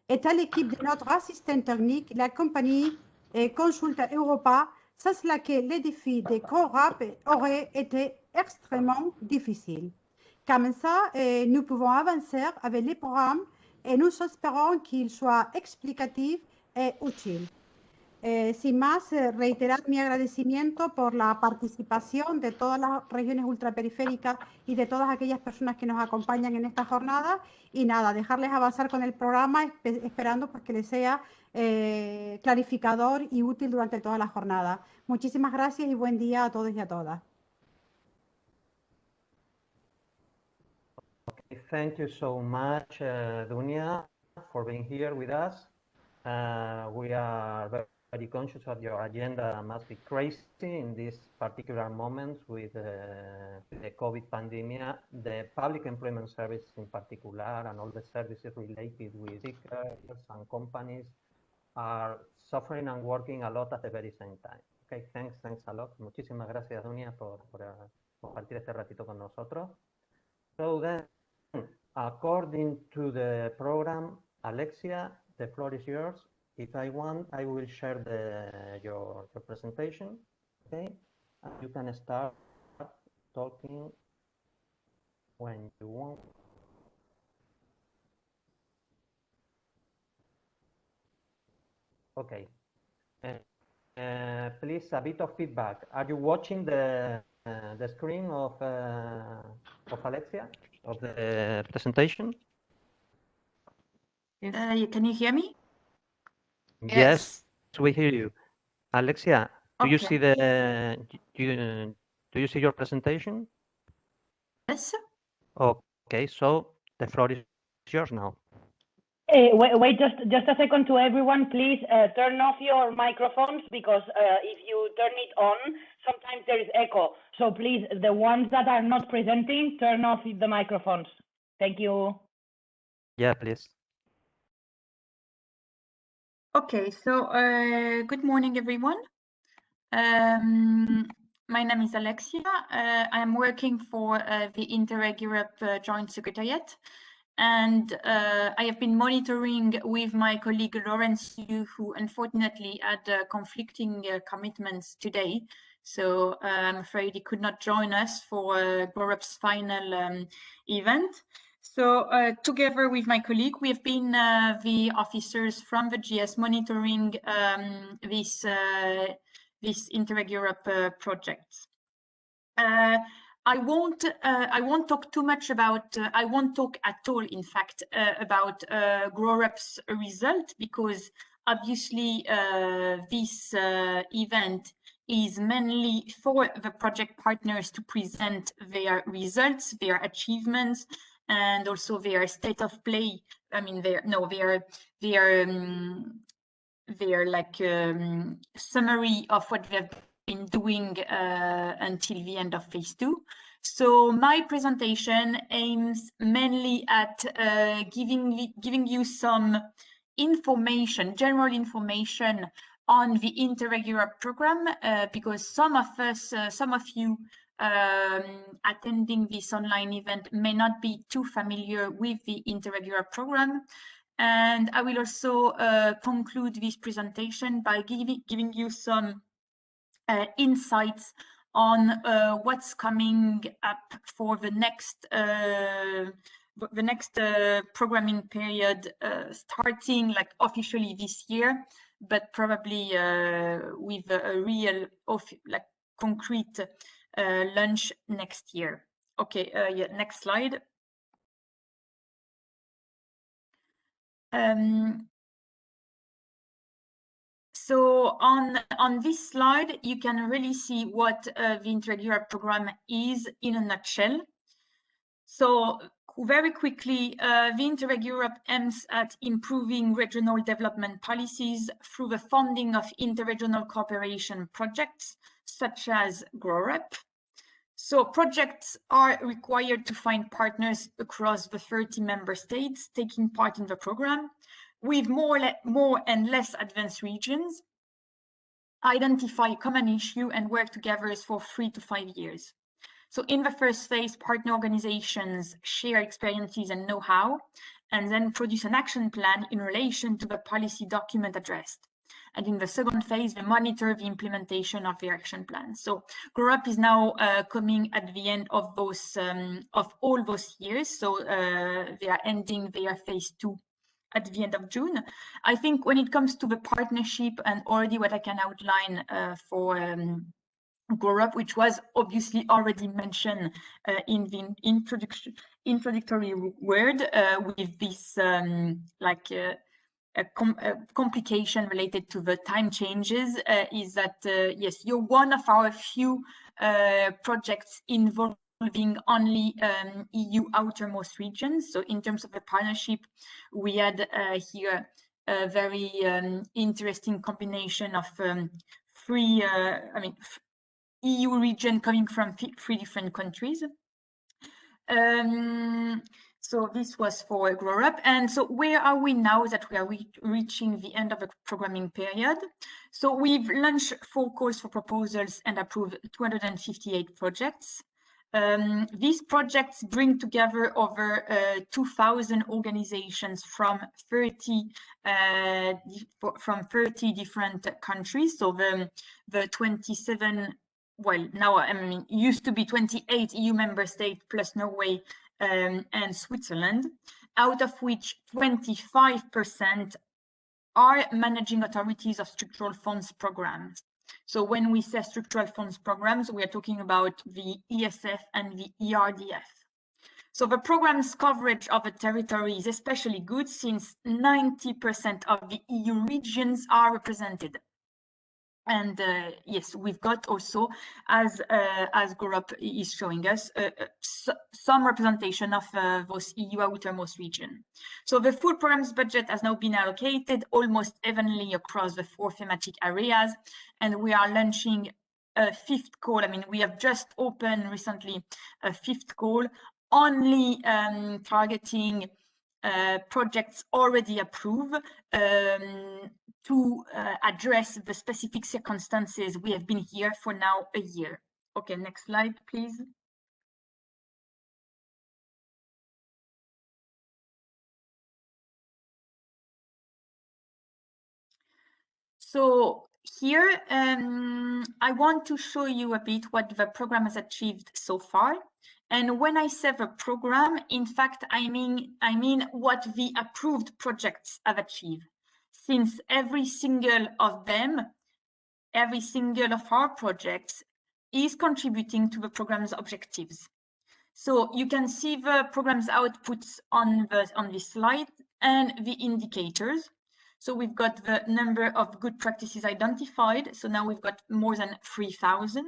est à l'équipe de notre assistant technique, la compagnie Consulta Europa, sans laquelle les défis des gros RUP auraient été extrêmement difficiles. Comme ça, nous pouvons avancer avec les programmes et nous espérons qu'ils soient explicatifs et utiles. Sin más, reiterar mi agradecimiento por la participación de todas las regiones ultraperiféricas y de todas aquellas personas que nos acompañan en esta jornada y nada, dejarles avanzar con el programa esperando pues, que les sea clarificador y útil durante toda la jornada. Muchísimas gracias y buen día a todos y a todas. Okay, thank you so much, Dunia, for being here with us. We are very conscious of your agenda must be crazy in these particular moments with the COVID pandemic, the public employment service in particular, and all the services related with workers and companies are suffering and working a lot at the very same time. Okay, thanks a lot. Muchísimas gracias, Dunia, por compartir este ratito con nosotros. So then, according to the program, Alexia, the floor is yours. If I want, I will share your presentation, okay? And you can start talking when you want. Okay. Please, a bit of feedback. Are you watching the screen of Alexia, of the presentation? Can you hear me? Yes, we hear you. Alexia, do Okay. you see do you see your presentation? Yes. Okay, so the floor is yours now. Wait just a second to everyone, please turn off your microphones because if you turn it on, sometimes there is echo. So please, the ones that are not presenting, turn off the microphones. Thank you. Yeah, please. Okay, so good morning, everyone. My name is Alexia. I'm working for the Interreg Europe Joint Secretariat, and I have been monitoring with my colleague Laurence Yu, who unfortunately had conflicting commitments today. So I'm afraid he could not join us for GRORUP's final event. So together with my colleague, we have been the officers from the GS monitoring this Interreg Europe project. I won't talk too much about, I won't talk at all, in fact, about GRORUP's result, because obviously this event is mainly for the project partners to present their results, their achievements, and also their state of play. I mean, their like summary of what they have been doing until the end of phase 2. So my presentation aims mainly at giving you some information, general information on the Interreg Europe program, because some of you attending this online event may not be too familiar with the Interreg Europe program. And I will also conclude this presentation by giving you some insights on what's coming up for the next programming period, starting like officially this year, but probably with a real like concrete launch next year. Okay, yeah, next slide. So on this slide, you can really see what the Interreg Europe program is in a nutshell. So very quickly, the Interreg Europe aims at improving regional development policies through the funding of interregional cooperation projects, such as GRORUP. So projects are required to find partners across the 30 member states taking part in the program, with more and less advanced regions, identify common issue and work together for 3 to 5 years. So in the first phase, partner organizations share experiences and know-how, and then produce an action plan in relation to the policy document addressed. And in the second phase, they monitor the implementation of the action plan. So GrowUp is now coming at the end of those of all those years. So they are ending their phase 2 at the end of June. I think when it comes to the partnership and already what I can outline for GrowUp, which was obviously already mentioned in the introductory word, with this a complication related to the time changes, is that yes, you're one of our few projects involving only EU outermost regions. So in terms of the partnership, we had here a very interesting combination of EU region coming from 3 different countries. So this was for GrowUp. And so where are we now that we are reaching the end of the programming period? So we've launched 4 calls for proposals and approved 258 projects. These projects bring together over 2,000 organizations from 30 different countries. So the 27, well, now I mean, used to be 28 EU member states plus Norway and Switzerland, out of which 25% are managing authorities of structural funds programs. So when we say structural funds programs, we are talking about the ESF and the ERDF. So the program's coverage of the territory is especially good since 90% of the EU regions are represented. And yes, we've got also, as GrowUp is showing us, some representation of those EU outermost region. So the full program's budget has now been allocated almost evenly across the 4 thematic areas, and we are launching a 5th call. I mean, we have just opened recently a 5th call, only targeting projects already approved to address the specific circumstances. We have been here for now a year. Okay, next slide, please. So here, I want to show you a bit what the program has achieved so far. And when I say the program, in fact, I mean what the approved projects have achieved. Since every single of them, every single of our projects is contributing to the program's objectives. So you can see the program's outputs on this slide and the indicators. So we've got the number of good practices identified. So now we've got more than 3,000.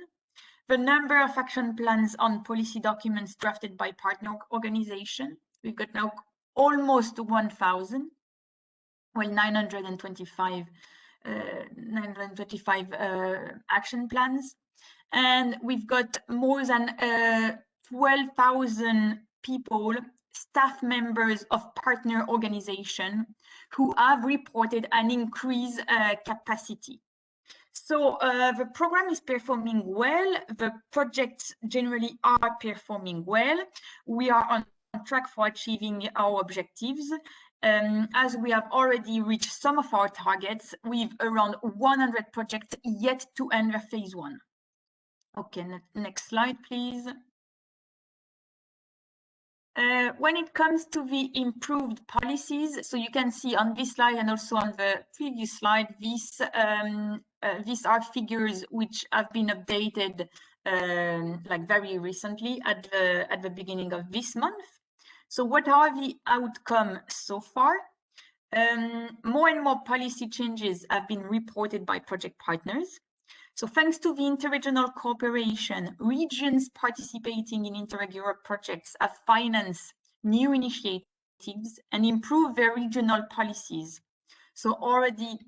The number of action plans on policy documents drafted by partner organization. We've got now almost 1,000. Well, 925 action plans, and we've got more than 12,000 people, staff members of partner organization, who have reported an increased capacity. So the program is performing well. The projects generally are performing well. We are on track for achieving our objectives. As we have already reached some of our targets, with around 100 projects yet to enter phase 1. Okay, next slide, please. When it comes to the improved policies, so you can see on this slide and also on the previous slide, these are figures which have been updated like very recently at the beginning of this month. So what are the outcomes so far? More and more policy changes have been reported by project partners. So thanks to the interregional cooperation, regions participating in Interreg Europe projects have financed new initiatives and improved their regional policies. So already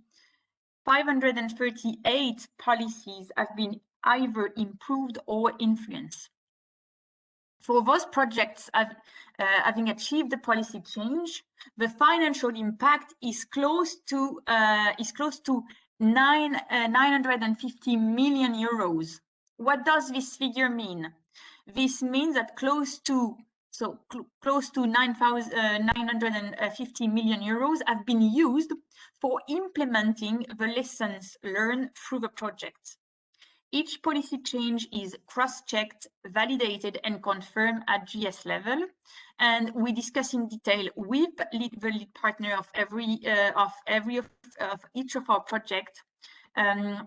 538 policies have been either improved or influenced. For those projects having achieved the policy change, the financial impact is close to 950 million euros. What does this figure mean? This means that close to 950 million euros have been used for implementing the lessons learned through the project. Each policy change is cross-checked, validated, and confirmed at GS level, and we discuss in detail with the lead partner of each of our projects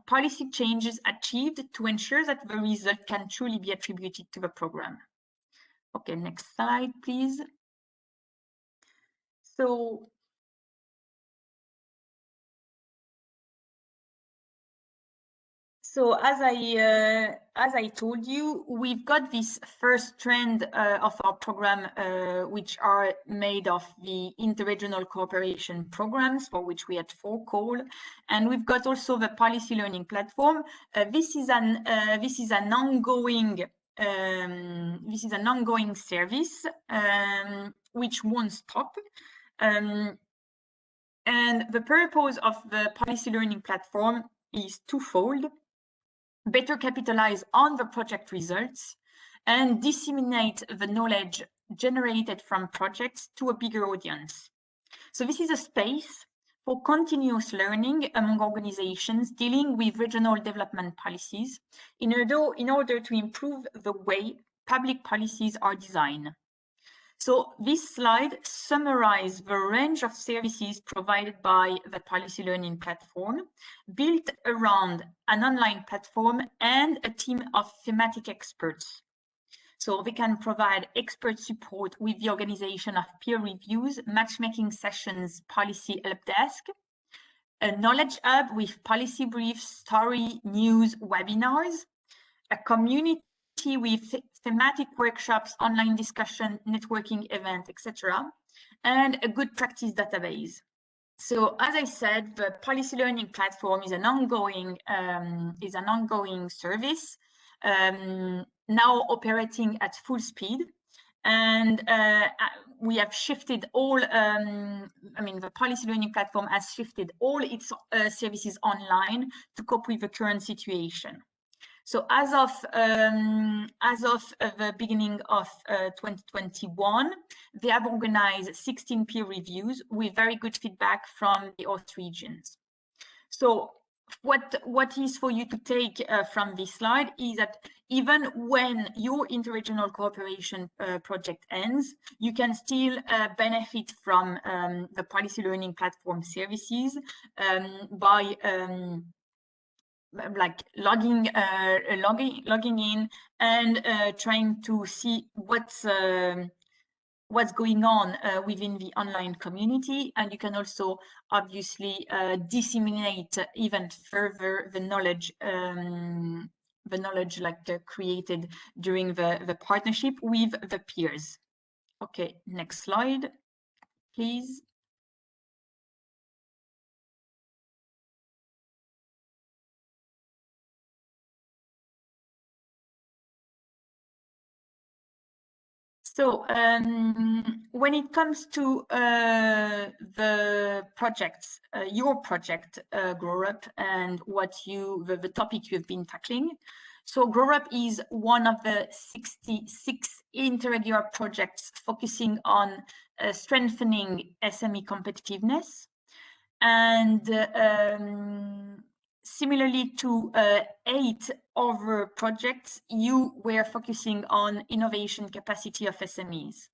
policy changes achieved to ensure that the result can truly be attributed to the program. Okay, next slide, please. So as I told you, we've got this first trend of our program, which are made of the interregional cooperation programs, for which we had 4 calls, and we've got also the policy learning platform. This is an ongoing service which won't stop. And the purpose of the policy learning platform is twofold: better capitalize on the project results and disseminate the knowledge generated from projects to a bigger audience. So this is a space for continuous learning among organizations dealing with regional development policies in order to improve the way public policies are designed. So this slide summarizes the range of services provided by the policy learning platform, built around an online platform and a team of thematic experts. So they can provide expert support with the organization of peer reviews, matchmaking sessions, policy help desk, a knowledge hub with policy briefs, story, news, webinars, a community with thematic workshops, online discussion, networking event, etc., and a good practice database. So, as I said, the policy learning platform is an ongoing service, now operating at full speed, and we have shifted all. The policy learning platform has shifted all its services online to cope with the current situation. So as of the beginning of 2021, they have organized 16 peer reviews with very good feedback from the host regions. So what is for you to take from this slide is that even when your interregional cooperation project ends, you can still benefit from the policy learning platform services by like logging in and trying to see what's going on within the online community, and you can also obviously disseminate even further the knowledge created during the partnership with the peers. Okay, next slide, please. So when it comes to the projects, your project, GrowUp, and the topic you've been tackling. So GrowUp is one of the 66 interregular projects focusing on strengthening SME competitiveness. And similarly to 8 other projects, you were focusing on innovation capacity of SMEs.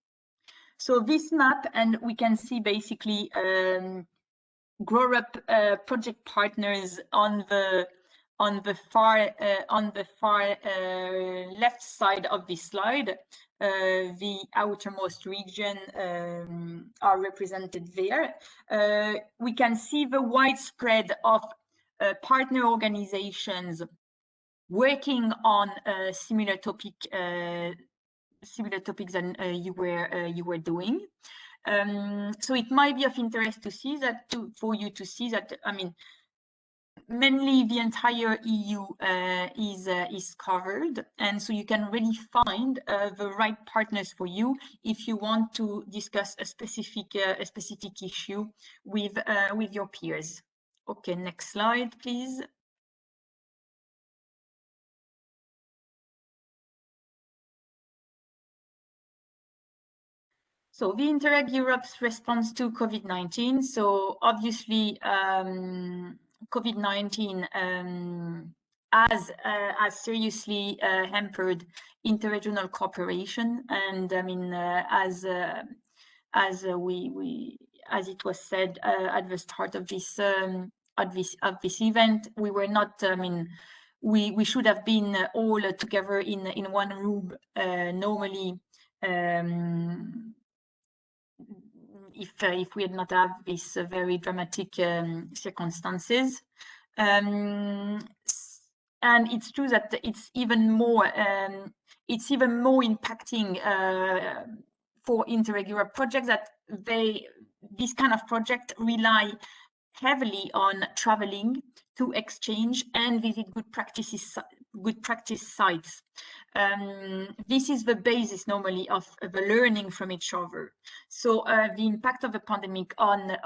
So this map, and we can see basically GrowUp project partners on the far left side of this slide. The outermost region are represented there. We can see the widespread of partner organizations working on similar topics than you were doing. So it might be of interest to see that, for you to see that, I mean, mainly the entire EU is covered, and so you can really find the right partners for you if you want to discuss a specific issue with your peers. Okay, next slide, please. So the Interreg Europe's response to COVID-19. So obviously, COVID-19 has seriously hampered interregional cooperation, and I mean, as it was said at the start of this event, we were not. I mean, we should have been all together in one room normally. If we had not had these very dramatic circumstances. And it's true that it's even more impacting for Interreg Europe projects, that this kind of project rely heavily on traveling to exchange and visit good practice sites. This is the basis normally of the learning from each other. So the impact of the pandemic on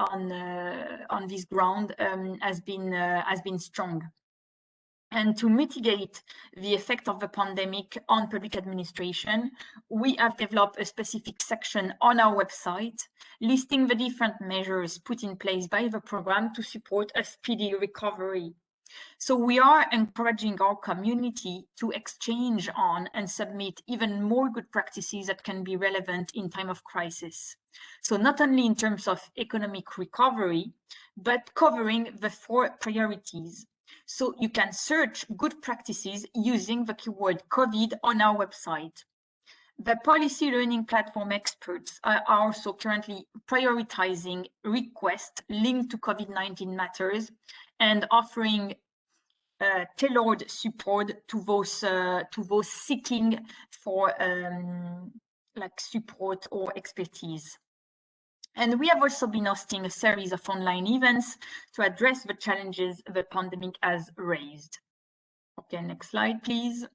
this ground has been strong. And to mitigate the effect of the pandemic on public administration, we have developed a specific section on our website listing the different measures put in place by the program to support a speedy recovery. So we are encouraging our community to exchange on and submit even more good practices that can be relevant in time of crisis. So not only in terms of economic recovery, but covering the 4 priorities. So you can search good practices using the keyword COVID on our website. The policy learning platform experts are also currently prioritizing requests linked to COVID-19 matters and offering tailored support to those seeking for like support or expertise. And we have also been hosting a series of online events to address the challenges the pandemic has raised. Okay, next slide, please.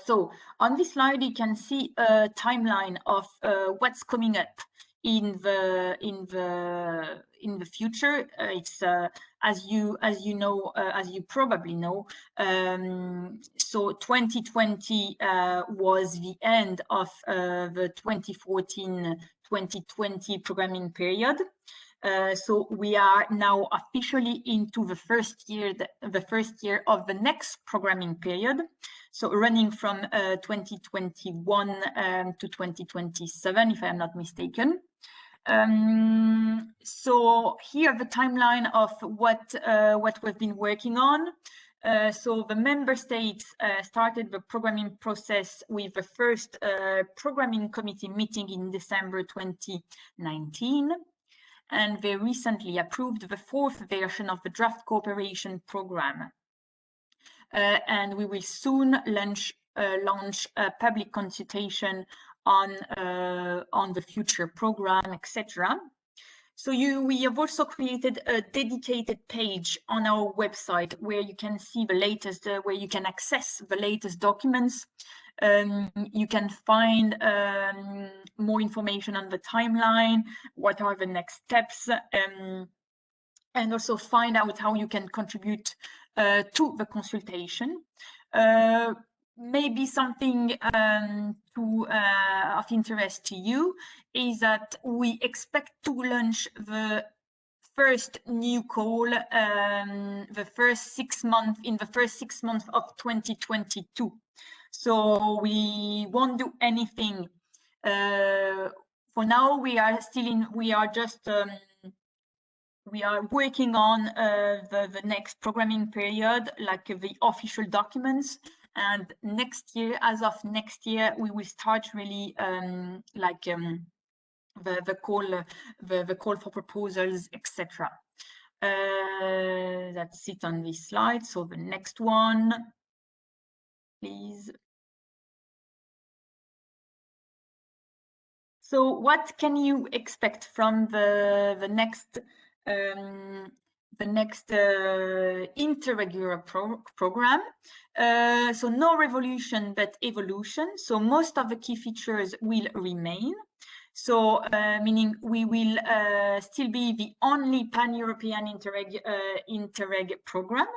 So on this slide, you can see a timeline of what's coming up in the future. It's as you probably know. So 2020 was the end of the 2014-2020 programming period. So we are now officially into the first year of the next programming period. So running from 2021 to 2027, if I am not mistaken. So here the timeline of what we've been working on. So the member states started the programming process with the first programming committee meeting in December 2019. And they recently approved the 4th version of the draft cooperation program. And we will soon launch a public consultation on the future program, etc. So we have also created a dedicated page on our website where you can see the latest, where you can access the latest documents. You can find more information on the timeline, what are the next steps, and also find out how you can contribute to the consultation. Maybe something of interest to you is that we expect to launch the first new call in the first 6 months of 2022. So we won't do anything. For now, we are working on the next programming period, like the official documents. And next year, as of next year, we will start really the call for proposals, etc. That's it on this slide. So the next one, please. So what can you expect from the next the next interregular program. So no revolution, but evolution. So most of the key features will remain. So meaning we will still be the only pan-European Interreg program.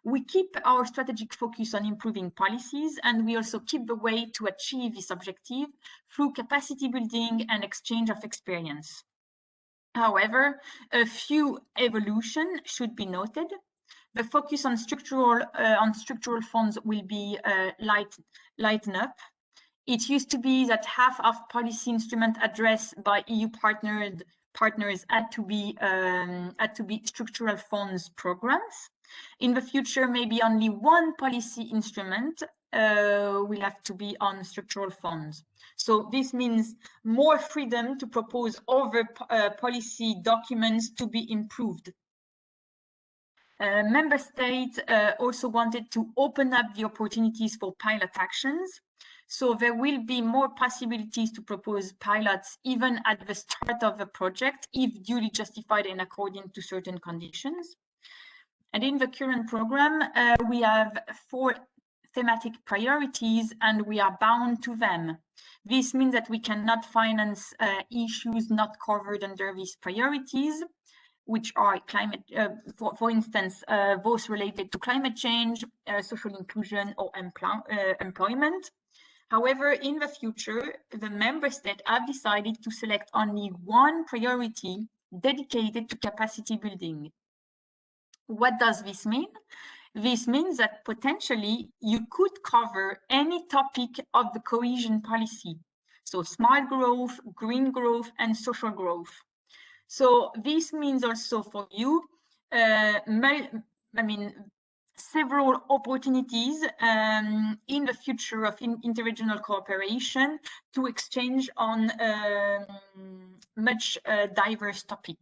We keep our strategic focus on improving policies, and we also keep the way to achieve this objective through capacity building and exchange of experience. However, a few evolutions should be noted. The focus on structural funds will be lighten up. It used to be that half of policy instruments addressed by EU partners had to be structural funds programs. In the future, maybe only one policy instrument will have to be on structural funds. So this means more freedom to propose other policy documents to be improved. Member states also wanted to open up the opportunities for pilot actions. So there will be more possibilities to propose pilots even at the start of the project if duly justified and according to certain conditions. And in the current program, we have 4 thematic priorities and we are bound to them. This means that we cannot finance issues not covered under these priorities, which are climate, for instance, those related to climate change, social inclusion, or employment. However, in the future, the member states have decided to select only one priority dedicated to capacity building. What does this mean? This means that potentially you could cover any topic of the cohesion policy. So smart growth, green growth, and social growth. So this means also for you, several opportunities in the future of interregional cooperation to exchange on much diverse topic.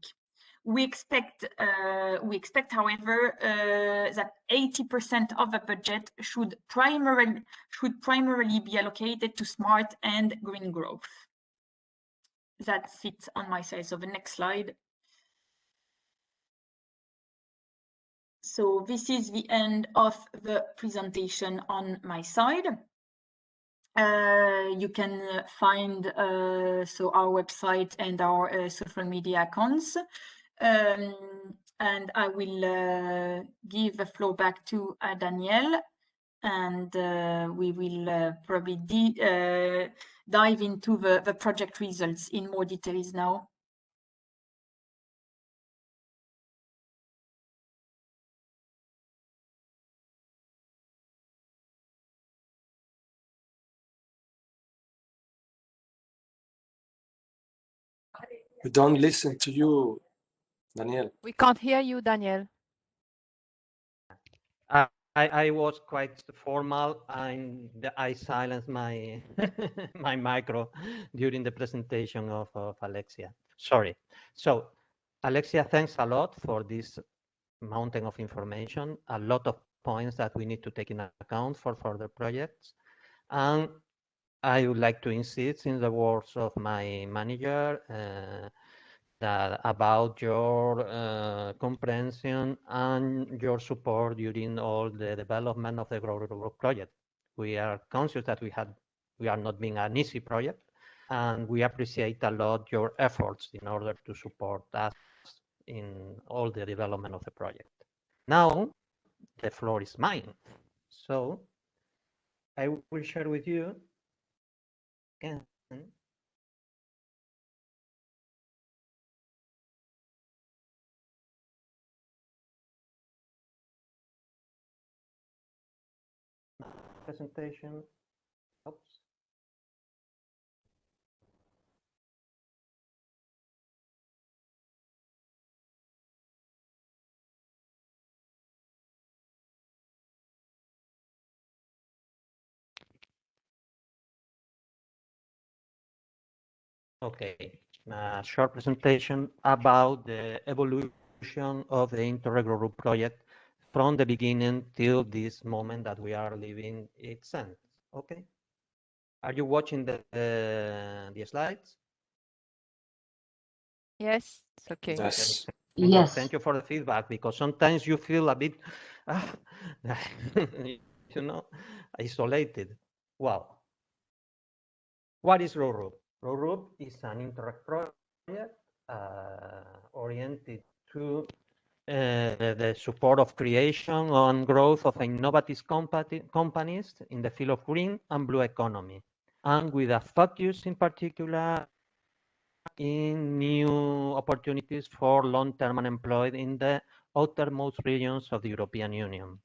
We expect, however, that 80% of the budget should primarily be allocated to smart and green growth. That's it on my side. So the next slide. So this is the end of the presentation on my side. You can find so our website and our social media accounts. And I will give the floor back to Danielle, and we will probably dive into the project results in more details now. We don't listen to you, Daniel. We can't hear you, Daniel. I was quite formal and I silenced my my micro during the presentation of Alexia. Sorry. So Alexia, thanks a lot for this mountain of information, a lot of points that we need to take into account for further projects. And I would like to insist in the words of my manager that about your comprehension and your support during all the development of the Grow project. We are conscious that we are not being an easy project, and we appreciate a lot your efforts in order to support us in all the development of the project. Now, the floor is mine. So I will share with you again. Presentation. Oops. Okay, a short presentation about the evolution of the Interreg RUP project from the beginning till this moment that we are living its end. Okay, are you watching the slides? Yes, it's okay. Yes. Well, thank you for the feedback, because sometimes you feel a bit, you know, isolated. Well, what is RUP? RUP is an Interreg project oriented to the support of creation and growth of innovative companies in the field of green and blue economy, and with a focus in particular in new opportunities for long-term unemployed in the outermost regions of the European Union.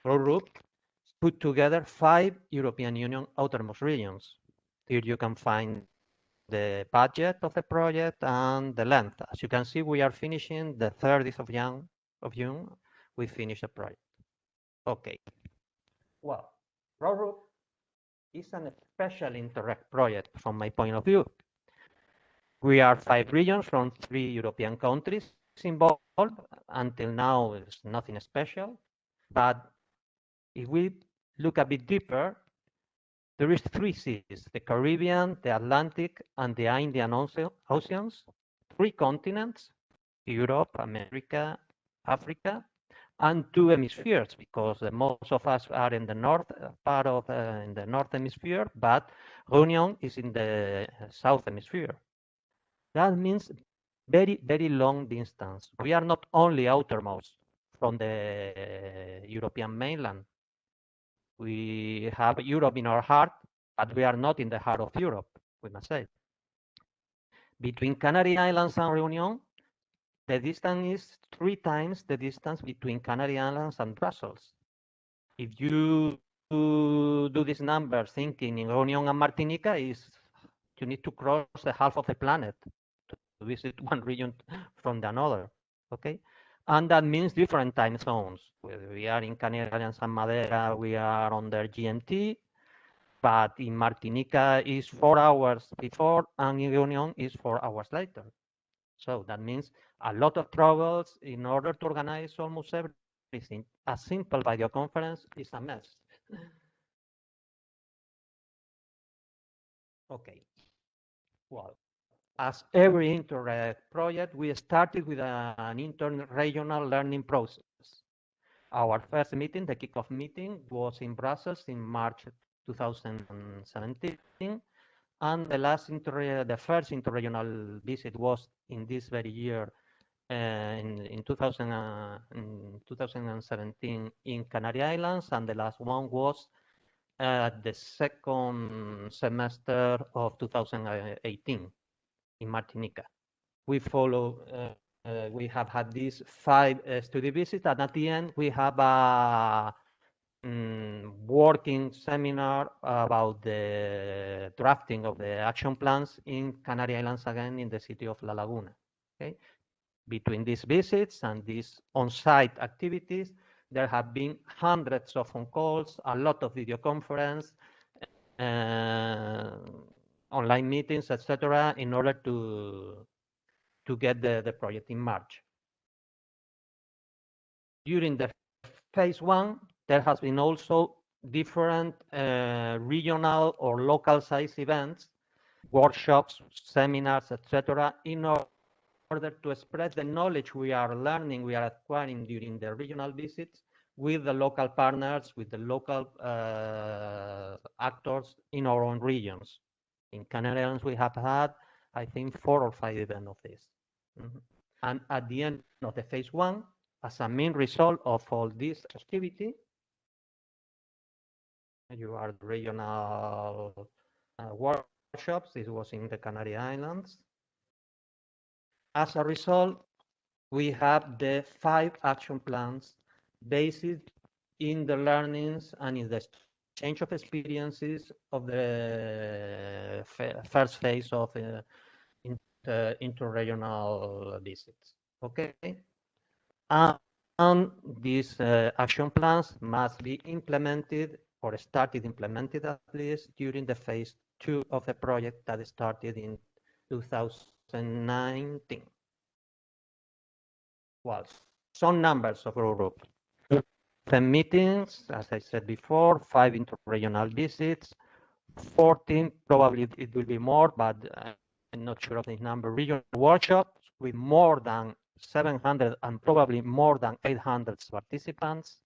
RUP put together 5 European Union outermost regions. Here you can find the budget of the project and the length. As you can see, we are finishing the 30th of June. We finished the project. Okay. Well, RUP is a special Interreg project from my point of view. We are 5 regions from 3 European countries involved. Until now, it's nothing special. But if we look a bit deeper, there is 3 seas: the Caribbean, the Atlantic, and the Indian Oceans, 3 continents: Europe, America, Africa, and 2 hemispheres, because most of us are in the north part of in the north hemisphere, but Réunion is in the south hemisphere. That means very, very long distance. We are not only outermost from the European mainland. We have Europe in our heart, but we are not in the heart of Europe, we must say. Between Canary Islands and Réunion, the distance is 3 times the distance between Canary Islands and Brussels. If you do this number thinking in Réunion and Martinica, you need to cross the half of the planet to visit one region from another, okay? And that means different time zones. Whether we are in Canary Islands and Madeira, we are under GMT, but in Martinica is 4 hours before, and in Réunion is 4 hours later. So that means a lot of troubles in order to organize almost everything. A simple video conference is a mess. Okay. Well, as every Interreg project, we started with an inter-regional learning process. Our first meeting, the kickoff meeting, was in Brussels in March 2017, and the first interregional visit was in this very year, in 2017 in Canary Islands, and the last one was the second semester of 2018 in Martinica. We we have had these 5 study visits, and at the end we have a working seminar about the drafting of the action plans in Canary Islands, again in the city of La Laguna. Okay. Between these visits and these on-site activities, there have been hundreds of phone calls, a lot of video conference, online meetings, etc., in order to get the project in March. During the phase 1, there has been also different regional or local size events, workshops, seminars, etc., in order to spread the knowledge we are learning, we are acquiring during the regional visits with the local partners, with the local actors in our own regions. In Canary Islands, we have had, I think, 4 or 5 events of this. And at the end of the phase 1, as a main result of all this activity, you are the regional workshops. This was in the Canary Islands. As a result, we have the 5 action plans based in the learnings and in the exchange of experiences of the first phase of interregional visits. Okay, and these action plans must be implemented or started implemented at least during the phase 2 of the project that started in 2019. Well, some numbers of RUP. 10 meetings, as I said before, 5 interregional visits, 14, probably it will be more, but I'm not sure of the number, regional workshops with more than 700 and probably more than 800 participants.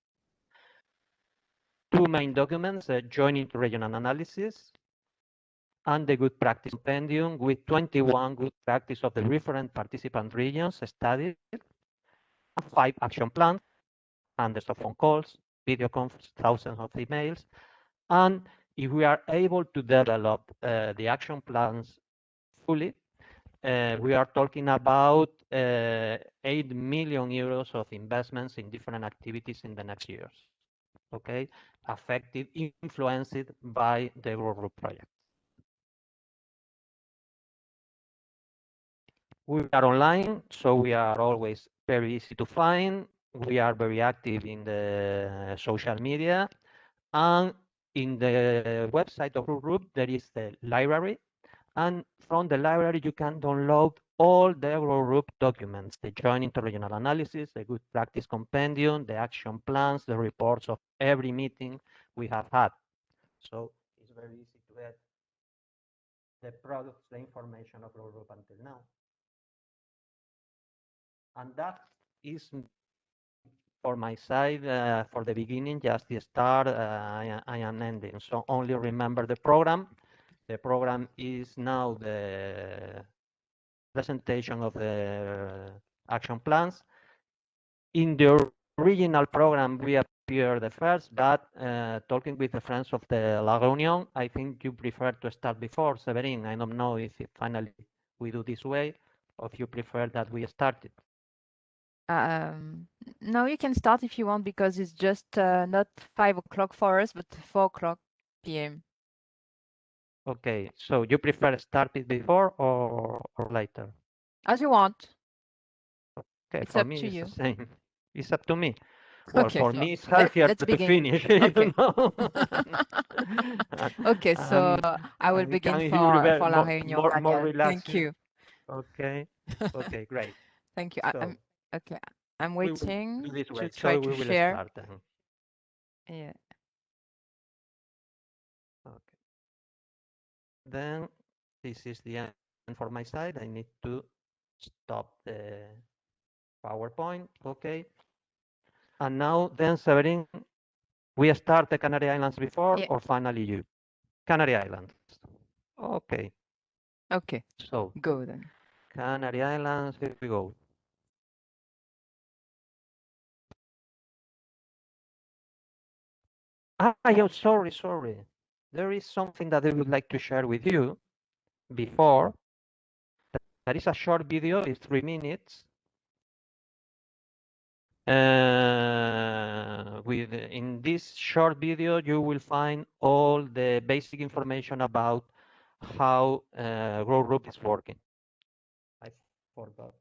Two main documents, joining to regional analysis and the good practice compendium with 21 good practice of the different participant regions studied, 5 action plans, hundreds of phone calls, video conferences, thousands of emails. And if we are able to develop the action plans fully, we are talking about 8 million euros of investments in different activities in the next years. Okay, affected, influenced by the RUP project. We are online, so we are always very easy to find. We are very active in the social media, and in the website of RUP there is the library, and from the library you can download all the RUP documents, the joint interregional analysis, the good practice compendium, the action plans, the reports of every meeting we have had. So it's very easy to get the products, the information of RUP until now. And that is for my side, for the beginning, just the start, I am ending. So only remember the program. The program is now the presentation of the action plans. In the original program, we appear the first, but talking with the friends of the La Reunion, I think you prefer to start before, Severin. I don't know if finally we do this way, or if you prefer that we started. No, you can start if you want, because it's just not 5 o'clock for us, but 4 o'clock p.m. Okay, so you prefer start it before or later? As you want. Okay, It's for up me to it's you. the same. It's up to me. Well, Okay, for so me it's healthier let's to begin. finish, Okay. you know. Okay, so I will And begin can for you La Reunion, more Daniel. relaxed. Thank you. Okay. Okay, great. Thank you. So I'm we will waiting do this to way. try So to we will share. start then. Yeah. Okay. Then this is the end for my side. I need to stop the PowerPoint. Okay. And now then, Severin, we start the Canary Islands before or finally you? Canary Islands. Okay. Okay. So go then. Canary Islands, here we go. Yeah, sorry. There is something that I would like to share with you before. That is a short video, it's 3 minutes. In this short video, you will find all the basic information about how RUP is working. I forgot.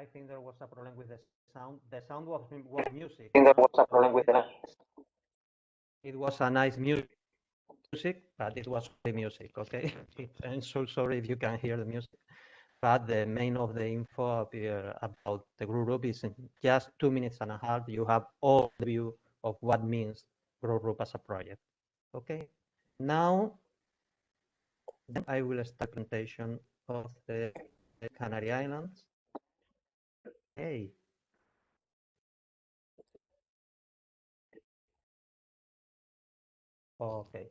I think there was a problem with the sound. The sound was music. There was a problem with the It was a nice music, but it was the music, okay? I'm so sorry if you can hear the music. But the main of the info appear about the group is in just 2 minutes and a half. You have all the view of what means group as a project. Okay. Now, then I will start presentation of the Canary Islands. Hey. Okay.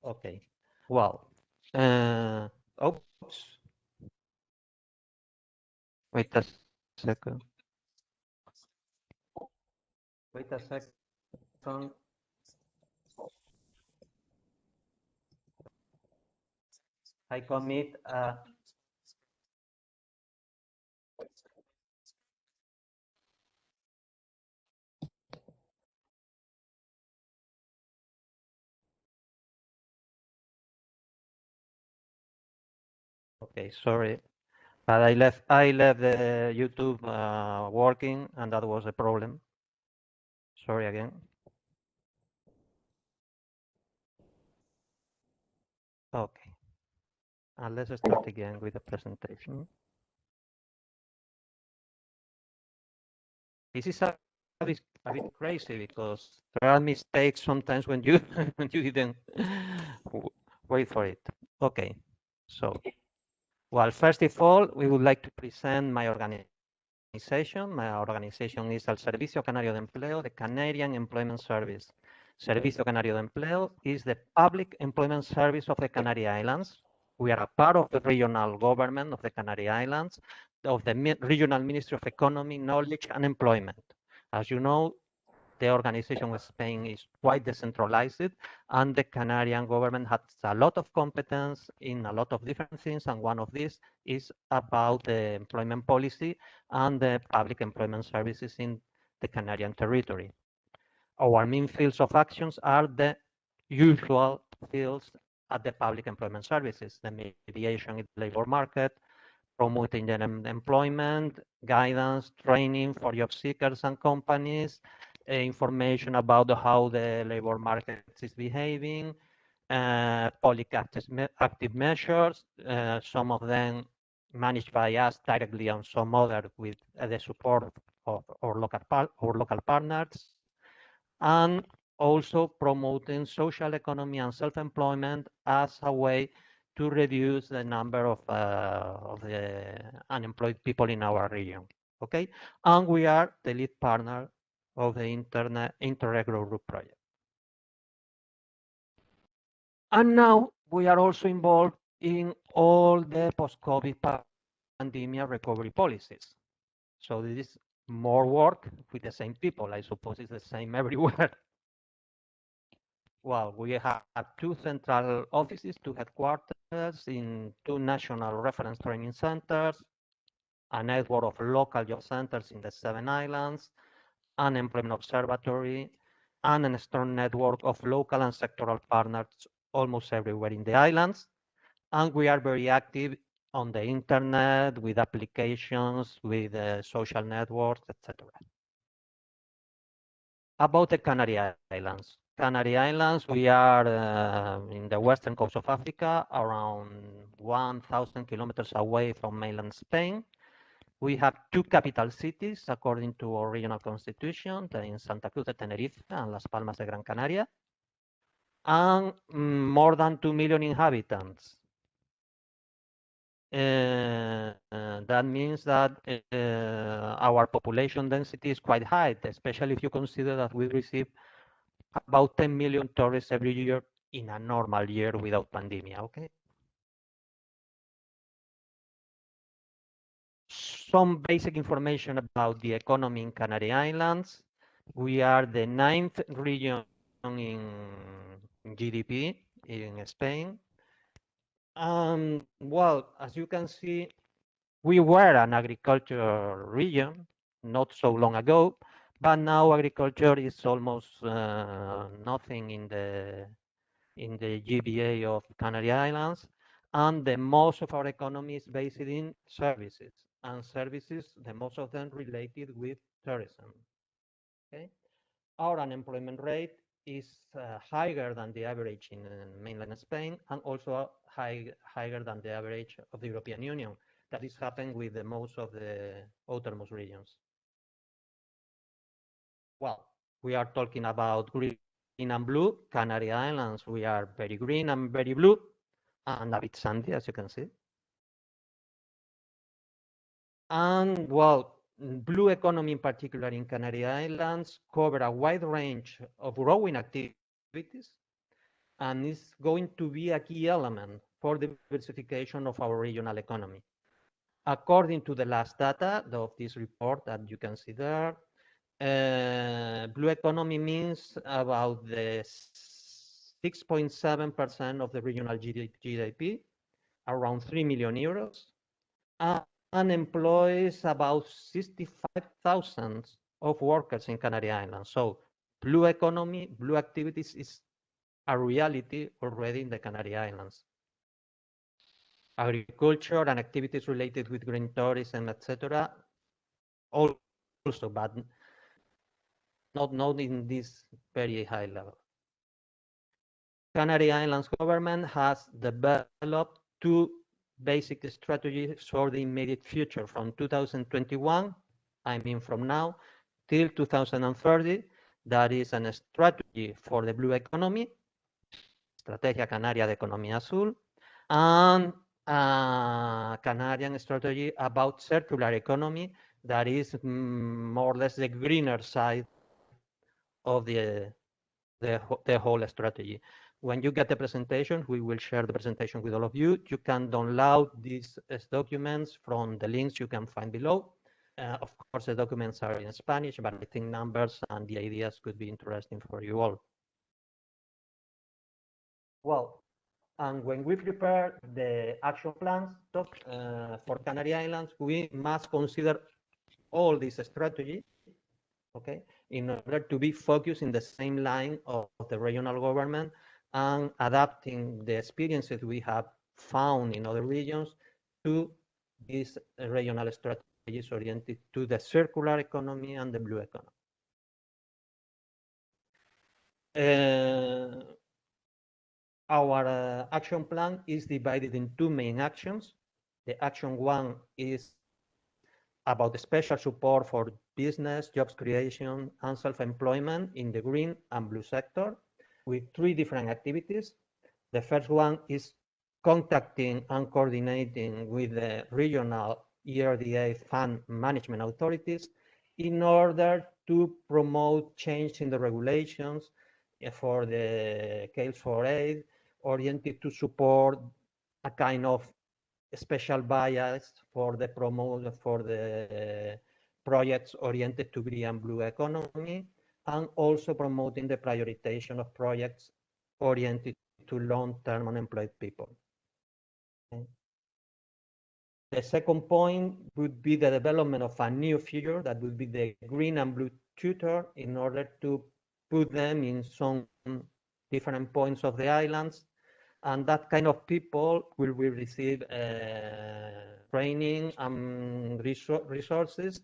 Okay. Well, oops. Wait a second. Wait a second. I commit. Okay, sorry, but I left the YouTube working, and that was a problem. Sorry again. Okay, and let's start again with the presentation. This is a bit crazy because there are mistakes sometimes when you when you didn't wait for it. Okay, so well, first of all, we would like to present my organization. My organization is El Servicio Canario de Empleo, the Canadian Employment Service. Servicio Canario de Empleo is the public employment service of the Canary Islands. We are a part of the regional government of the Canary Islands, of the Regional Ministry of Economy, Knowledge and Employment. As you know, the organization of Spain is quite decentralized, and the Canadian government has a lot of competence in a lot of different things, and one of these is about the employment policy and the public employment services in the Canadian territory. Our main fields of actions are the usual fields at the public employment services, the mediation in the labor market, promoting employment, guidance, training for job seekers and companies, information about how the labor market is behaving, public active measures, some of them managed by us directly and some other with the support of our local partners, and also promoting social economy and self-employment as a way to reduce the number of the unemployed people in our region. Okay, and we are the lead partner of the Interreg RUP project. And now we are also involved in all the post-COVID pandemic recovery policies. So this is more work with the same people. I suppose it's the same everywhere. Well, we have 2 central offices, 2 headquarters in 2 national reference training centers, a network of local job centers in the 7 islands, an employment observatory, and a strong network of local and sectoral partners almost everywhere in the islands. And we are very active on the internet with applications, with social networks, etc. About the Canary Islands. Canary Islands, we are in the western coast of Africa, around 1,000 kilometers away from mainland Spain. We have 2 capital cities according to our regional constitution, in Santa Cruz de Tenerife and Las Palmas de Gran Canaria, and more than 2 million inhabitants. That means that our population density is quite high, especially if you consider that we receive about 10 million tourists every year in a normal year without pandemic, okay? Some basic information about the economy in Canary Islands. We are the 9th region in GDP in Spain. Well, as you can see, we were an agricultural region not so long ago, But now agriculture is almost nothing in the GBA of Canary Islands, and the most of our economy is based in services, and services, the most of them related with tourism. Okay, our unemployment rate is higher than the average in mainland Spain, and also higher than the average of the European Union. That is happening with the most of the outermost regions. Well, we are talking about green and blue. Canary Islands, we are very green and very blue, and a bit sandy, as you can see. And well, blue economy in particular in Canary Islands cover a wide range of growing activities, and is going to be a key element for the diversification of our regional economy. According to the last data of this report that you can see there, blue economy means about the 6.7% of the regional GDP, around 3 million euros, and employs about 65,000 of workers in Canary Islands. So blue economy, blue activities is a reality already in the Canary Islands. Agriculture and activities related with green tourism, etc., also, but not in this very high level. Canary Islands government has developed two basic strategies for the immediate future from 2021, I mean from now, till 2030. That is a strategy for the blue economy, Estrategia Canaria de Economía Azul, and a Canadian strategy about circular economy that is more or less the greener side of the whole strategy. When you get the presentation, we will share the presentation with all of you. You can download these documents from the links you can find below. Of course, the documents are in Spanish, but I think numbers and the ideas could be interesting for you all. Well, and when we prepare the action plans for Canary Islands, we must consider all these strategies, okay, in order to be focused in the same line of the regional government and adapting the experiences we have found in other regions to these regional strategies oriented to the circular economy and the blue economy. Our action plan is divided in two main actions. The action one is about the special support for business, jobs creation, and self-employment in the green and blue sector with three different activities. The first one is contacting and coordinating with the regional ERDA fund management authorities in order to promote change in the regulations for the case for aid oriented to support a kind of special bias for the projects oriented to green and blue economy, and also promoting the prioritization of projects oriented to long-term unemployed people. Okay. The second point would be the development of a new figure that would be the green and blue tutor in order to put them in some different points of the islands, and that kind of people will receive training and resources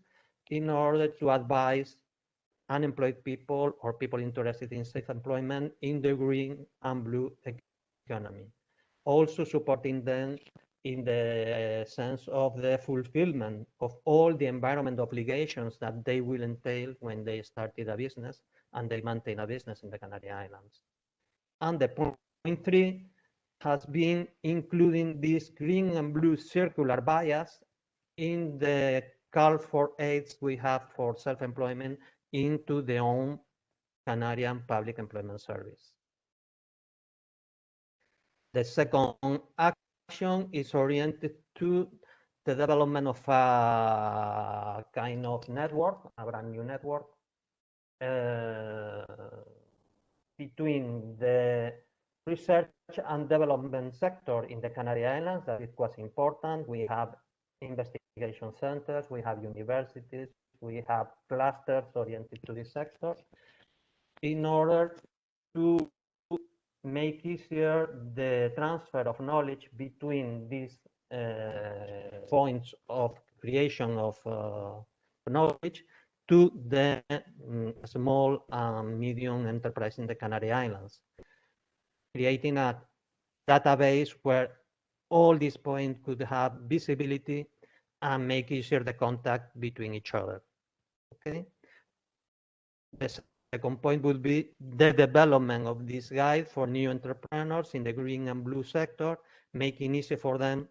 in order to advise unemployed people or people interested in self-employment in the green and blue economy. Also supporting them in the sense of the fulfillment of all the environment obligations that they will entail when they started a business and they maintain a business in the Canary Islands. And the point three has been including this green and blue circular bias in the call for aids we have for self-employment into the own Canadian Public Employment Service. The second action is oriented to the development of a kind of network, a brand new network, between the research and development sector in the Canary Islands. That it was important. We have investigation centers, we have universities, We have clusters oriented to this sector in order to make easier the transfer of knowledge between these points of creation of knowledge to the small and medium enterprise in the Canary Islands, creating a database where all these points could have visibility and make easier the contact between each other. Okay. The second point would be the development of this guide for new entrepreneurs in the green and blue sector, making it easy for them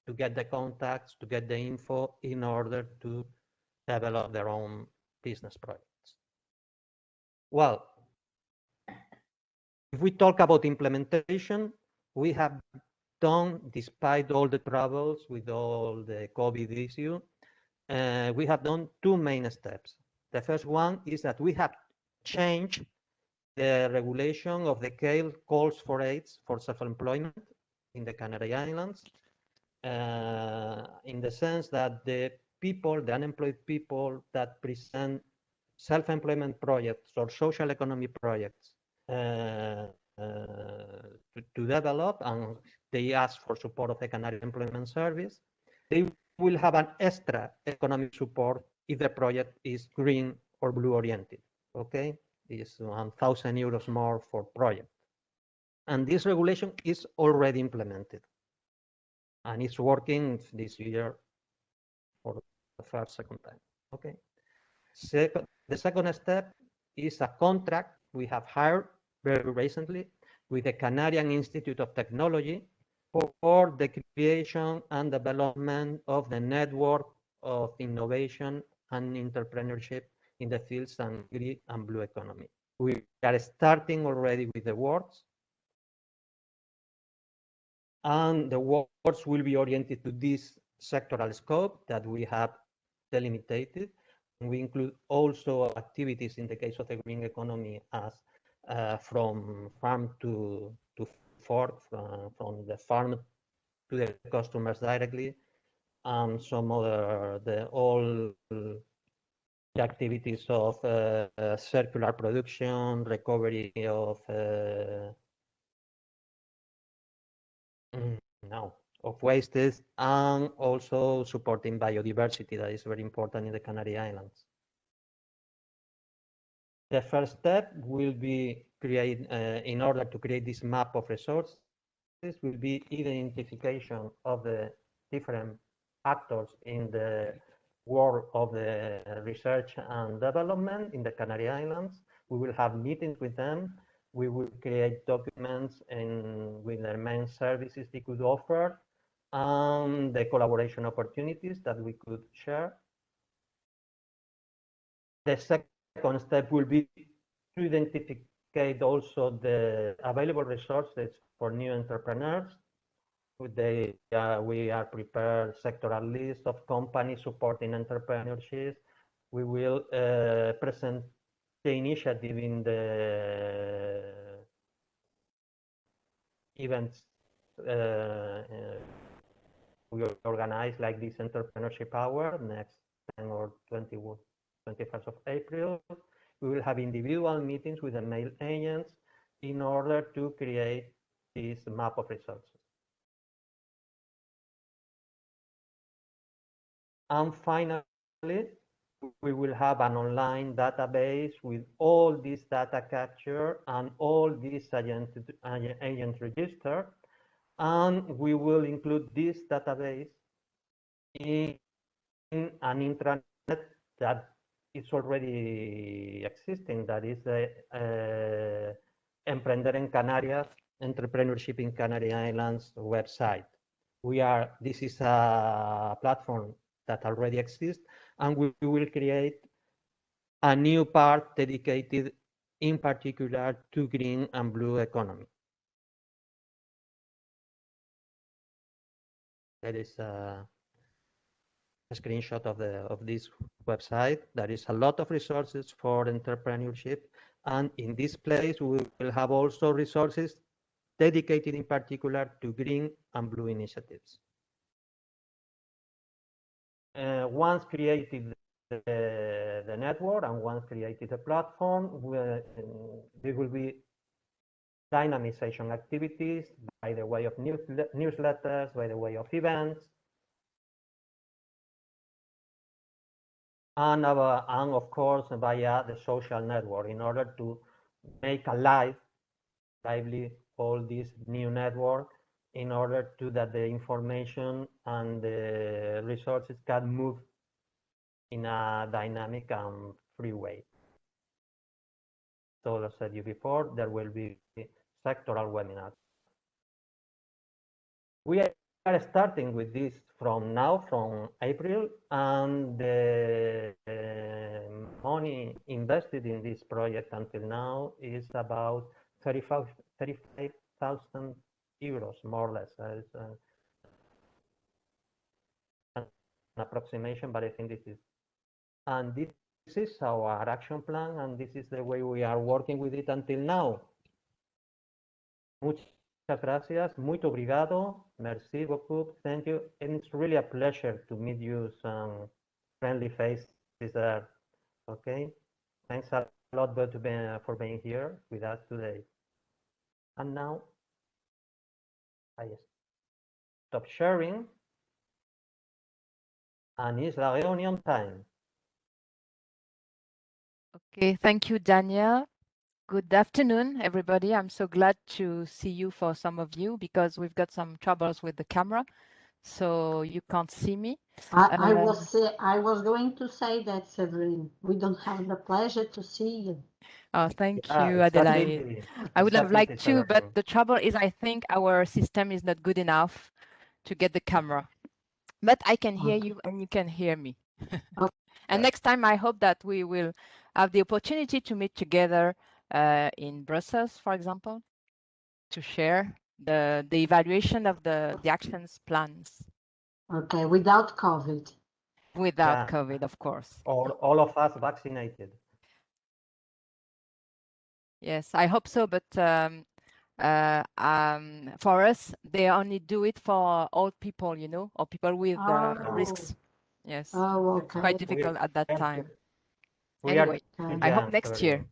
to get the contacts, to get the info in order to develop their own business projects. Well, if we talk about implementation, we have done, despite all the troubles with all the COVID issue, we have done two main steps. The first one is that we have changed the regulation of the CALE calls for aids for self-employment in the Canary Islands, in the sense that the people, the unemployed people that present self-employment projects or social economy projects to develop, and they ask for support of the Canary Employment Service, they will have an extra economic support if the project is green or blue oriented. Okay, it's 1,000 euros more for project. And this regulation is already implemented. And it's working this year for the second time. Okay. The second step is a contract we have hired very recently with the Canadian Institute of Technology for the creation and development of the network of innovation and entrepreneurship in the fields of green and blue economy. We are starting already with the works, and the works will be oriented to this sectoral scope that we have delimited. We include also activities in the case of the green economy as from farm to fork, from the farm to the customers directly, and some other, all the activities of circular production, recovery of of wastes, and also supporting biodiversity that is very important in the Canary Islands. The first step will be create, in order to create this map of resources, will be identification of the different actors in the world of the research and development in the Canary Islands. We will have meetings with them. We will create documents with their main services they could offer, and the collaboration opportunities that we could share. The second step will be to identify also the available resources for new entrepreneurs. We are prepared sectoral list of companies supporting entrepreneurship. We will present the initiative in the events we organize, like this entrepreneurship hour next 10 or 21st of April. We will have individual meetings with the mail agents in order to create this map of resources. And finally, we will have an online database with all this data capture and all these agent register. And we will include this database in an intranet that is already existing, that is the Emprender en Canarias, Entrepreneurship in Canary Islands website. This is a platform that already exists, and we will create a new part dedicated in particular to green and blue economy. That is a screenshot of this website. There is a lot of resources for entrepreneurship, and in this place we will have also resources dedicated in particular to green and blue initiatives. Once created the network, and once created a platform, there will be dynamization activities by the way of newsletters, by the way of events, and of course via the social network, in order to make lively all this new network, in order to that the information and the resources can move in a dynamic and free way. So as I said you before, there will be sectoral webinars. We are starting with this from now, from April, and the money invested in this project until now is about 35,000 euros, more or less. An approximation, but I think this is, and this is our action plan, and this is the way we are working with it until now. Muchas gracias, muito obrigado, merci beaucoup, thank you, and it's really a pleasure to meet you, some friendly faces there. Okay, thanks a lot for being here with us today. And now I stop sharing, and it's la reunion time. Okay, thank you, Daniel. Good afternoon, everybody. I'm so glad to see you for some of you, because we've got some troubles with the camera, so you can't see me. I was going to say that, Severine. We don't have the pleasure to see you. Oh, thank you, Adelaide. I would have liked to, but the trouble is I think our system is not good enough to get the camera. But I can hear you and you can hear me. Okay. And next time, I hope that we will have the opportunity to meet together in Brussels, for example, to share the evaluation of the actions plans. Okay, without COVID. Without COVID, of course. Or all of us vaccinated. Yes, I hope so, but for us, they only do it for old people, you know, or people with risks. Yes, okay. It's quite difficult at that time. We anyway, I hope young, next year.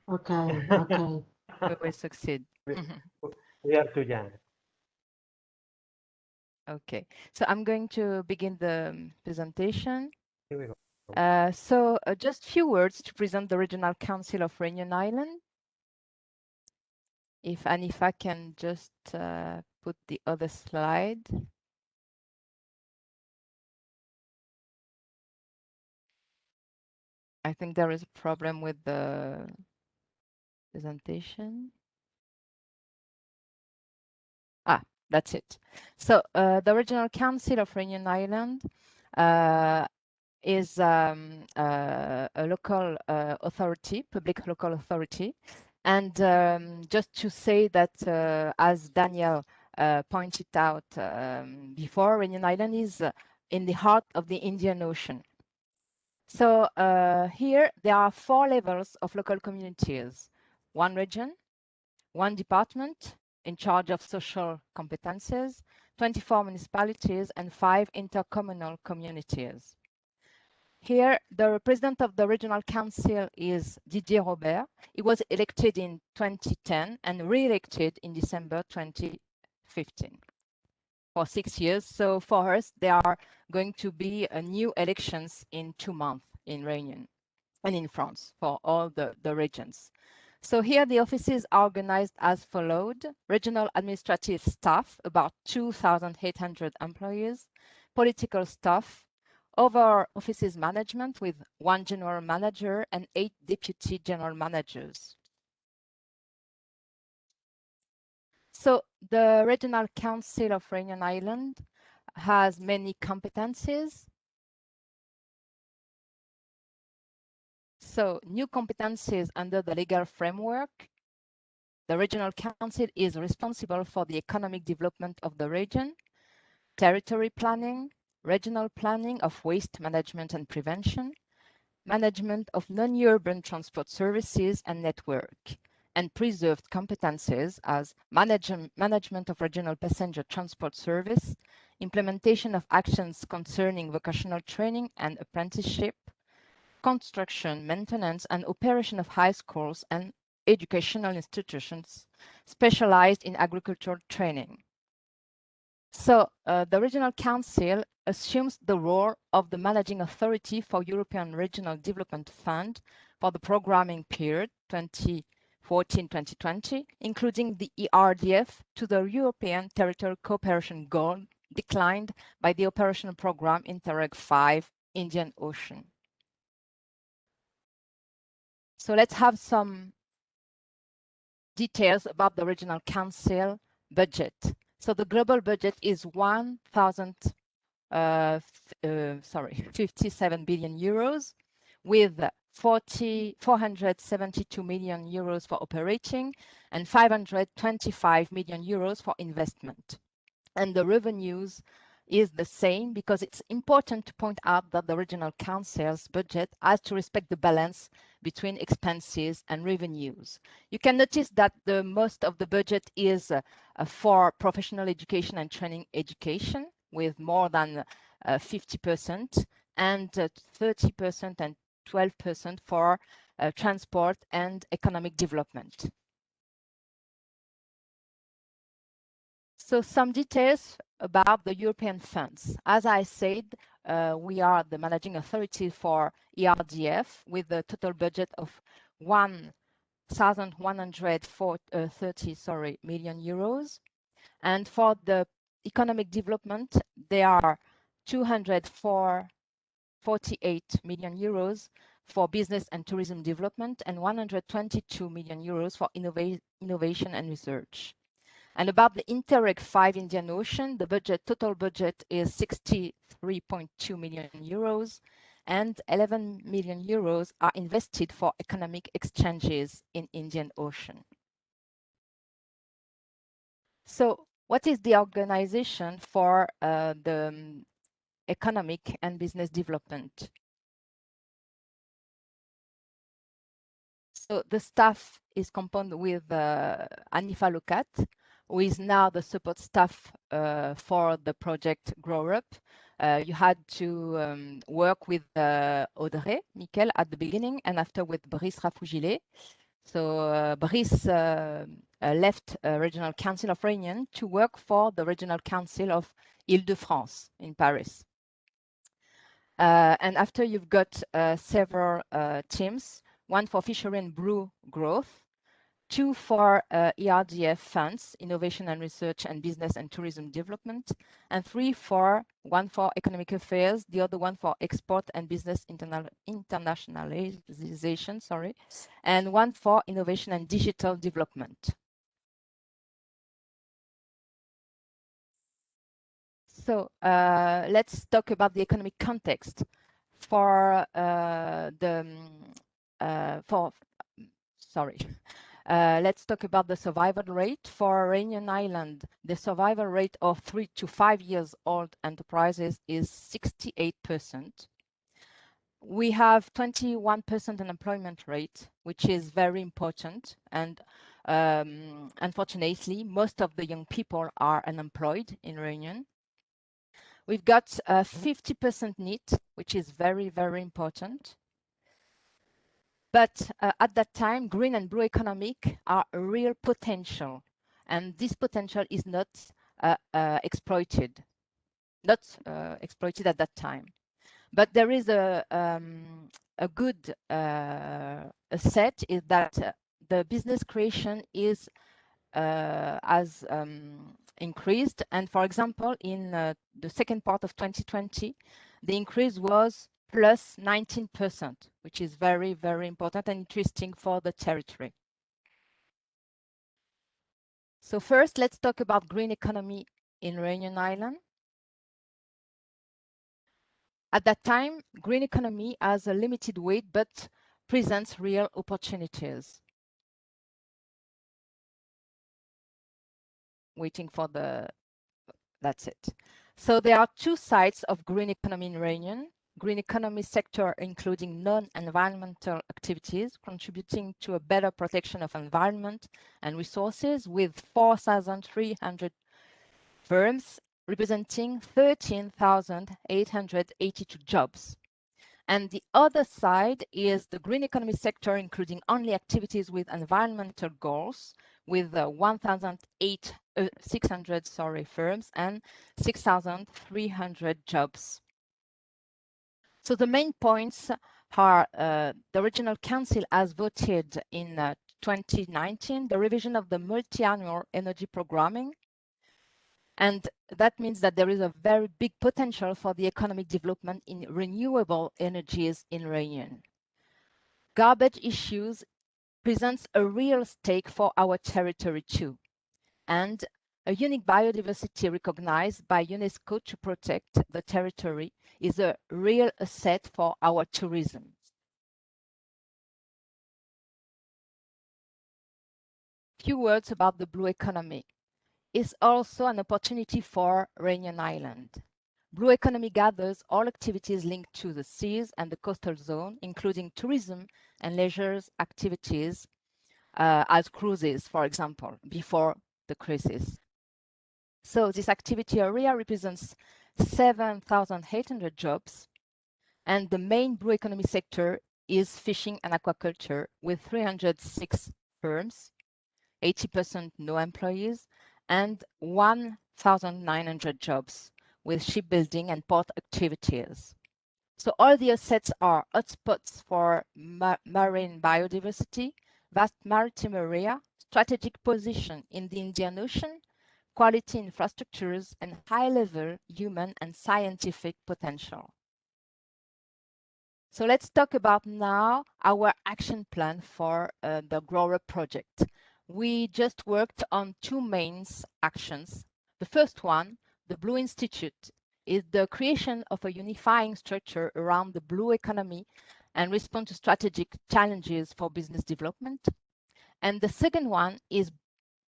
Okay, okay. We will succeed. We are too young. Okay, so I'm going to begin the presentation. Here we go. So just a few words to present the Regional Council of Reunion Island. If Anifa can just put the other slide. I think there is a problem with the presentation. That's it. So the Regional Council of Reunion Island is a local authority, public local authority. And just to say that, as Daniel pointed out before, Reunion Island is in the heart of the Indian Ocean. So here there are 4 levels of local communities: 1 region, 1 department in charge of social competences, 24 municipalities, and 5 intercommunal communities. Here, the president of the Regional Council is Didier Robert. He was elected in 2010 and re-elected in December 2015 for 6 years. So for us, there are going to be new elections in 2 months in Réunion and in France for all the regions. So here the offices are organized as followed: regional administrative staff, about 2,800 employees, political staff, over offices management with 1 general manager and 8 deputy general managers. So the Regional Council of Reunion Island has many competencies. So new competencies under the legal framework. The Regional Council is responsible for the economic development of the region, territory planning, regional planning of waste management and prevention, management of non-urban transport services and network, and preserved competences as management of regional passenger transport service, implementation of actions concerning vocational training and apprenticeship, construction, maintenance, and operation of high schools and educational institutions specialized in agricultural training. So the Regional Council assumes the role of the managing authority for European Regional Development Fund for the programming period 2014-2020, including the ERDF to the European Territorial Cooperation Goal declined by the operational program Interreg 5 Indian Ocean. So let's have some details about the Regional Council budget. So the global budget is 57 billion euros, with 472 million euros for operating and 525 million euros for investment. And the revenues is the same, because it's important to point out that the Regional Council's budget has to respect the balance between expenses and revenues. You can notice that the most of the budget is for professional education and training education, with more than 50%, and 30% and 12% for transport and economic development. So some details about the European funds. As I said, we are the managing authority for ERDF with a total budget of 1,130 million euros. And for the economic development, there are 248 million euros for business and tourism development and 122 million euros for innovation and research. And about the Interreg 5 Indian Ocean, the total budget is 63.2 million euros, and 11 million euros are invested for economic exchanges in Indian Ocean. So what is the organization for the economic and business development? So the staff is composed with Anifa Locat, who is now the support staff for the project RUP. You had to work with Audrey Miquel at the beginning, and after with Brice Rafougilet. So Brice left Regional Council of Réunion to work for the Regional Council of Île-de-France in Paris. And after you've got several teams, one for fishery and brew growth, two for ERDF funds, innovation and research and business and tourism development, and one for economic affairs, the other one for export and business internationalization, and one for innovation and digital development. So let's talk about the economic context for let's talk about the survival rate for Réunion Island. The survival rate of 3 to 5 years old enterprises is 68%. We have 21% unemployment rate, which is very important. And unfortunately, most of the young people are unemployed in Réunion. We've got 50% NEET, which is very, very important. But at that time, green and blue economic are a real potential, and this potential is not exploited at that time. But there is a good asset is that the business creation has increased, and for example, in the second part of 2020, the increase was plus 19%, which is very, very important and interesting for the territory. So first, let's talk about green economy in Réunion Island. At that time, green economy has a limited weight, but presents real opportunities. Waiting for that's it. So there are two sides of green economy in Réunion. Green economy sector, including non-environmental activities, contributing to a better protection of environment and resources, with 4,300 firms representing 13,882 jobs. And the other side is the green economy sector, including only activities with environmental goals, with 1,600 firms and 6,300 jobs. So the main points are the Regional Council has voted in 2019 the revision of the multi-annual energy programming. And that means that there is a very big potential for the economic development in renewable energies in Réunion. Garbage issues presents a real stake for our territory too. And a unique biodiversity recognized by UNESCO to protect the territory is a real asset for our tourism. Few words about the blue economy. It's also an opportunity for Réunion Island. Blue economy gathers all activities linked to the seas and the coastal zone, including tourism and leisure activities, as cruises, for example, before the crisis. So this activity area represents 7,800 jobs, and the main blue economy sector is fishing and aquaculture with 306 firms, 80% no employees, and 1,900 jobs with shipbuilding and port activities. So all the assets are hotspots for marine biodiversity, vast maritime area, strategic position in the Indian Ocean, quality infrastructures, and high-level human and scientific potential. So let's talk about now our action plan for the GROW-UP project. We just worked on two main actions. The first one, the Blue Institute, is the creation of a unifying structure around the blue economy and respond to strategic challenges for business development. And the second one is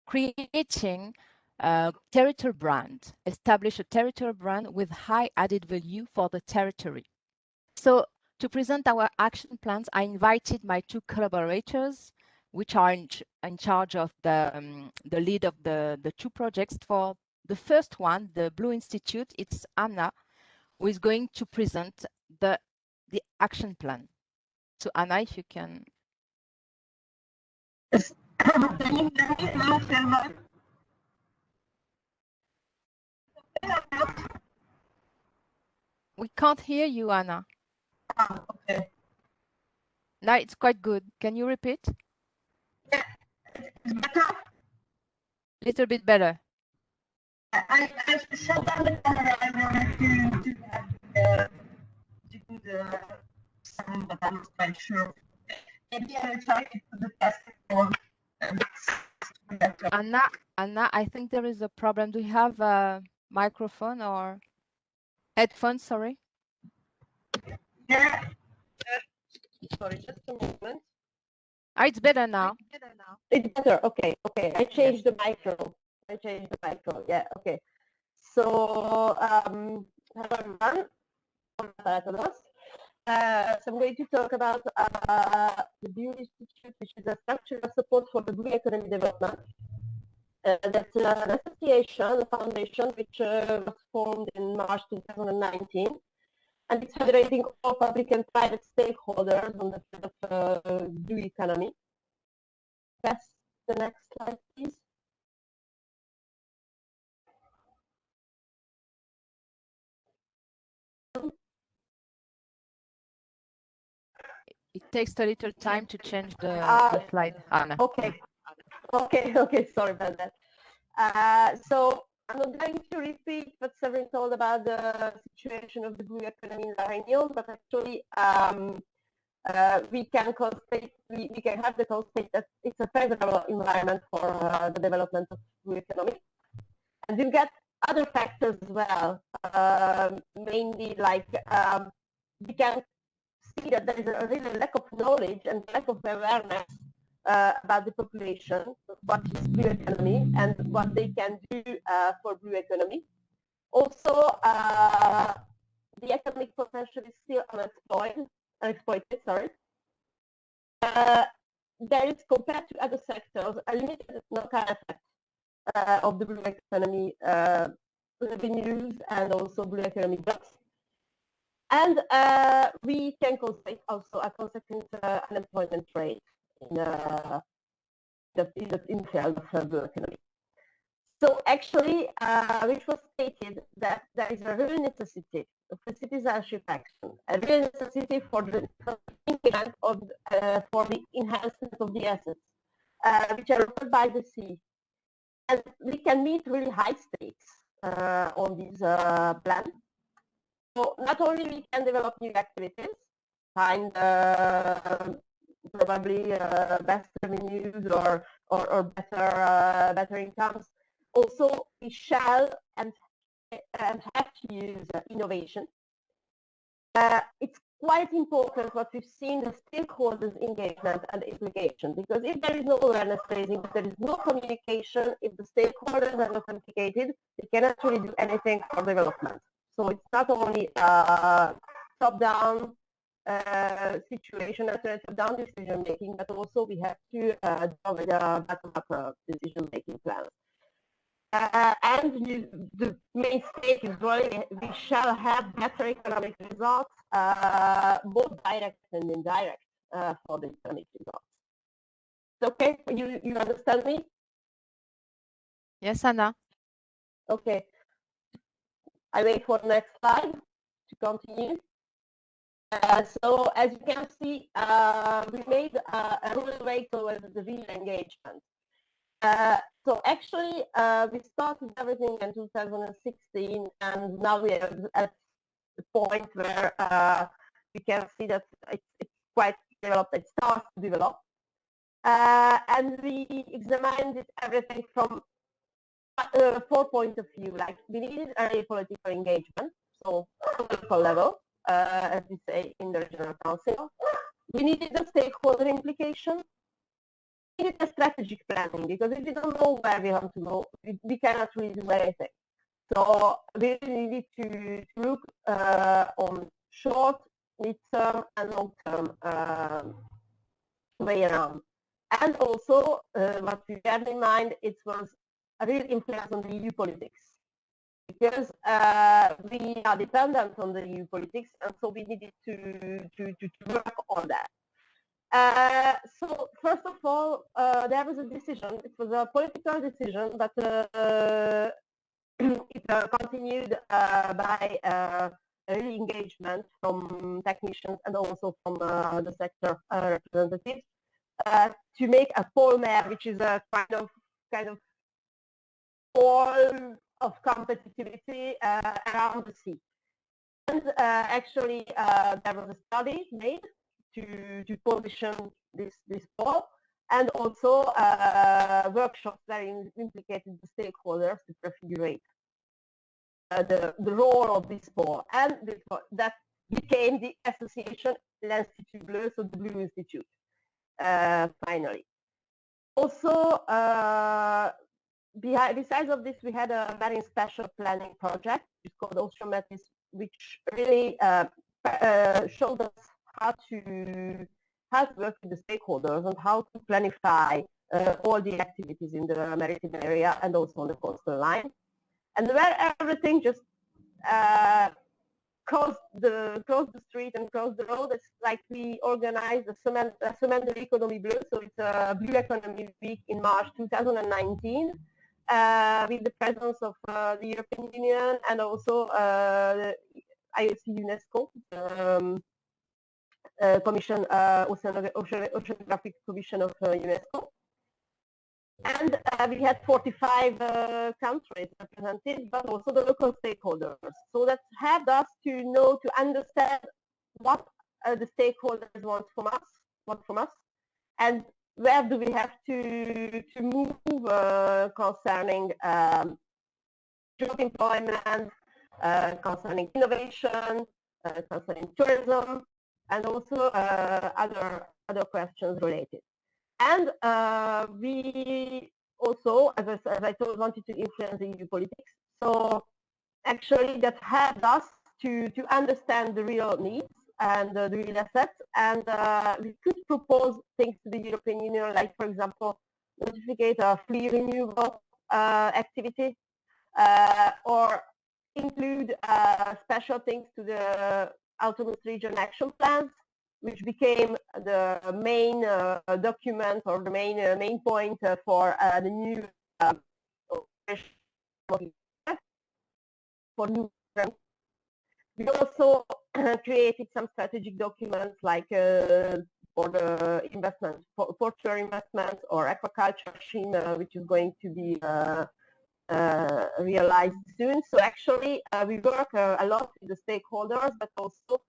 creating a territorial brand, establish a territorial brand with high added value for the territory. So to present our action plans, I invited my two collaborators, which are in charge of the lead of the two projects. For the first one, the Blue Institute, it's Anna, who is going to present the action plan. So Anna, if you can. Yes. Can you hear me now, Selma? We can't hear you, Anna. Ah, okay. Now it's quite good. Can you repeat? Yeah, it's better. Little bit better. I shut down the camera. I wanted to do the sound, but I'm not quite sure. Maybe I will try to put the test on. Anna, I think there is a problem. Do you have a microphone or headphones? Sorry. Yeah. Sorry, just a moment. It's better now. It's better. Okay. Okay. I changed the micro. Yeah. Okay. So, hello everyone. So I'm going to talk about the Blue Institute, which is a structural support for the blue economy development. That's an association, a foundation, which was formed in March 2019. And it's federating all public and private stakeholders on the field of blue economy. That's the next slide, please. It takes a little time to change the slide, Anna. Okay. Sorry about that. So I'm not going to repeat what Severin told about the situation of the blue economy in La Réunion, but actually we can have the constate that it's a favorable environment for the development of blue economy. And we've got other factors as well, mainly like we can see that there is a really lack of knowledge and lack of awareness about the population, what is blue economy and what they can do for blue economy. Also, the economic potential is still unexploited. Sorry. There is, compared to other sectors, a limited knock-on effect of the blue economy revenues and also blue economy jobs. And we can consider also a consequent unemployment rate in the field of blue economy. So actually, which was stated that there is a real necessity of a citizenship action, a real necessity for the for the enhancement of the assets, which are offered by the sea. And we can meet really high stakes on this plan. So not only we can develop new activities, find probably best revenues or better incomes. Also, we shall and have to use innovation. It's quite important what we've seen the stakeholders' engagement and implication, because if there is no awareness raising, if there is no communication, if the stakeholders are not implicated, they cannot really do anything for development. So it's not only a top-down situation, a top-down decision making, but also we have to deal with a bottom-up decision making plan. And the main stake is really we shall have better economic results, both direct and indirect, for the economic results. Okay, you understand me? Yes, Anna. Okay. I wait for the next slide to continue. So as you can see, we made a real way towards the real engagement. So actually, we started everything in 2016, and now we are at the point where we can see that it's quite developed. It starts to develop, and we examined everything from 4 points of view. Like we needed early political engagement, so on the local level, as we say in the regional council. We needed the stakeholder implication. We needed a strategic planning, because if we don't know where we want to go, we cannot really do anything. So we needed to look on short, mid-term, and long-term way around. And also, what we had in mind, it was a real influence on the EU politics, because we are dependent on the EU politics, and so we needed to work on that. So first of all, there was a decision. It was a political decision, but it continued by early engagement from technicians and also from the sector representatives to make a pollmer, which is a kind of poll of competitivity around the sea. And actually, there was a study made to position this poll, and also workshops that implicated the stakeholders to prefigurate the role of this poll, and that became the association l'Institut Bleu, so the Blue Institute, finally. Also, besides of this, we had a very special planning project, which is called Oceanmetis, which really showed us how to work with the stakeholders and how to planify all the activities in the maritime area and also on the coastal line. And where everything just cross the street and cross the road, it's like we organized a Semaine de l'Économie Bleue, so it's a Blue Economy Week in March 2019, with the presence of the European Union and also the IOC UNESCO Commission, Oceanographic Commission of UNESCO. And we had 45 countries represented, but also the local stakeholders. So that helped us to understand what the stakeholders want from us, and where do we have to move concerning job employment, concerning innovation, concerning tourism, and also other questions related. And we also, as I told, wanted to influence the EU politics. So actually that helped us to understand the real needs and the real assets. And we could propose things to the European Union, like, for example, notificate a free renewable activity, or include special things to the autonomous region action plans, which became the main document or the main point for the new for new. We also created some strategic documents like for the investments, portuary investments or aquaculture scheme, which is going to be realized soon. So actually, we work a lot with the stakeholders, but also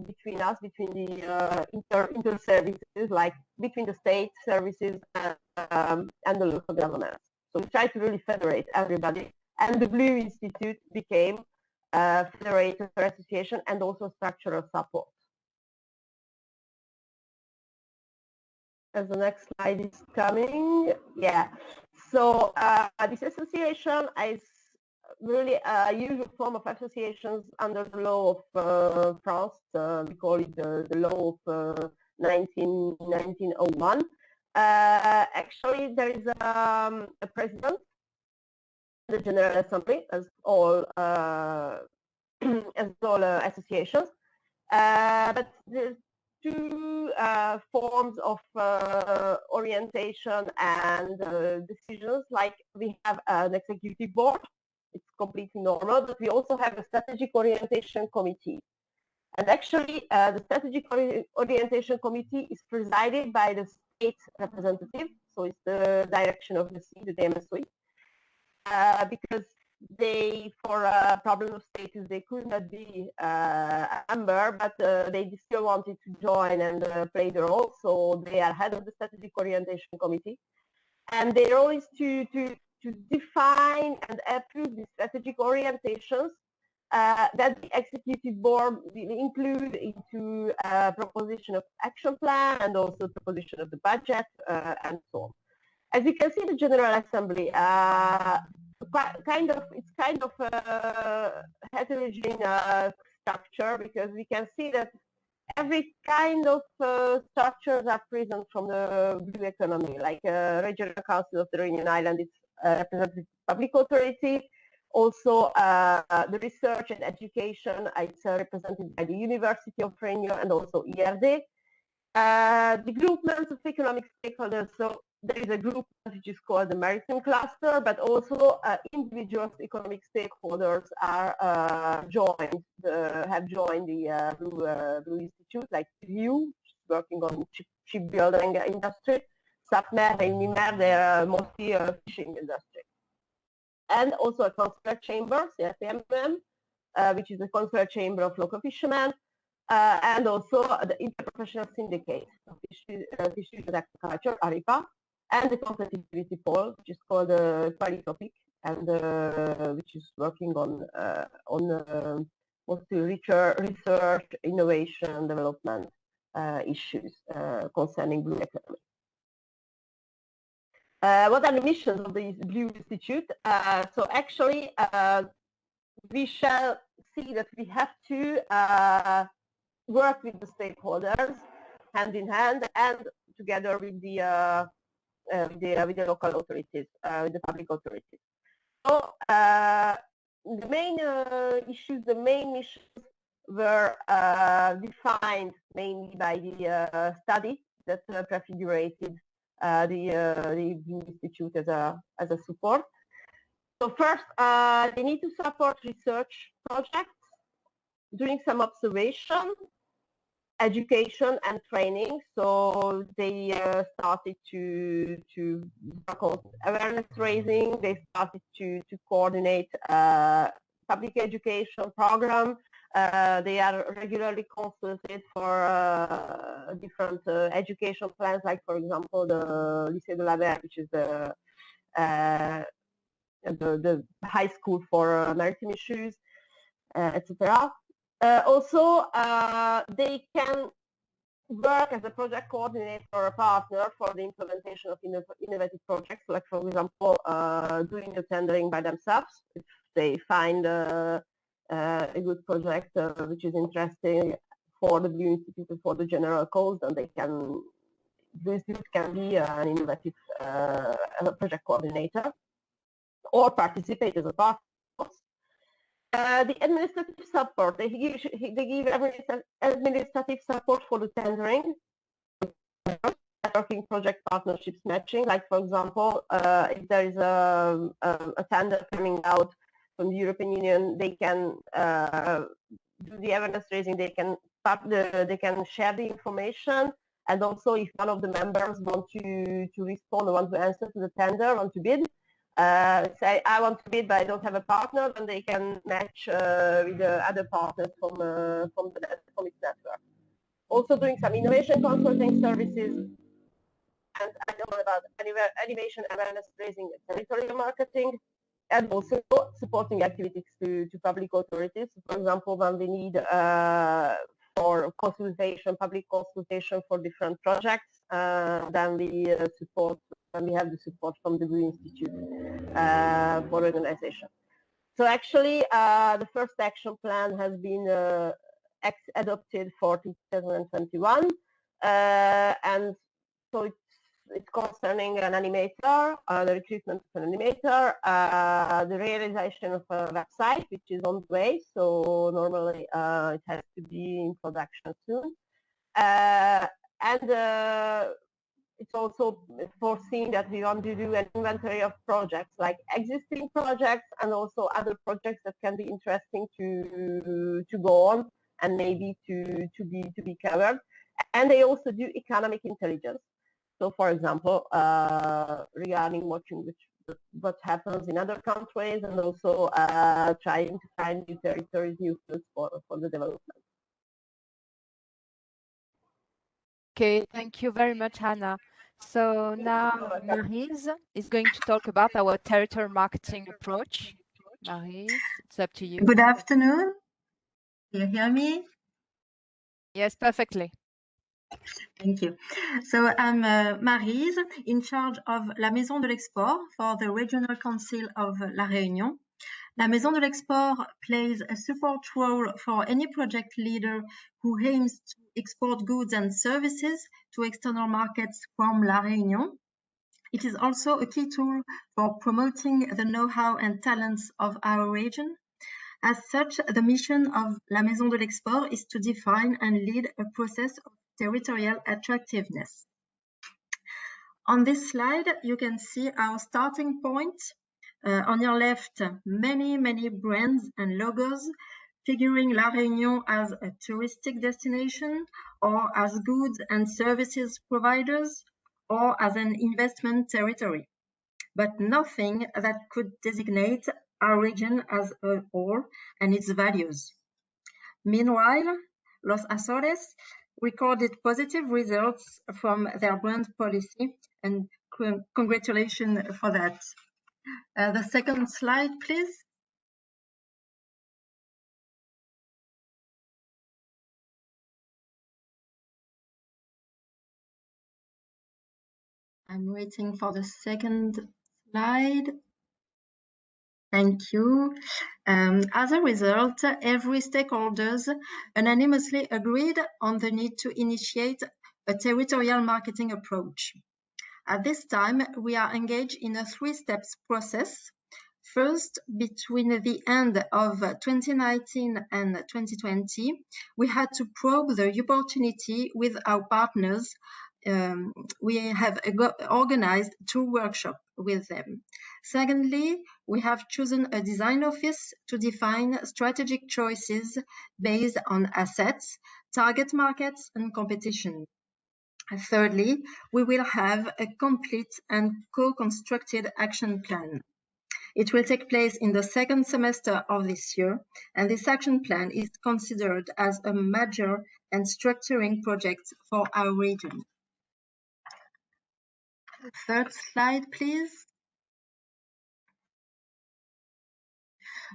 between us, between the inter services, like between the state services and the local governments. So we try to really federate everybody, and the Blue Institute became a federator association and also structural support. As the next slide is coming, yeah. So this association is really a usual form of associations under the law of France. We call it the law of 1901. Actually, there is a president, the General Assembly, as all associations. But the two forms of orientation and decisions, like we have an executive board, it's completely normal, but we also have a strategic orientation committee. And actually, the strategic orientation committee is presided by the state representative, so it's the direction of the C, the DMSOI, because they, for a problem of status, they could not be a member, but they still wanted to join and play the role, so they are head of the strategic orientation committee. And their role is to define and approve the strategic orientations that the executive board will include into proposition of action plan and also proposition of the budget and so on. As you can see, the General Assembly it's kind of a heterogeneous structure, because we can see that every kind of structures are present from the blue economy, like Regional Council of the Reunion Island is a representative public authority. Also, the research and education, it's represented by the University of Reunion and also ERD. The groupments of economic stakeholders, so there is a group which is called the Maritime Cluster, but also individual economic stakeholders are have joined the Blue Institute, like VIEW, working on shipbuilding industry, SAPMER and NIMER, they are mostly fishing industry. And also a consular chamber, CFMM, which is the consular chamber of local fishermen, and also the interprofessional syndicate of fisheries and aquaculture, ARIPA, and the competitivity pole, which is called the Qualitopic, and which is working on mostly research, innovation, development issues concerning blue economy. What are the missions of the Blue Institute? So actually, we shall see that we have to work with the stakeholders hand in hand and together with the local authorities, with the public authorities. So the main issues, the main missions were defined mainly by the study that prefigurated the Blue Institute as a support. So first, they need to support research projects, doing some observation, education and training. So they started to work on awareness raising. They started to coordinate public education program. They are regularly consulted for different education plans, like for example the Lycée de la Mer, which is the high school for maritime issues, etc. Also, they can work as a project coordinator or a partner for the implementation of innovative projects, like for example doing the tendering by themselves. If they find a good project which is interesting for the Blue Institute and for the general cause, then they can, this can be an innovative project coordinator or participate as a partner. The administrative support, they give administrative support for the tendering, networking, project partnerships, matching. Like, for example, if there is a tender coming out from the European Union, they can do the awareness raising, they can share the information, and also if one of the members want to respond or want to answer to the tender, want to bid, say I want to bid but I don't have a partner, then they can match with the other partners from its network. Also doing some innovation consulting services, and I know about animation awareness raising and territorial marketing, and also supporting activities to public authorities. For example, when we need for consultation, public consultation for different projects, then we support, and we have the support from the GRU Institute for organization. So actually, the first action plan has been adopted for 2021, and so it's concerning an animator, the recruitment of an animator, the realization of a website, which is on the way. So normally it has to be in production soon. And it's also foreseen that we want to do an inventory of projects, like existing projects and also other projects that can be interesting to go on and maybe to be covered. And they also do economic intelligence. So, for example, regarding watching what happens in other countries, and also trying to find new territories, new fields for the development. Okay, thank you very much, Hannah. So now Maryse is going to talk about our territorial marketing approach. Maryse, it's up to you. Good afternoon. Do you hear me? Yes, perfectly. Thank you. So I'm Maryse, in charge of La Maison de l'Export for the Regional Council of La Réunion. La Maison de l'Export plays a support role for any project leader who aims to export goods and services to external markets from La Réunion. It is also a key tool for promoting the know-how and talents of our region. As such, the mission of La Maison de l'Export is to define and lead a process of territorial attractiveness. On this slide, you can see our starting point. On your left, many brands and logos figuring La Réunion as a touristic destination, or as goods and services providers, or as an investment territory, but nothing that could designate our region as a whole and its values. Meanwhile, Los Azores recorded positive results from their brand policy, and congratulations for that. The second slide, please. I'm waiting for the second slide. Thank you. As a result, every stakeholders unanimously agreed on the need to initiate a territorial marketing approach. At this time, we are engaged in a three-steps process. First, between the end of 2019 and 2020, we had to probe the opportunity with our partners. We have organized 2 workshops with them. Secondly, we have chosen a design office to define strategic choices based on assets, target markets, and competition. Thirdly, we will have a complete and co-constructed action plan. It will take place in the second semester of this year, and this action plan is considered as a major and structuring project for our region. Third slide, please.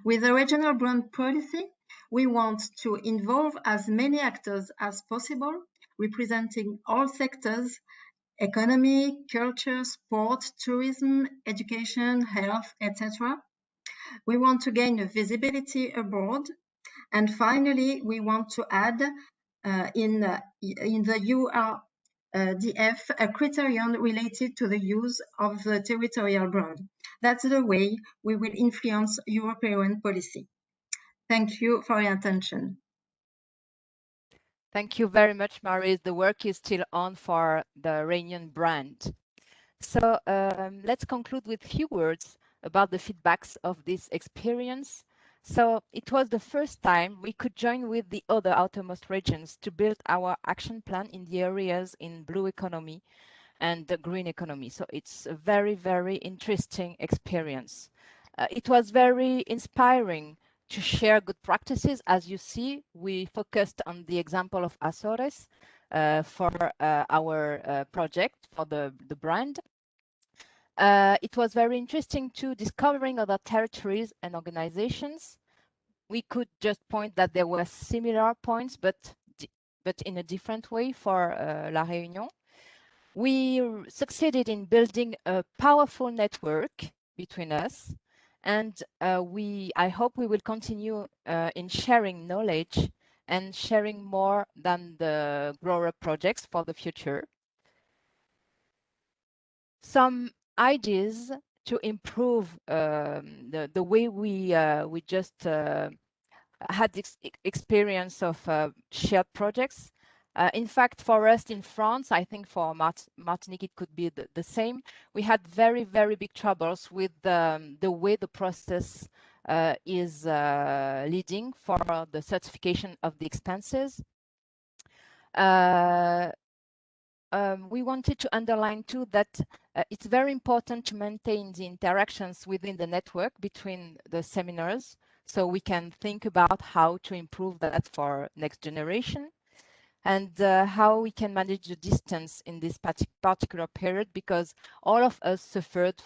With the regional brand policy, we want to involve as many actors as possible, representing all sectors: economy, culture, sport, tourism, education, health, etc. We want to gain visibility abroad. And finally, we want to add in the URDF a criterion related to the use of the territorial brand. That's the way we will influence European policy. Thank you for your attention. Thank you very much, Maurice. The work is still on for the Reunion brand. So let's conclude with a few words about the feedbacks of this experience. So it was the first time we could join with the other outermost regions to build our action plan in the areas in blue economy and the green economy. So it's a very, very interesting experience. It was very inspiring to share good practices. As you see, we focused on the example of Azores for our project, for the brand. It was very interesting too, discovering other territories and organizations. We could just point that there were similar points, but in a different way for La Réunion. We succeeded in building a powerful network between us, and I hope we will continue in sharing knowledge and sharing more than the grower projects for the future. Some ideas to improve the way we just had this experience of shared projects. In fact, for us in France, I think for Martinique, it could be the same. We had very, very big troubles with the way the process is leading for the certification of the expenses. We wanted to underline too that it's very important to maintain the interactions within the network between the seminars, so we can think about how to improve that for next generation, and how we can manage the distance in this particular period, because all of us suffered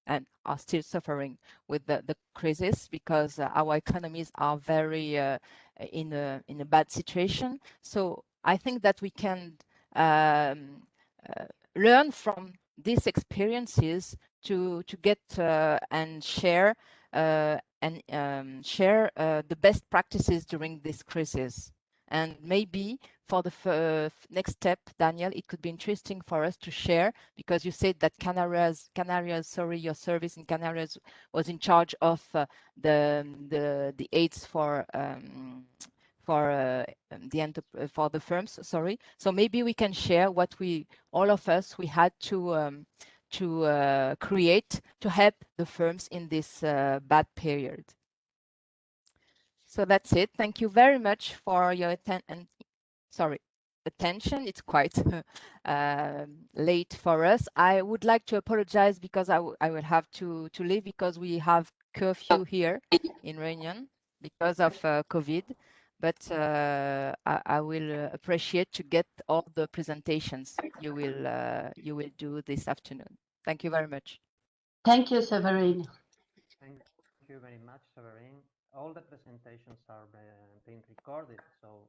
and are still suffering with the crisis, because our economies are very in a bad situation. So I think that we can learn from these experiences to get and share the best practices during this crisis. And maybe for the next step, Daniel, it could be interesting for us to share, because you said that Canarias, your service in Canarias was in charge of the aids for the firms, sorry. So maybe we can share what all of us had to create to help the firms in this bad period. So that's it. Thank you very much for your attention. It's quite late for us. I would like to apologize because I will have to leave, because we have curfew here in Réunion because of COVID. But I will appreciate to get all the presentations you will do this afternoon. Thank you very much. Thank you, Severine. Thank you very much, Severine. All the presentations are being recorded, so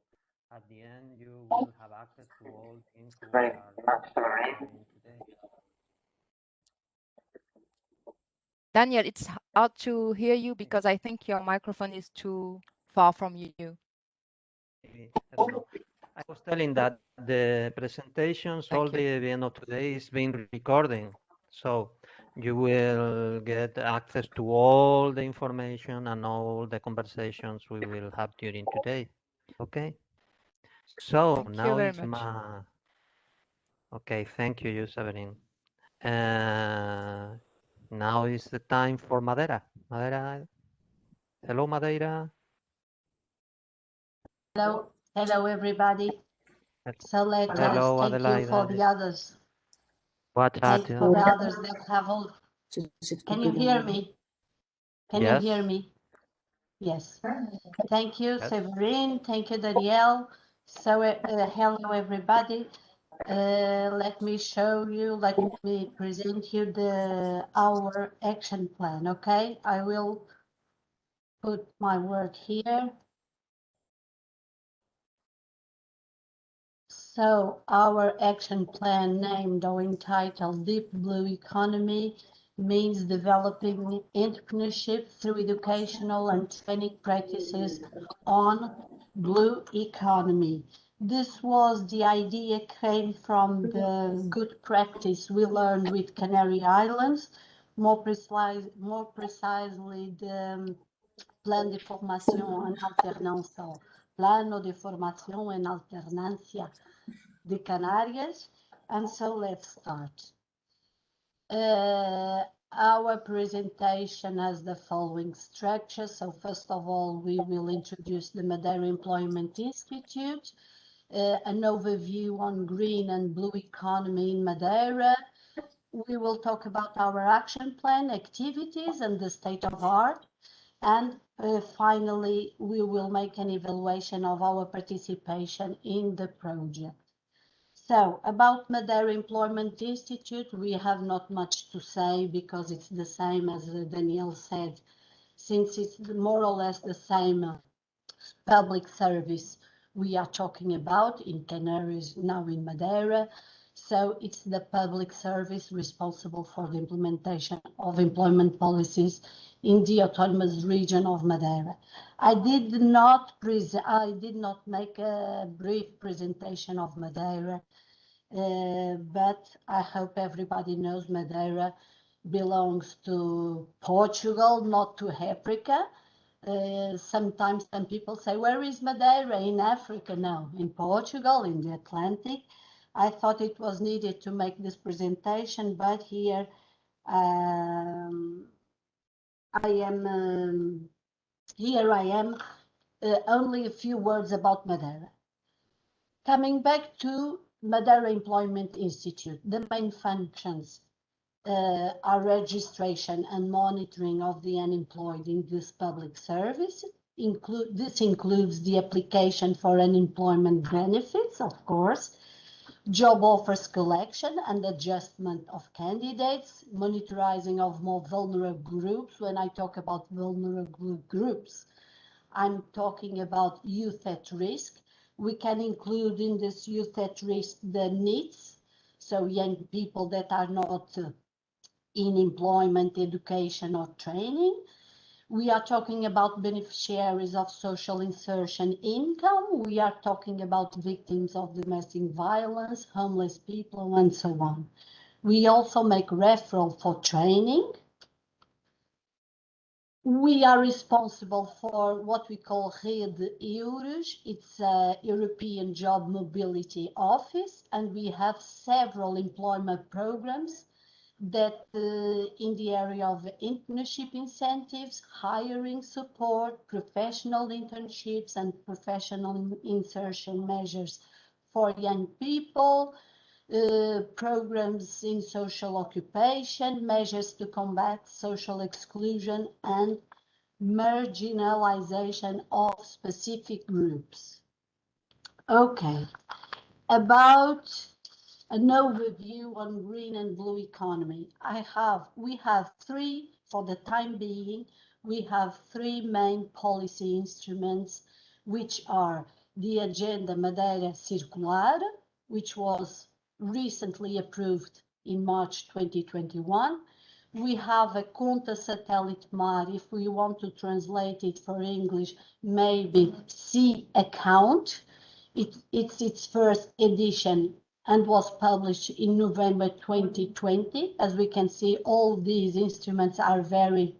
at the end you will have access to all the info we are sharing today. Daniel, it's hard to hear you because I think your microphone is too far from you. I don't know. I was telling that the presentations, all the event of today is being recording. So you will get access to all the information and all the conversations we will have during today. Okay. So thank now you it's very much. Okay, thank you, Severine. Now is the time for Madeira. Madeira. Hello, Madeira. Hello, everybody. So let us Hello, thank Adelaide. you for the others. What For the others that have all. Can you hear me? Can you hear me? Yes. Thank you, Severine. Thank you, Danielle. So hello, everybody. Let me present you our action plan. Okay, I will put my word here. So our action plan, named or entitled Deep Blue Economy, means developing entrepreneurship through educational and training practices on blue economy. The idea came from the good practice we learned with Canary Islands, more precisely the Plan de Formación en Alternancia, Plano de Formación en Alternancia de Canarias. And so let's start. Our presentation has the following structure. So first of all, we will introduce the Madeira Employment Institute, an overview on green and blue economy in Madeira. We will talk about our action plan, activities, and the state of art. And finally, we will make an evaluation of our participation in the project. So, about Madeira Employment Institute, we have not much to say because it's the same as Daniel said, since it's more or less the same public service we are talking about in Canaries, now in Madeira. So it's the public service responsible for the implementation of employment policies in the autonomous region of Madeira. I did not make a brief presentation of Madeira, but I hope everybody knows Madeira belongs to Portugal, not to Africa. Sometimes some people say, where is Madeira? In Africa? No, in Portugal, in the Atlantic. I thought it was needed to make this presentation, but here I am. Only a few words about Madeira. Coming back to Madeira Employment Institute, the main functions are registration and monitoring of the unemployed in this public service. This includes the application for unemployment benefits, of course, job offers collection and adjustment of candidates, monitoring of more vulnerable groups. When I talk about vulnerable groups, I'm talking about youth at risk. We can include in this youth at risk the NEETs, so young people that are not in employment, education, or training. We are talking about beneficiaries of social insertion income. We are talking about victims of domestic violence, homeless people, and so on. We also make referral for training. We are responsible for what we call Rede EURES. It's a European Job Mobility Office, and we have several employment programs that in the area of internship incentives, hiring support, professional internships, and professional insertion measures for young people, programs in social occupation, measures to combat social exclusion and marginalization of specific groups. Okay, about an overview on green and blue economy. We have three, for the time being, we have three main policy instruments, which are the Agenda Madeira Circular, which was recently approved in March 2021. We have a Conta Satellite Mar, if we want to translate it for English, maybe Sea Account. It's its first edition and was published in November 2020. As we can see, all these instruments are very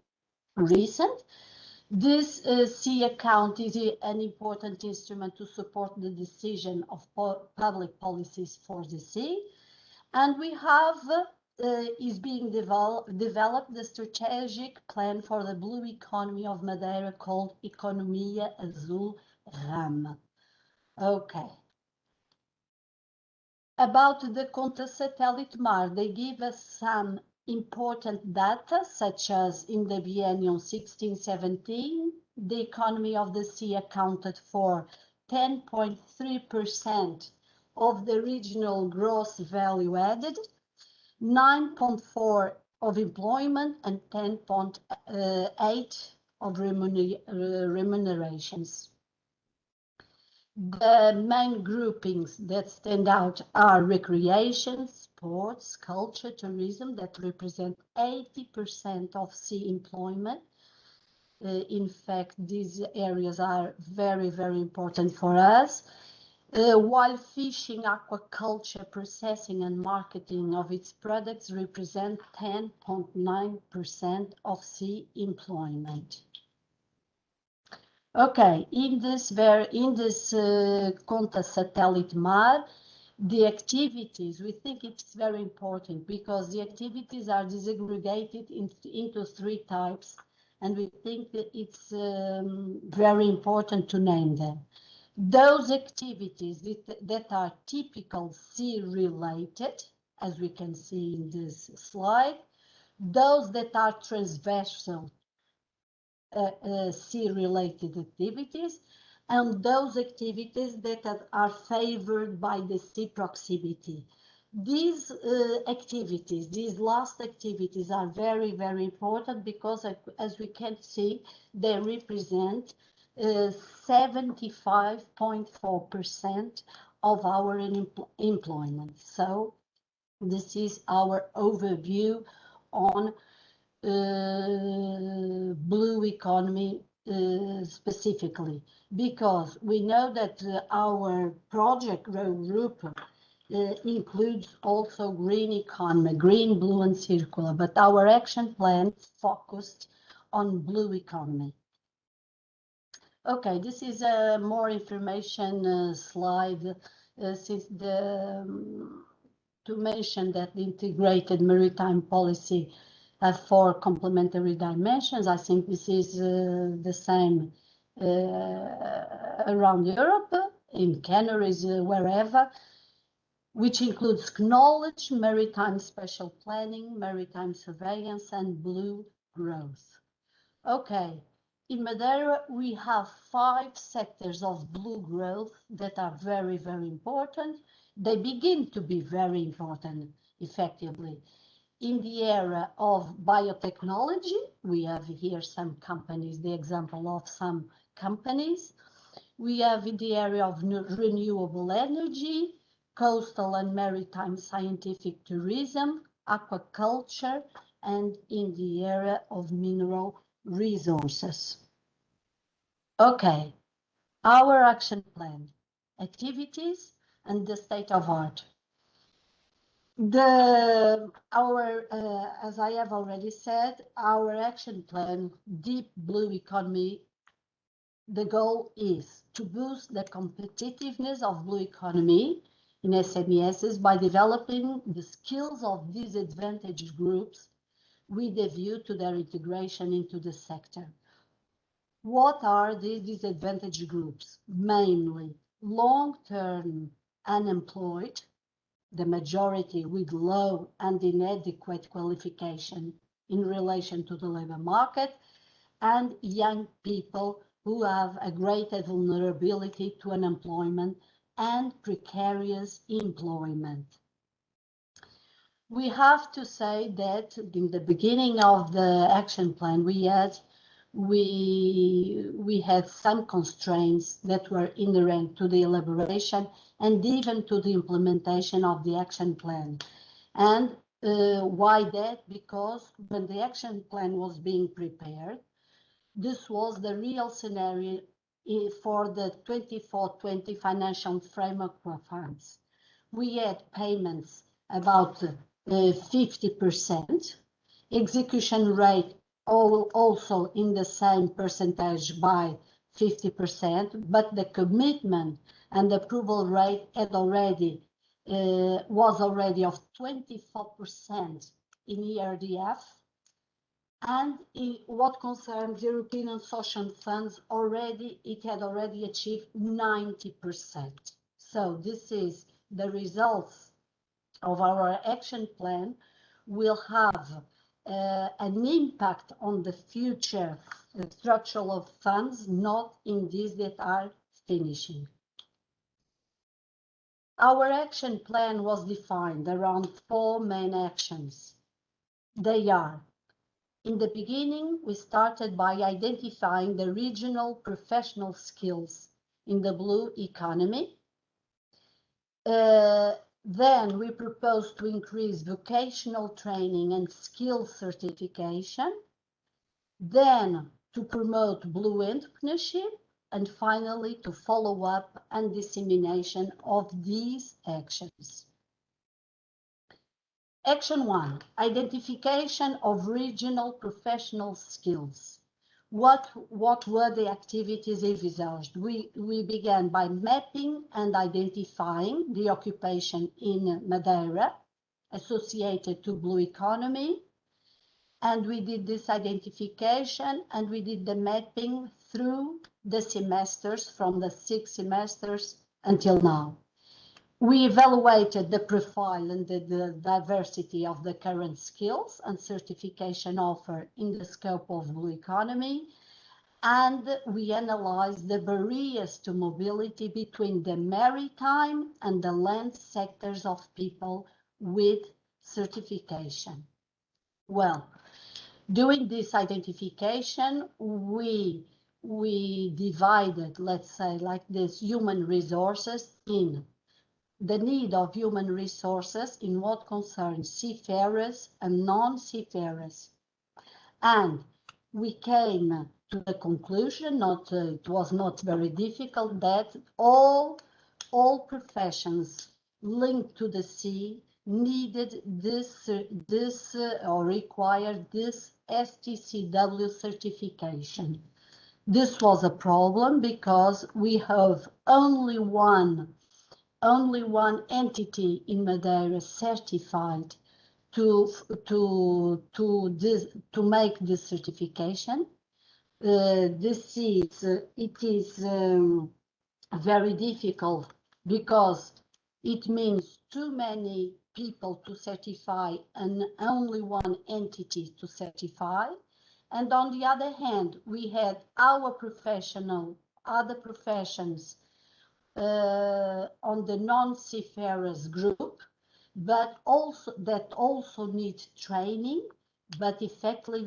recent. This Sea Account is an important instrument to support the decision of public policies for the sea. And we have, is being developed the strategic plan for the blue economy of Madeira called Economia Azul RAM. Okay. About the Conta Satellite Mar, they give us some important data, such as in the biennium 16-17, the economy of the sea accounted for 10.3% of the regional gross value added, 9.4% of employment, and 10.8% of remunerations. The main groupings that stand out are recreation, sports, culture, tourism, that represent 80% of sea employment. In fact, these areas are very, very important for us. While fishing, aquaculture, processing and marketing of its products represent 10.9% of sea employment. Okay, in this Conta satellite MAR, the activities, we think it's very important because the activities are disaggregated into three types, and we think that it's very important to name them. Those activities that are typical sea-related, as we can see in this slide, those that are transversal sea-related activities, and those activities that are favored by the sea proximity. These activities, these last activities are very, very important because, as we can see, they represent 75.4% of our employment. So this is our overview on blue economy specifically, because we know that our project RUP includes also green economy, green, blue, and circular, but our action plan focused on blue economy. Okay, this is a more information slide since to mention that the integrated maritime policy have 4 complementary dimensions. I think this is the same around Europe, in Canaries, wherever, which includes knowledge, maritime spatial planning, maritime surveillance, and blue growth. Okay, in Madeira, we have 5 sectors of blue growth that are very, very important. They begin to be very important, effectively. In the area of biotechnology, we have here some companies, the example of some companies. We have in the area of renewable energy, coastal and maritime scientific tourism, aquaculture, and in the area of mineral resources. Okay, our action plan, activities, and the state of art. As I have already said, our action plan, Deep Blue Economy, the goal is to boost the competitiveness of blue economy in SMEs by developing the skills of disadvantaged groups with a view to their integration into the sector. What are these disadvantaged groups? Mainly long-term unemployed, the majority with low and inadequate qualification in relation to the labor market, and young people who have a greater vulnerability to unemployment and precarious employment. We have to say that in the beginning of the action plan, we had some constraints that were inherent to the elaboration and even to the implementation of the action plan. And why that? Because when the action plan was being prepared, this was the real scenario for the 24-20 financial framework funds. We had payments about 50%, execution rate also in the same percentage by 50%, but the commitment and approval rate had was already of 24% in ERDF, and in what concerns European social funds, it had already achieved 90%. So this is the results of our action plan. Will have an impact on the future structural funds, not in these that are finishing. Our action plan was defined around 4 main actions. They are: in the beginning, we started by identifying the regional professional skills in the blue economy. Then we proposed to increase vocational training and skill certification. Then to promote blue entrepreneurship, and finally to follow up and dissemination of these actions. Action 1, identification of regional professional skills. What were the activities envisaged? We began by mapping and identifying the occupation in Madeira associated to blue economy. And we did this identification and we did the mapping through the semesters, from the 6 semesters until now. We evaluated the profile and the diversity of the current skills and certification offered in the scope of blue economy. And we analyzed the barriers to mobility between the maritime and the land sectors of people with certification. Well, doing this identification, we divided, let's say like this, human resources in the need of human resources in what concerns seafarers and non-seafarers. And we came to the conclusion, it was not very difficult, that all professions linked to the sea needed this or required this STCW certification. This was a problem because we have only one entity in Madeira certified to make this certification. It is very difficult because it means too many people to certify and only one entity to certify. And on the other hand, we had other professions on the non-seafarers group, but also need training, but effectively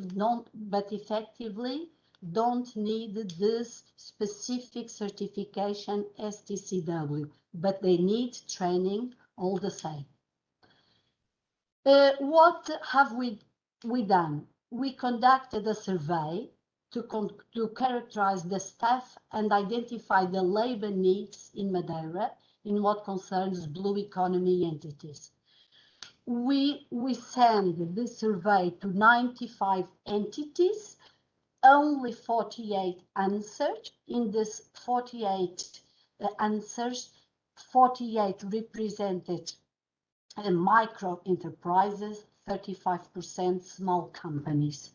don't need this specific certification STCW, but they need training all the same. What have we done? We conducted a survey to characterize the staff and identify the labor needs in Madeira in what concerns blue economy entities. We send this survey to 95 entities, only 48 answered. In this 48 answers, 48 represented micro enterprises, 35% small companies.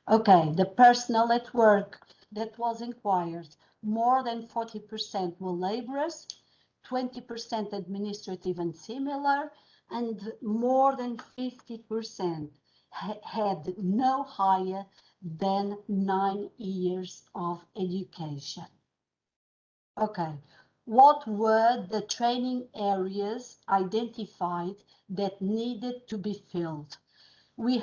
Okay, the personnel at work that was inquired, more than 40% were laborers, 20% administrative and similar, and more than 50% had no higher than 9 years of education. Okay, what were the training areas identified that needed to be filled? We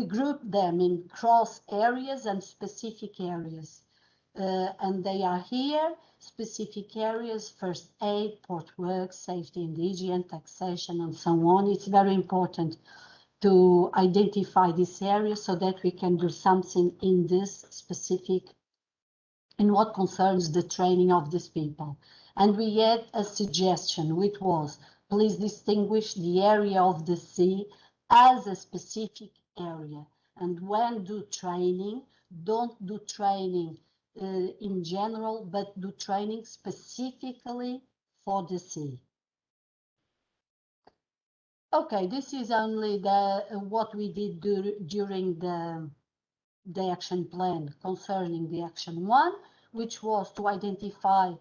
grouped them in cross areas and specific areas, and they are here. Specific areas: first aid, port work, safety and hygiene, taxation, and so on. It's very important to identify this area so that we can do something in this specific, in what concerns the training of these people. And we had a suggestion, which was, please distinguish the area of the sea as a specific area. And when do training, don't do training in general, but do training specifically for the sea. Okay, this is only what we did during the action plan concerning the action 1, which was to identify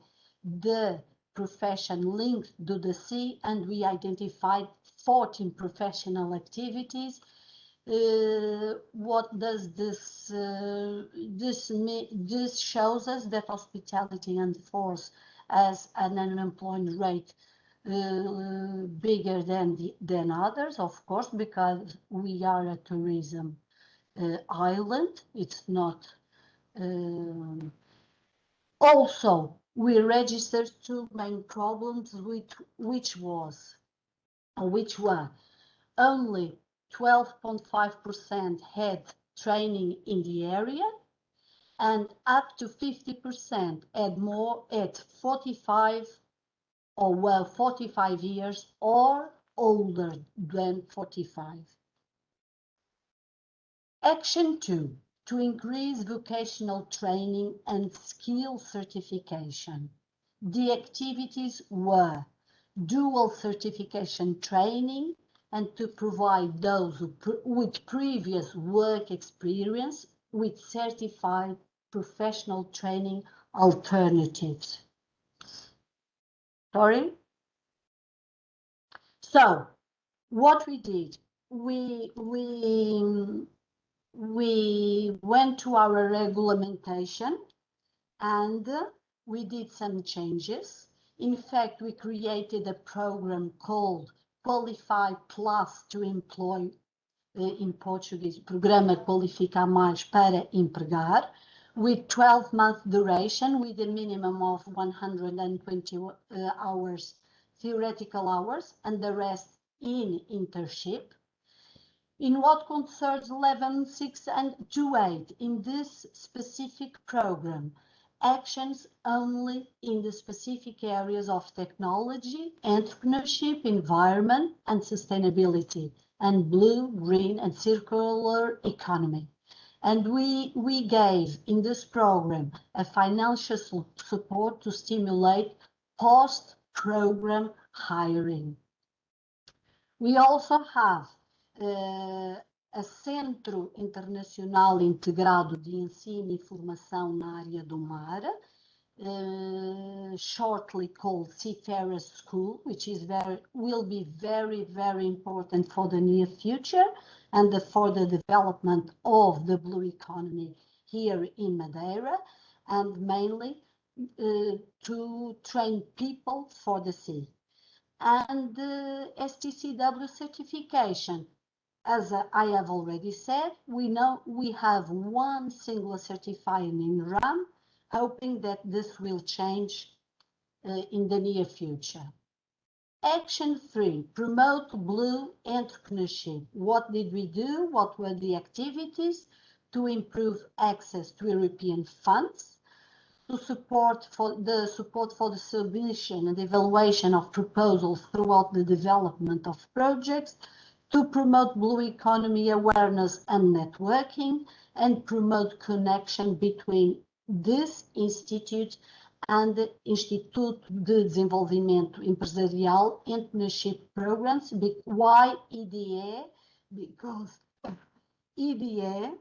the profession linked to the sea, and we identified 14 professional activities. What does this this shows us that hospitality and force has an unemployment rate bigger than others, of course, because we are a tourism island. It's not. Also, we registered 2 main problems, which were only 12.5% had training in the area, and up to 50% had 45 or were 45 years or older than 45. Action 2. to increase vocational training and skill certification. The activities were dual certification training and to provide those with previous work experience with certified professional training alternatives. Sorry? So, what we did, we went to our regulation and we did some changes. In fact, we created a program called Qualify Plus to Employ, in Portuguese, Programa Qualificar Mais para Empregar, with 12-month duration, with a minimum of 120 hours, theoretical hours, and the rest in internship. In what concerns 11, 6, and 2.8, in this specific program, actions only in the specific areas of technology, entrepreneurship, environment, and sustainability, and blue, green, and circular economy. And we gave in this program a financial support to stimulate post-program hiring. We also have a Centro Internacional Integrado de Ensino e Formação na área do mar, shortly called Seafarers School, which will be very, very important for the near future and for the development of the blue economy here in Madeira, and mainly to train people for the sea. And the STCW certification, as I have already said, we know we have one single certifier in RUP, hoping that this will change in the near future. Action 3, promote blue entrepreneurship. What did we do? What were the activities? To improve access to European funds, to support for the submission and evaluation of proposals throughout the development of projects, to promote blue economy awareness and networking, and promote connection between this institute and the Instituto de Desenvolvimento Empresarial Internship Programs. Why EDA? Because EDA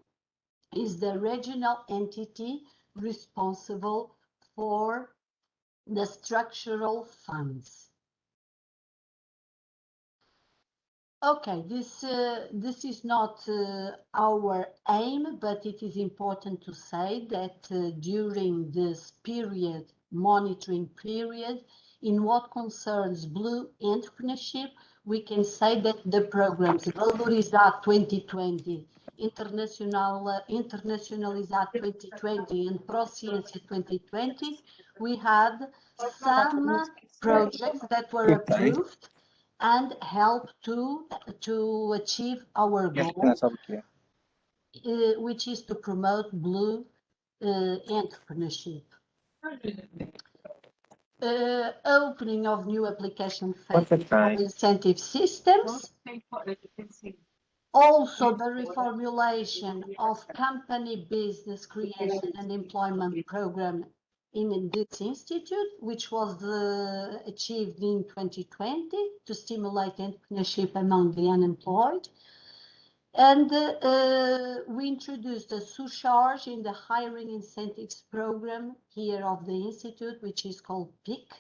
is the regional entity responsible for the structural funds. Okay, this is not our aim, but it is important to say that during this period, monitoring period, in what concerns blue entrepreneurship, we can say that the programs Valorizar 2020, Internacionalizar 2020, and ProCiencia 2020, we had some projects that were approved and help to achieve our goal, which is to promote blue entrepreneurship. Opening of new application phases for incentive systems. Also, the reformulation of company business creation and employment program in this institute, which was achieved in 2020 to stimulate entrepreneurship among the unemployed. And we introduced a surcharge in the hiring incentives program here of the institute, which is called PIC,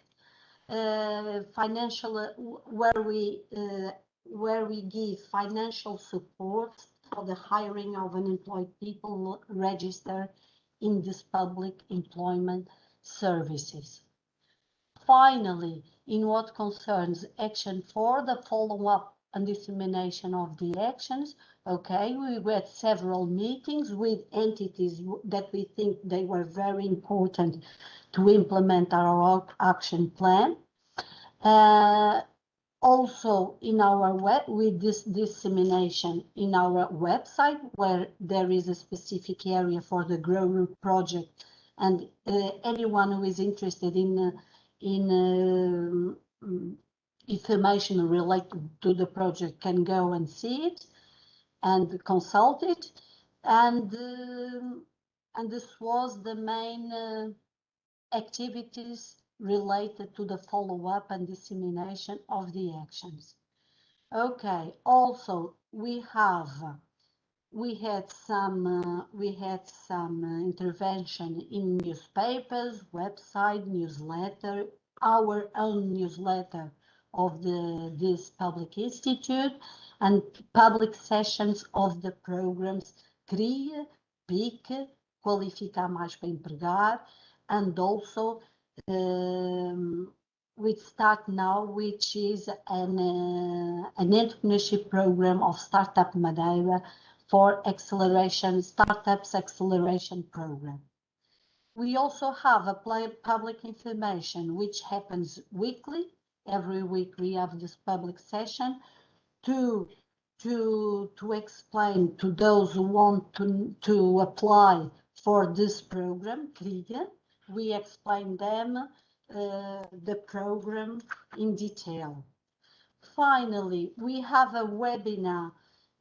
where we give financial support for the hiring of unemployed people registered in this public employment services. Finally, in what concerns Action 4, the follow-up and dissemination of the actions, okay, we had several meetings with entities that we think they were very important to implement our action plan. Also in our web, with this dissemination in our website, where there is a specific area for the RUP project, and anyone who is interested in information related to the project can go and see it and consult it. and this was the main activities related to the follow-up and dissemination of the actions. Okay, also we had some intervention in newspapers, website, newsletter, our own newsletter of this public institute, and public sessions of the programs CRIA, PIC, Qualificar Mais para Empregar, and also we start now, which is an entrepreneurship program of Startup Madeira for startups acceleration program. We also have a public information which happens weekly. Every week we have this public session to explain to those who want to apply for this program, CRIA. We explain them the program in detail. Finally, we have a webinar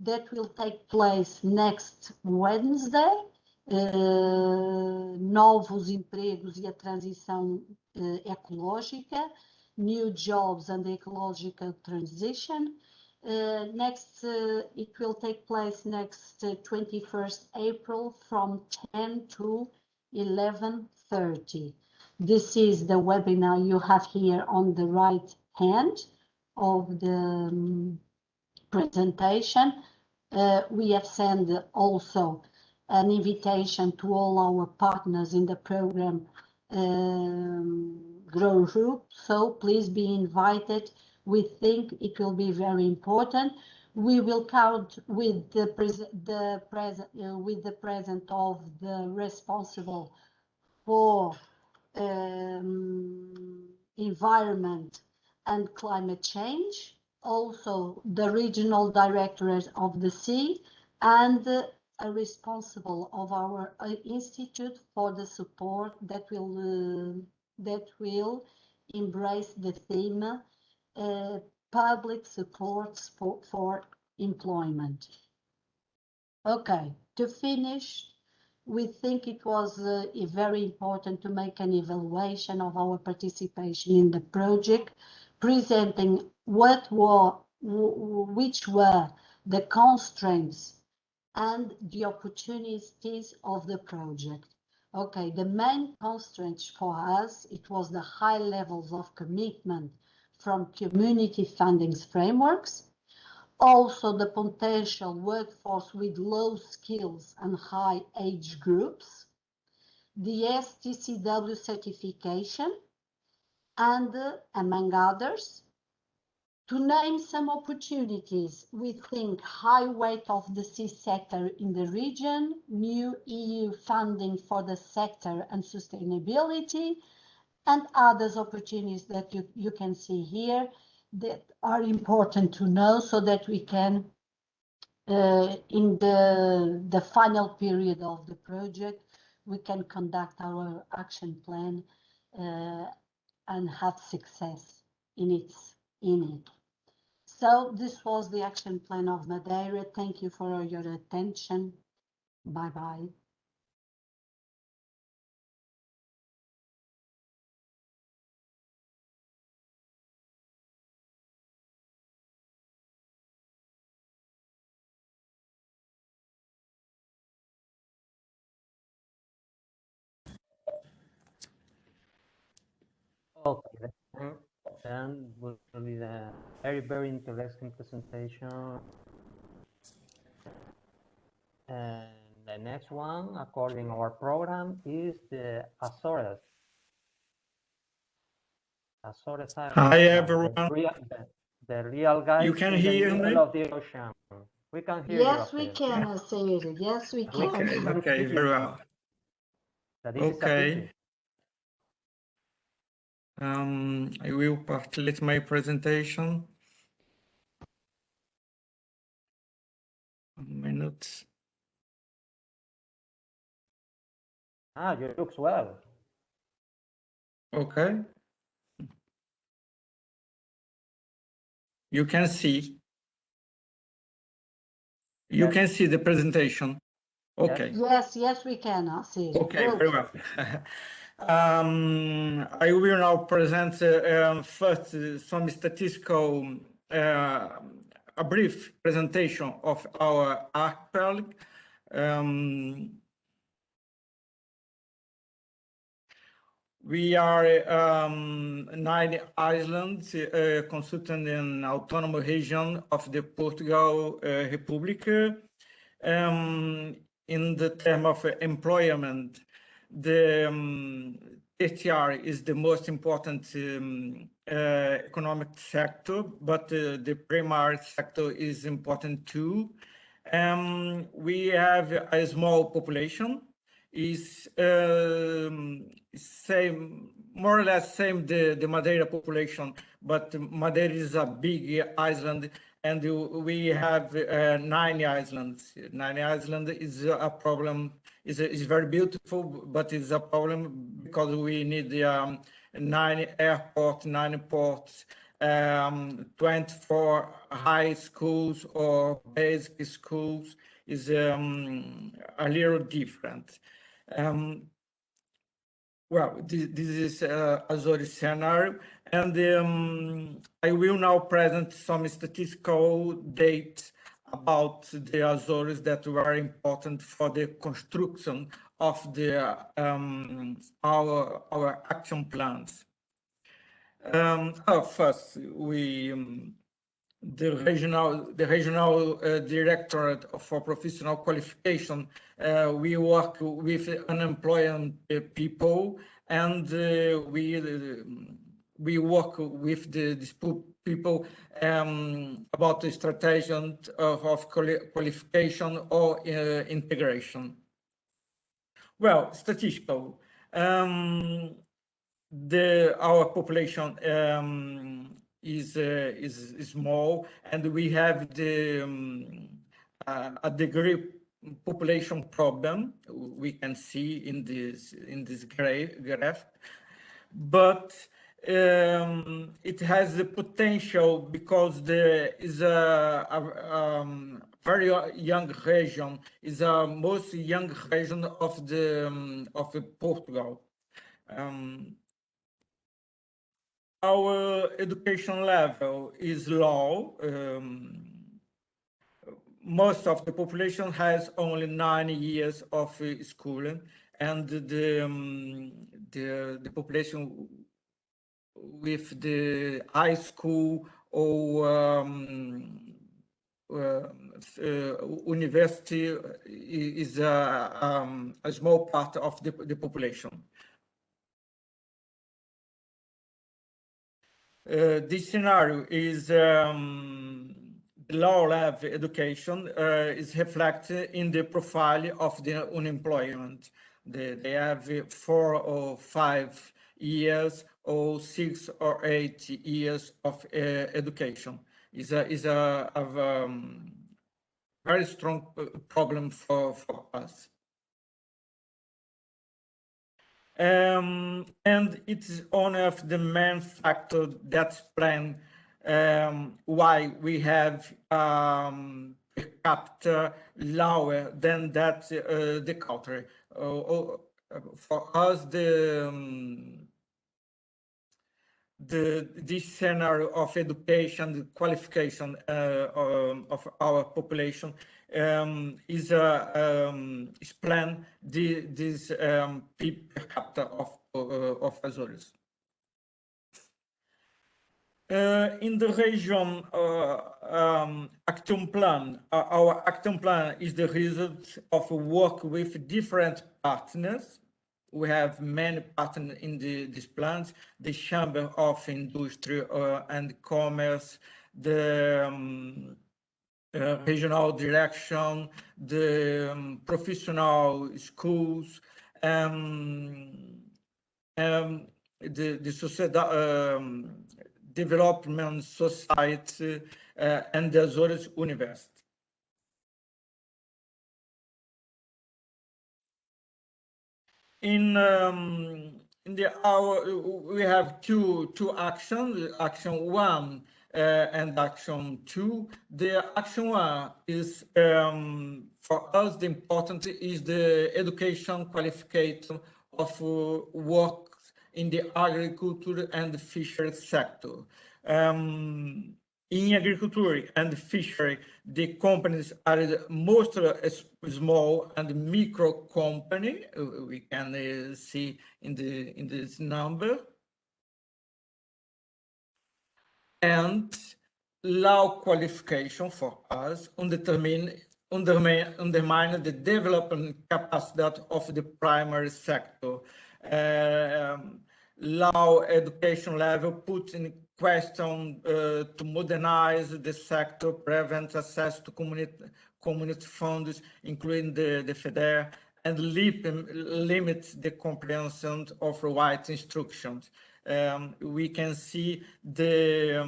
that will take place next Wednesday, Novos Empregos e a Transição Ecológica, New Jobs and Ecological Transition. It will take place next 21st April from 10 to 11:30. This is the webinar you have here on the right hand of the presentation. We have sent also an invitation to all our partners in the program RUP, so please be invited. We think it will be very important. We will count with the presence of the responsible for environment and climate change, also the regional directors of the sea, and a responsible of our institute for the support that will embrace the theme public supports for employment. Okay, to finish, we think it was very important to make an evaluation of our participation in the project, presenting which were the constraints and the opportunities of the project. Okay, the main constraints for us, it was the high levels of commitment from community fundings frameworks, also the potential workforce with low skills and high age groups, the STCW certification, and among others. To name some opportunities, we think high weight of the sea sector in the region, new EU funding for the sector and sustainability, and others opportunities that you can see here that are important to know so that we can, in the final period of the project, we can conduct our action plan and have success in it. So this was the action plan of Madeira. Thank you for your attention. Bye-bye. Okay, then will be the very interesting presentation. And the next one, according to our program, is the Azores. Azores Islands. Hi everyone. The real guys. You can in hear the me? middle of the ocean. We can hear you. Yes, we can, Asir. Yes, we can. Okay, very well. Okay. I will partake my presentation. 1 minute. You look well. Okay. You can see. You can see the presentation. Okay. Yes, we can, Cesar. Okay, Good. very well. I will now present first some statistical, a brief presentation of our archipelago. We are 9 islands constituting an autonomous region of the Portugal Republic. In the term of employment, the TTR is the most important economic sector, but the primary sector is important too. We have a small population. Is same, more or less same the Madeira population, but Madeira is a big island, and we have 9 islands. 9 islands is a problem. Is very beautiful, but it's a problem because we need 9 airports, 9 ports, 24 high schools or basic schools is a little different. Well, this is Azores scenario, and I will now present some statistical data about the Azores that were important for the construction of the our action plans. First, the regional directorate for professional qualification, we work with unemployed people, and we work with these people about the strategy of qualification or integration. Well, statistical. Our population is small, and we have a degree population problem. We can see in this graph, but it has the potential because there is a very young region, is a most young region of Portugal. Our education level is low. Most of the population has only 9 years of schooling, and the population with the high school or university is a small part of the population. This scenario is low level education is reflected in the profile of the unemployment. They have 4 or 5 years or 6 or 8 years of education. Is a very strong problem for us. And it's one of the main factors that explain why we have per capita lower than that the country. For us, this scenario of education, the qualification of our population is explain this per capita of Azores. In the region action plan, our action plan is the result of work with different partners. We have many partners in these plans: the Chamber of Industry and Commerce, the regional direction, the professional schools, the society, development society, and the Azores University. We have two actions. Action 1 and action 2. The action 1 is, for us, the important is the education qualification of work in the agriculture and fishery sector. In agriculture and fishery, the companies are mostly small and micro company. We can see in this number. And low qualification for us undermine the development capacity of the primary sector. Low education level puts in question to modernize the sector, prevent access to community funds, including the FEDER, and limits the comprehension of right instructions. We can see the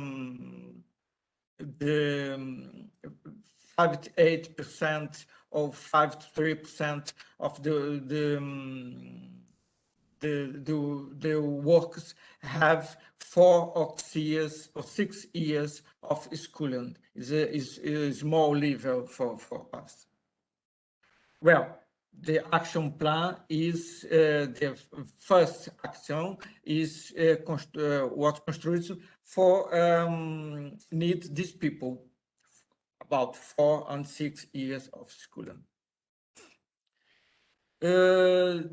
58% or 53% of the workers have 4 or 6 years of schooling. Is a small level for us. Well, the action plan is the first action is what construction for need these people about 4 and 6 years of schooling. The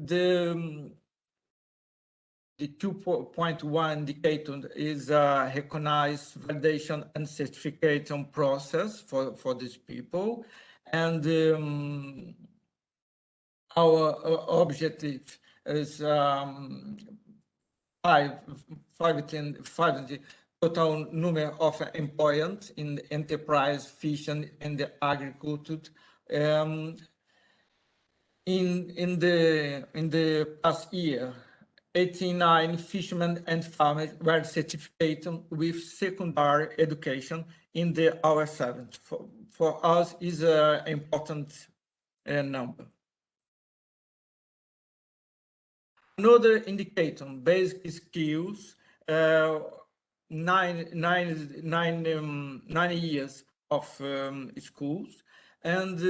2.1 indicator is a recognized validation and certification process for these people. And our objective is 5 total number of employees in the enterprise, fishing, and the agriculture. In the past year, 89 fishermen and farmers were certificated with secondary education in the R7. For us, is an important number. Another indicator, basic skills, 9 years of schools, and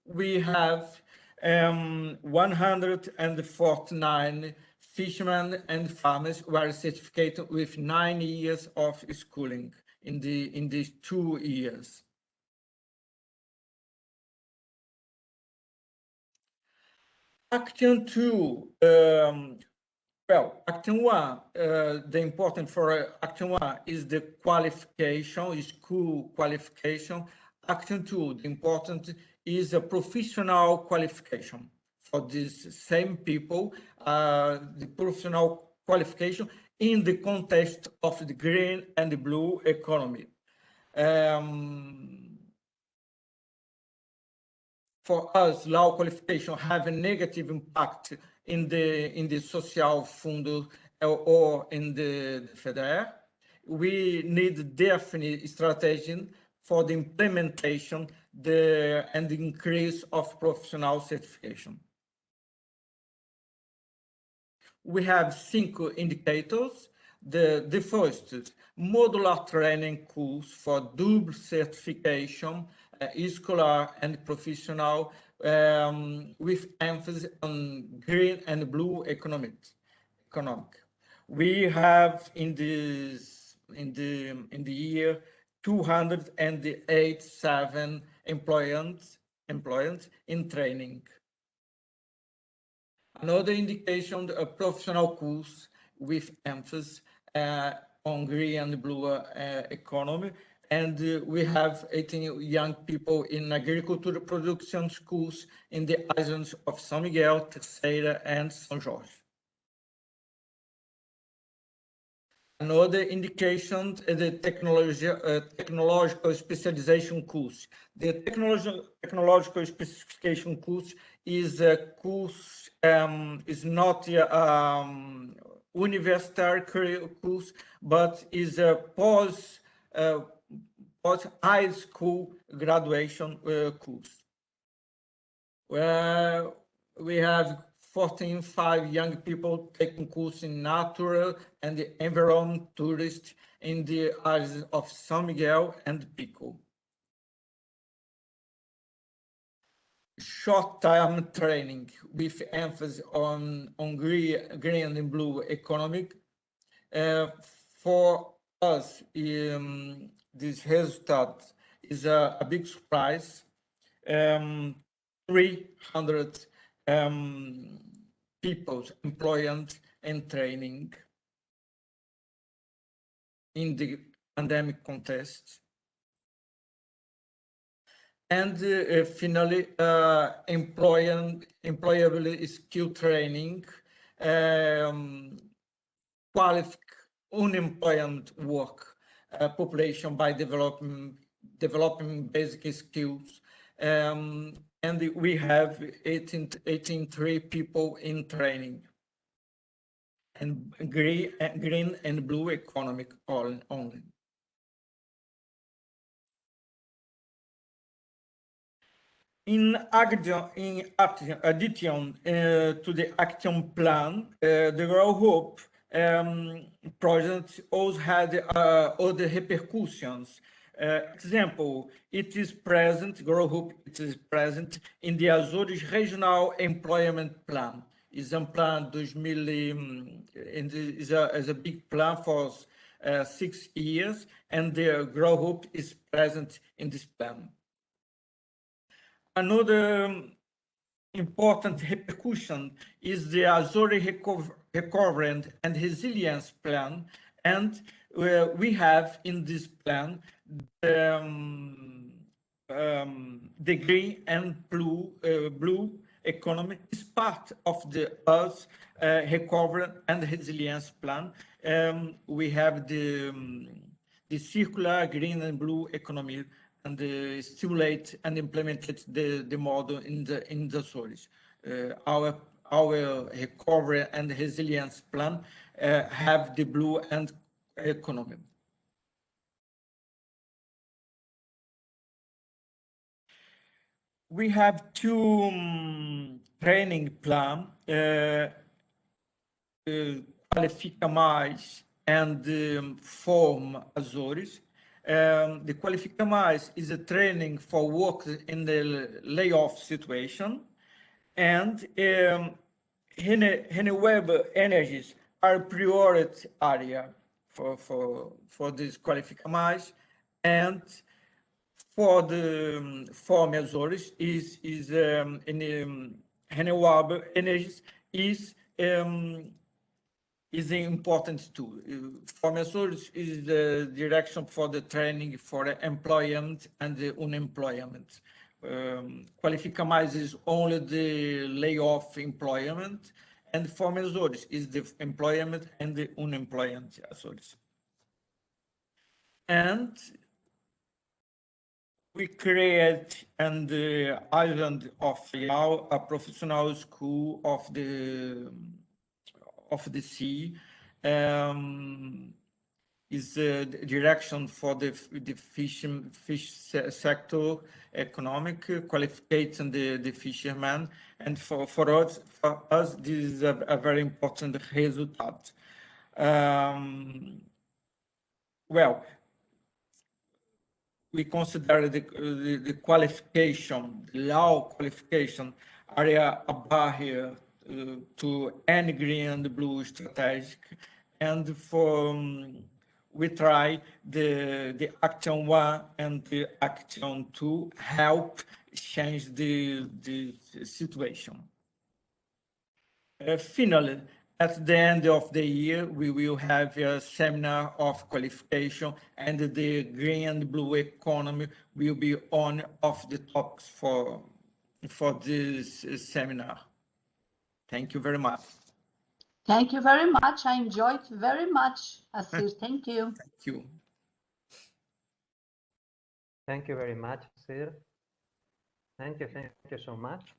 we have 149 fishermen and farmers were certificated with 9 years of schooling in these 2 years. Action 2, well, Action 1, the important for Action 1 is the qualification, school qualification. Action 2, the important is a professional qualification for these same people, the professional qualification in the context of the green and the blue economy. For us, low qualification have a negative impact in the social fund or in the FEDER. We need definite strategy for the implementation and the increase of professional certification. We have 5 indicators. The first is modular training course for double certification, scholar and professional, with emphasis on green and blue economic. We have in the year 287 employees in training. Another indication, a professional course with emphasis on green and blue economy. And we have 18 young people in agriculture production schools in the islands of São Miguel, Terceira, and São Jorge. Another indication is the technological specialization course. The technological specialization course is a course, is not a university course, but is a post high school graduation course, where we have 14 young people taking course in natural and environment tourist in the islands of San Miguel and Pico. Short-term training with emphasis on green and blue economy. For us, this result is a big surprise. 300 people employed and training in the pandemic context. And finally, employability skill training, unemployment work population by developing basic skills. And we have 18 people in training, and green and blue economic only. In addition to the action plan, the RUP project also had other repercussions. Example, it is present in the Azores Regional Employment Plan. Is a plan 2000, is a big plan for 6 years, and the RUP is present in this plan. Another important repercussion is the Azores Recovery and Resilience Plan, and we have in this plan the green and blue economy is part of the Recovery and Resilience Plan. We have the circular green and blue economy, and stimulate and implemented the model in the Azores. Our recovery and resilience plan have the blue and economy. We have two training plan, Qualifica Mais and Form Azores. The Qualifica Mais is a training for workers in the layoff situation, and renewable energies are a priority area for this Qualifica Mais, and for the Form Azores is in renewable energies is important too. Form Azores is the direction for the training for employment and the unemployment. Qualifica Mais is only the layoff employment, and Form Azores is the employment and the unemployment Azores. And we create in the island of Faial a professional school of the sea. Is the direction for the fish sector, economic qualification the fishermen, and for us this is a very important result. Well, we consider the qualification, the law qualification area a barrier to any green and blue strategic, and for we try the action 1 and the action 2 help change the situation. Finally, at the end of the year, we will have a seminar of qualification, and the green and blue economy will be one of the topics for this seminar. Thank you very much. Thank you very much. I enjoyed very much, Asir. Thank you. Thank you. Thank you very much, Asir. Thank you so much.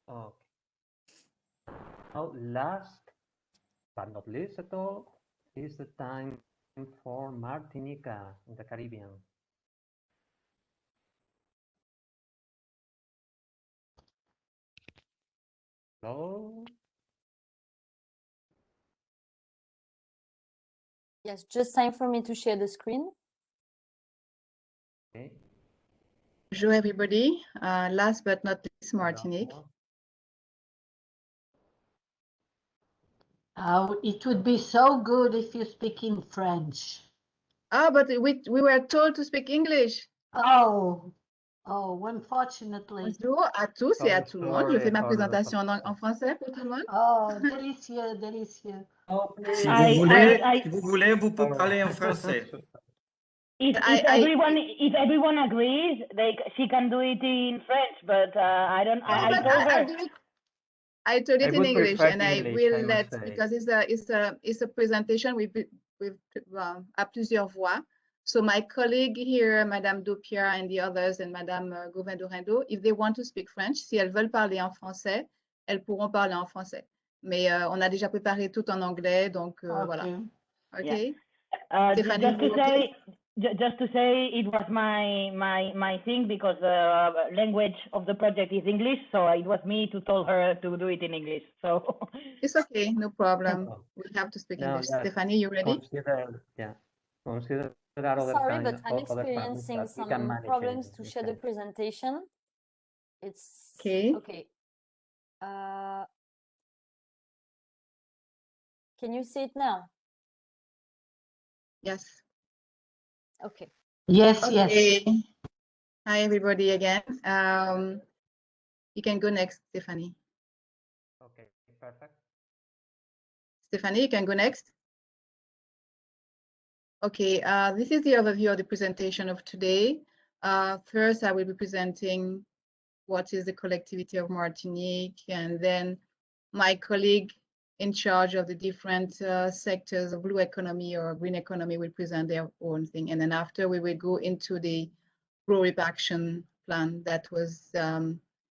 Okay. Now, last but not least at all, is the time for Martinica in the Caribbean. So, Yes, just time for me to share the screen. okay. Bonjour, everybody. Last but not least, Martinique. It would be so good if you speak in French. Ah, but we were told to speak English. Oh, unfortunately. Bonjour à tous et à tout le monde. Je fais ma présentation en français pour tout le monde. Oh, délicieux, délicieux. Si vous voulez, vous pouvez parler en français. If everyone agrees, she can do it in French, but I told her. I told it in English, and I will let say. because it's a presentation with à plusieurs voix. So my colleague here, Madame Dopierre, and the others, and Madame Gauvin-Dorendo, if they want to speak French, si elles veulent parler en français, elles pourront parler en français. Mais on a déjà préparé tout en anglais, donc voilà. Okay. Yeah. Just to say, it was my thing because the language of the project is English, so it was me to tell her to do it in English. So it's okay, no problem. We have to speak English. Yeah. Stephanie, you ready? Consider Sorry, but I'm experiencing some problems to share the presentation. It's okay. Okay. Can you see it now? Yes. Okay. Yes, okay. Yes. Hi, everybody again. You can go next, Stephanie. Okay, perfect. Stephanie, you can go next. Okay, this is the overview of the presentation of today. First, I will be presenting what is the collectivity of Martinique, and then my colleague in charge of the different sectors of blue economy or green economy will present their own thing. And then after, we will go into the RUP action plan that was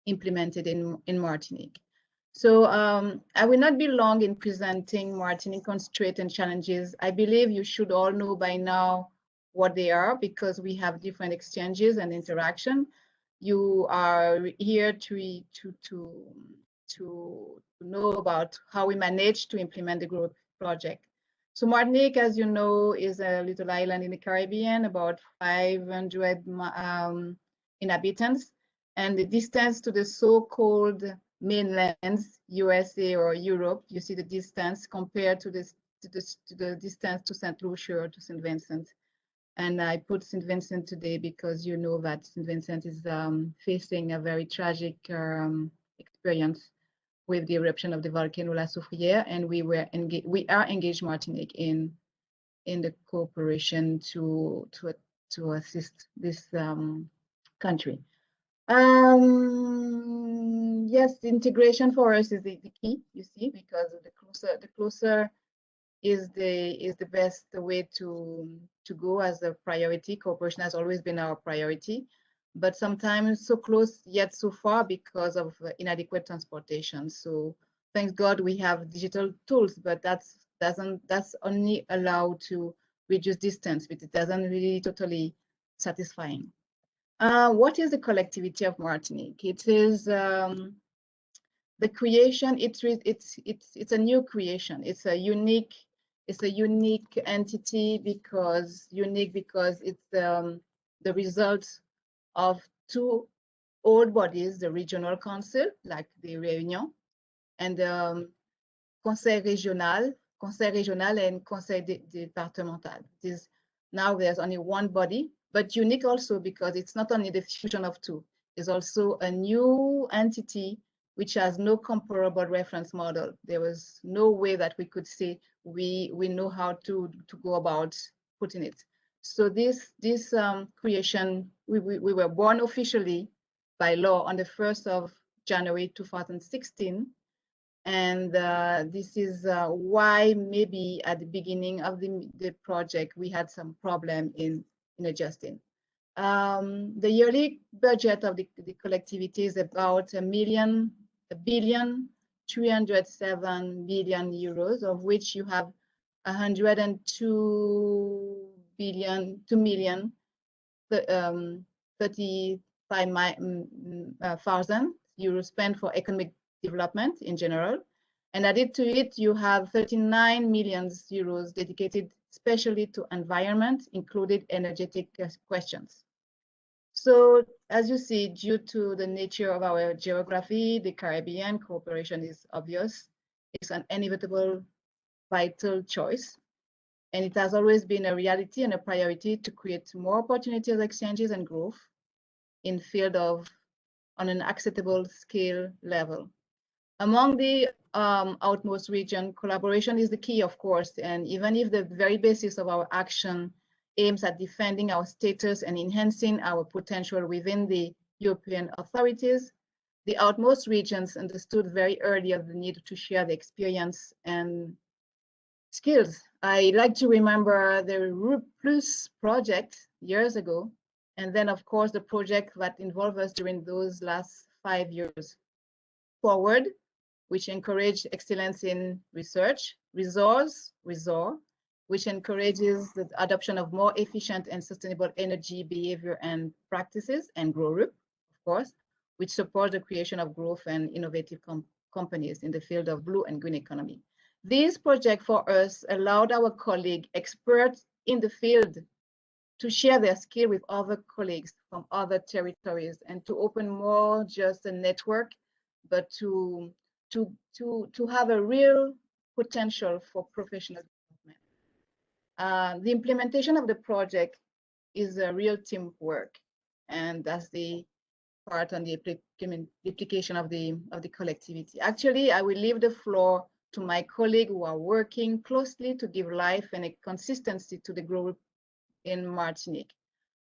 implemented in Martinique. So I will not be long in presenting Martinique constraints and challenges. I believe you should all know by now what they are because we have different exchanges and interaction. You are here to know about how we manage to implement the growth project. So Martinique, as you know, is a little island in the Caribbean, about 500 inhabitants, and the distance to the so-called mainlands, USA or Europe, you see the distance compared to the distance to St. Lucia or to St. Vincent. And I put St. Vincent today because you know that St. Vincent is facing a very tragic experience with the eruption of the volcano La Soufrière, and we are engaged Martinique in the cooperation to assist this country. Yes, the integration for us is the key, you see, because the closer is the best way to go as a priority. Cooperation has always been our priority, but sometimes so close yet so far because of inadequate transportation. So thank God we have digital tools, but that's only allowed to reduce distance, but it doesn't really totally satisfying. What is the collectivity of Martinique? It is the creation. It's a new creation. It's a unique entity because it's the result of two old bodies, the regional council, like the Réunion, and the Conseil régional and Conseil départemental. Now there's only one body, but unique also because it's not only the fusion of two, it's also a new entity which has no comparable reference model. There was no way that we could say we know how to go about putting it. So this creation, we were born officially by law on the 1st of January 2016. And this is why maybe at the beginning of the project, we had some problem in adjusting. The yearly budget of the collectivity is about €1,307 billion, of which you have 102,035,000 euros spent for economic development in general. And added to it, you have 39 million euros dedicated especially to environment, included energetic questions. So as you see, due to the nature of our geography, the Caribbean, cooperation is obvious. It's an inevitable, vital choice. And it has always been a reality and a priority to create more opportunities, exchanges, and growth in field of on an acceptable scale level. Among the outmost region, collaboration is the key, of course, and even if the very basis of our action aims at defending our status and enhancing our potential within the European authorities, the outmost regions understood very early of the need to share the experience and skills. I like to remember the RUP Plus project years ago, and then of course the project that involved us during those last 5 years. Forward, which encourage excellence in research, RESOR, which encourages the adoption of more efficient and sustainable energy behavior and practices, and GROW-RUP, of course, which support the creation of growth and innovative companies in the field of blue and green economy. This project for us allowed our colleagues, experts in the field, to share their skill with other colleagues from other territories and to open more just a network, but to have a real potential for professional development. The implementation of the project is a real teamwork, and that's the part on the application of the collectivity. Actually, I will leave the floor to my colleagues who are working closely to give life and a consistency to the growth in Martinique.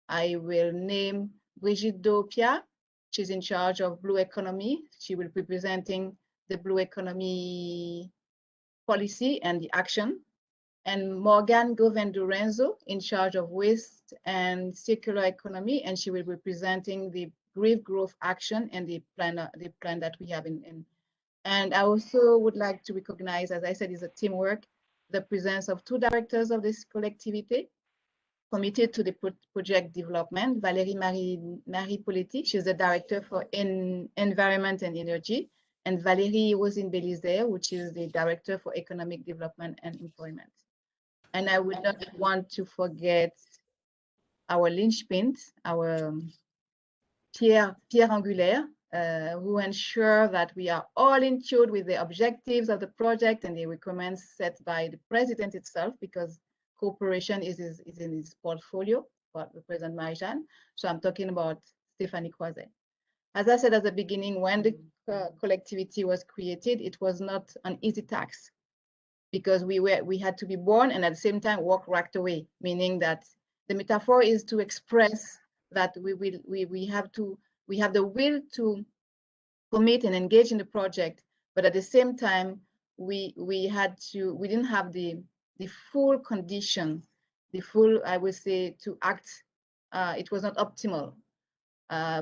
I will name Brigitte Dopia. She's in charge of Blue Economy. She will be presenting the Blue Economy policy and the action. And Morgan Govendurenzo, in charge of Waste and Circular Economy, and she will be presenting the Green Growth Action and the plan that we have in. And I also would like to recognize, as I said, is a teamwork, the presence of 2 directors of this collectivity committed to the project development, Valérie Marie Poletti, she's the director for environment and energy, and Valérie Rosin-Belizer, which is the director for economic development and employment. And I would not want to forget our linchpin, our Pierre Angulaire, who ensure that we are all in tune with the objectives of the project and the requirements set by the president itself, because cooperation is in his portfolio, for the President Marie-Jeanne. So I'm talking about Stéphanie Croiset. As I said at the beginning, when the collectivity was created, it was not an easy task, because we had to be born and at the same time walk right away, meaning that the metaphor is to express that we have the will to commit and engage in the project, but at the same time we didn't have the full condition, I would say, to act. It was not optimal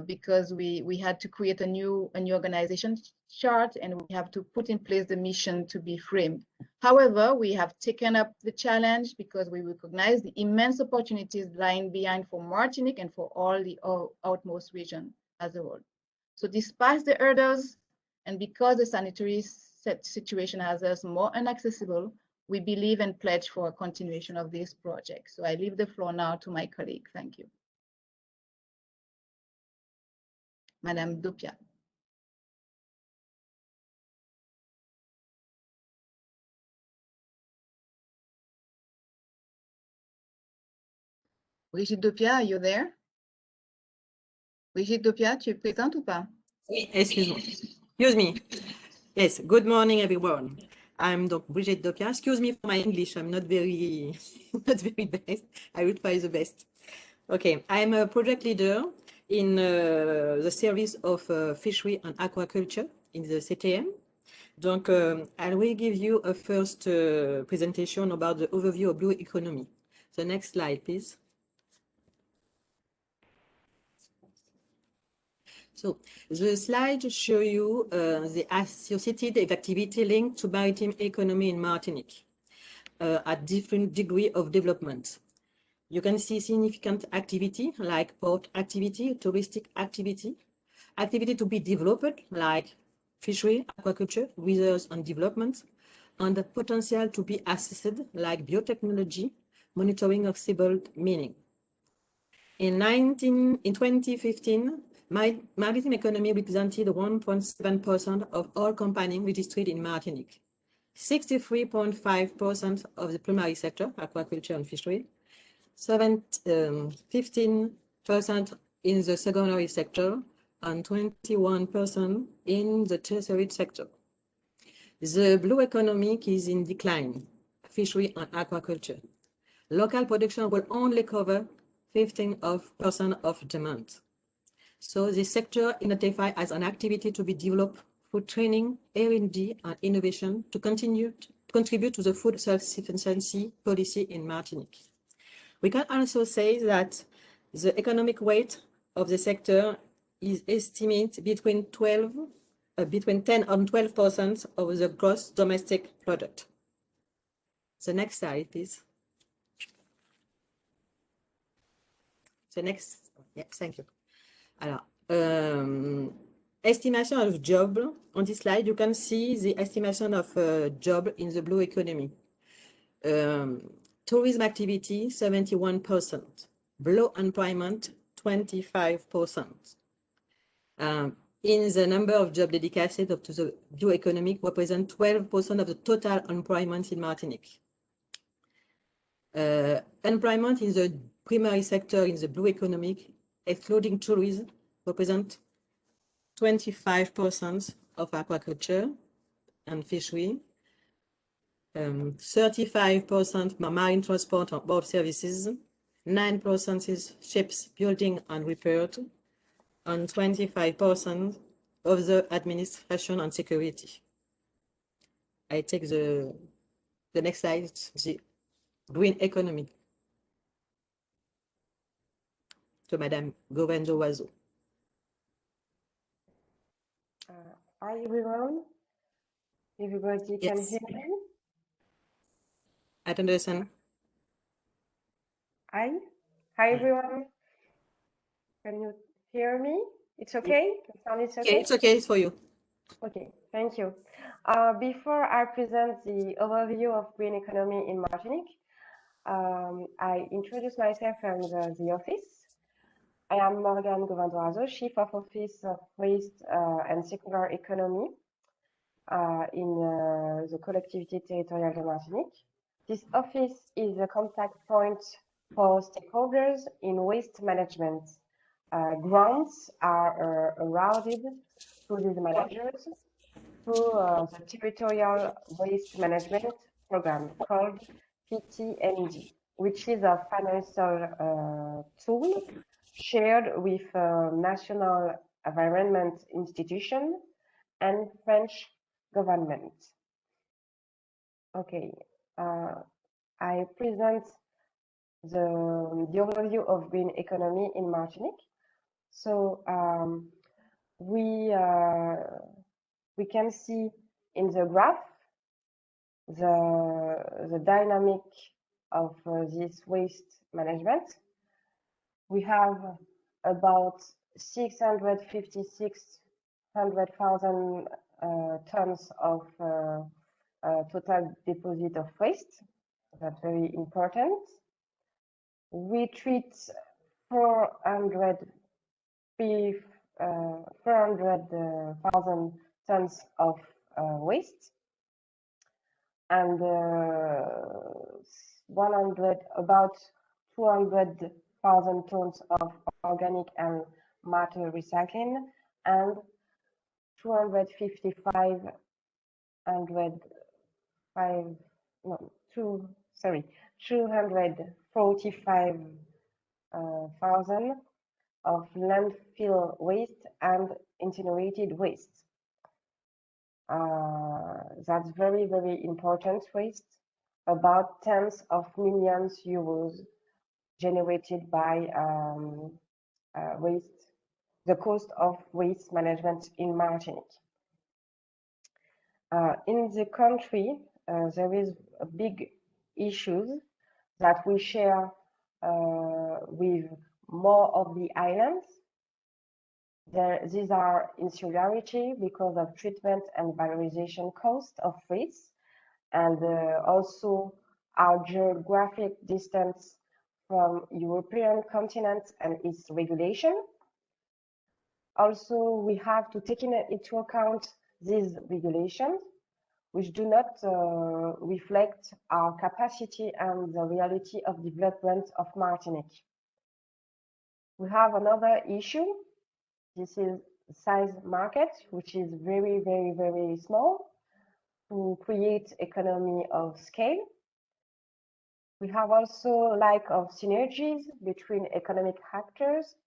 because we had to create a new organization chart, and we have to put in place the mission to be framed. However, we have taken up the challenge because we recognize the immense opportunities lying behind for Martinique and for all the outmost region as a whole. So despite the hurdles, and because the sanitary situation has us more inaccessible, we believe and pledge for a continuation of this project. So I leave the floor now to my colleague. Thank you. Madame Dopia. Brigitte Dopia, are you there? Brigitte Dopia, tu es présente ou pas? Oui, excuse-moi. Excuse me. Yes, good morning, everyone. I'm Brigitte Dopia. Excuse me for my English. I'm not very, not very best. I will try the best. Okay, I'm a project leader in the service of fishery and aquaculture in the CTM. Donc, I will give you a first presentation about the overview of blue economy. The next slide, please. So the slide show you the associated activity linked to maritime economy in Martinique at different degree of development. You can see significant activity like port activity, touristic activity, activity to be developed like fishery, aquaculture, research and development, and the potential to be assessed like biotechnology, monitoring of seabed mining. In 2015, maritime economy represented 1.7% of all companies registered in Martinique, 63.5% of the primary sector, aquaculture and fishery, 15% in the secondary sector, and 21% in the tertiary sector. The blue economic is in decline, fishery and aquaculture. Local production will only cover 15% of demand. So the sector identified as an activity to be developed through training, R&D, and innovation to contribute to the food self-sufficiency policy in Martinique. We can also say that the economic weight of the sector is estimated between 10 and 12% of the gross domestic product. The next slide, please. The next, yes, thank you. Alors, estimation of job. On this slide, you can see the estimation of job in the blue economy. Tourism activity, 71%. Blue employment, 25%. In the number of jobs dedicated to the blue economy represent 12% of the total employment in Martinique. Employment in the primary sector in the blue economic, excluding tourism, represent 25% of aquaculture and fishery, 35% marine transport and boat services, 9% is ships building and repair, and 25% of the administration and security. I take the next slide, the green economy. To Madame Govendo-Oiseau. Hi everyone. Everybody can Yes. hear me? I don't understand. Hi everyone. Can you hear me? It's okay? The sound is okay? It's okay for you. Okay, thank you. Before I present the overview of green economy in Martinique, I introduce myself and the office. I am Morgane Govendo-Oiseau, Chief of Office of Waste and Circular Economy in the Collectivité Territoriale de Martinique. This office is a contact point for stakeholders in waste management. Grants are awarded to these managers through the Territorial Waste Management Program called PTMD, which is a financial tool shared with national environment institution and French government. Okay, I present the overview of green economy in Martinique. So we can see in the graph the dynamic of this waste management. We have about 656,000 tons of total deposit of waste. That's very important. We treat 400,000 tons of waste, and about 200,000 tons of organic and matter recycling, and 245,000 of landfill waste and incinerated waste. That's very, very important waste, about tens of millions euros generated by waste, the cost of waste management in Martinique. In the country, there is a big issues that we share with more of the islands. These are insularity because of treatment and valorization cost of waste, and also our geographic distance from European continent and its regulation. Also, we have to take into account these regulations, which do not reflect our capacity and the reality of development of Martinique. We have another issue. This is size market, which is very, very, very small to create economy of scale. We have also lack of synergies between economic actors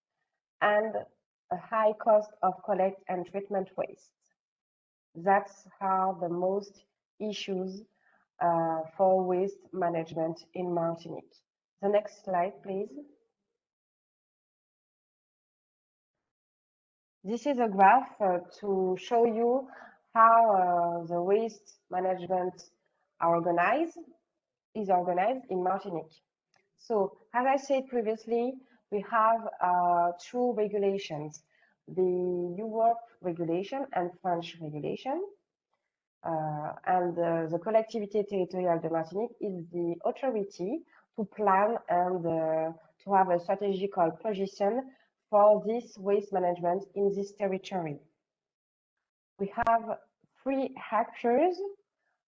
and a high cost of collect and treatment waste. That's how the most issues for waste management in Martinique. The next slide, please. This is a graph to show you how the waste management is organized in Martinique. So, as I said previously, we have two regulations, the Europe regulation and French regulation. The Collectivité Territoriale de Martinique is the authority to plan and to have a strategical position for this waste management in this territory. We have 3 actors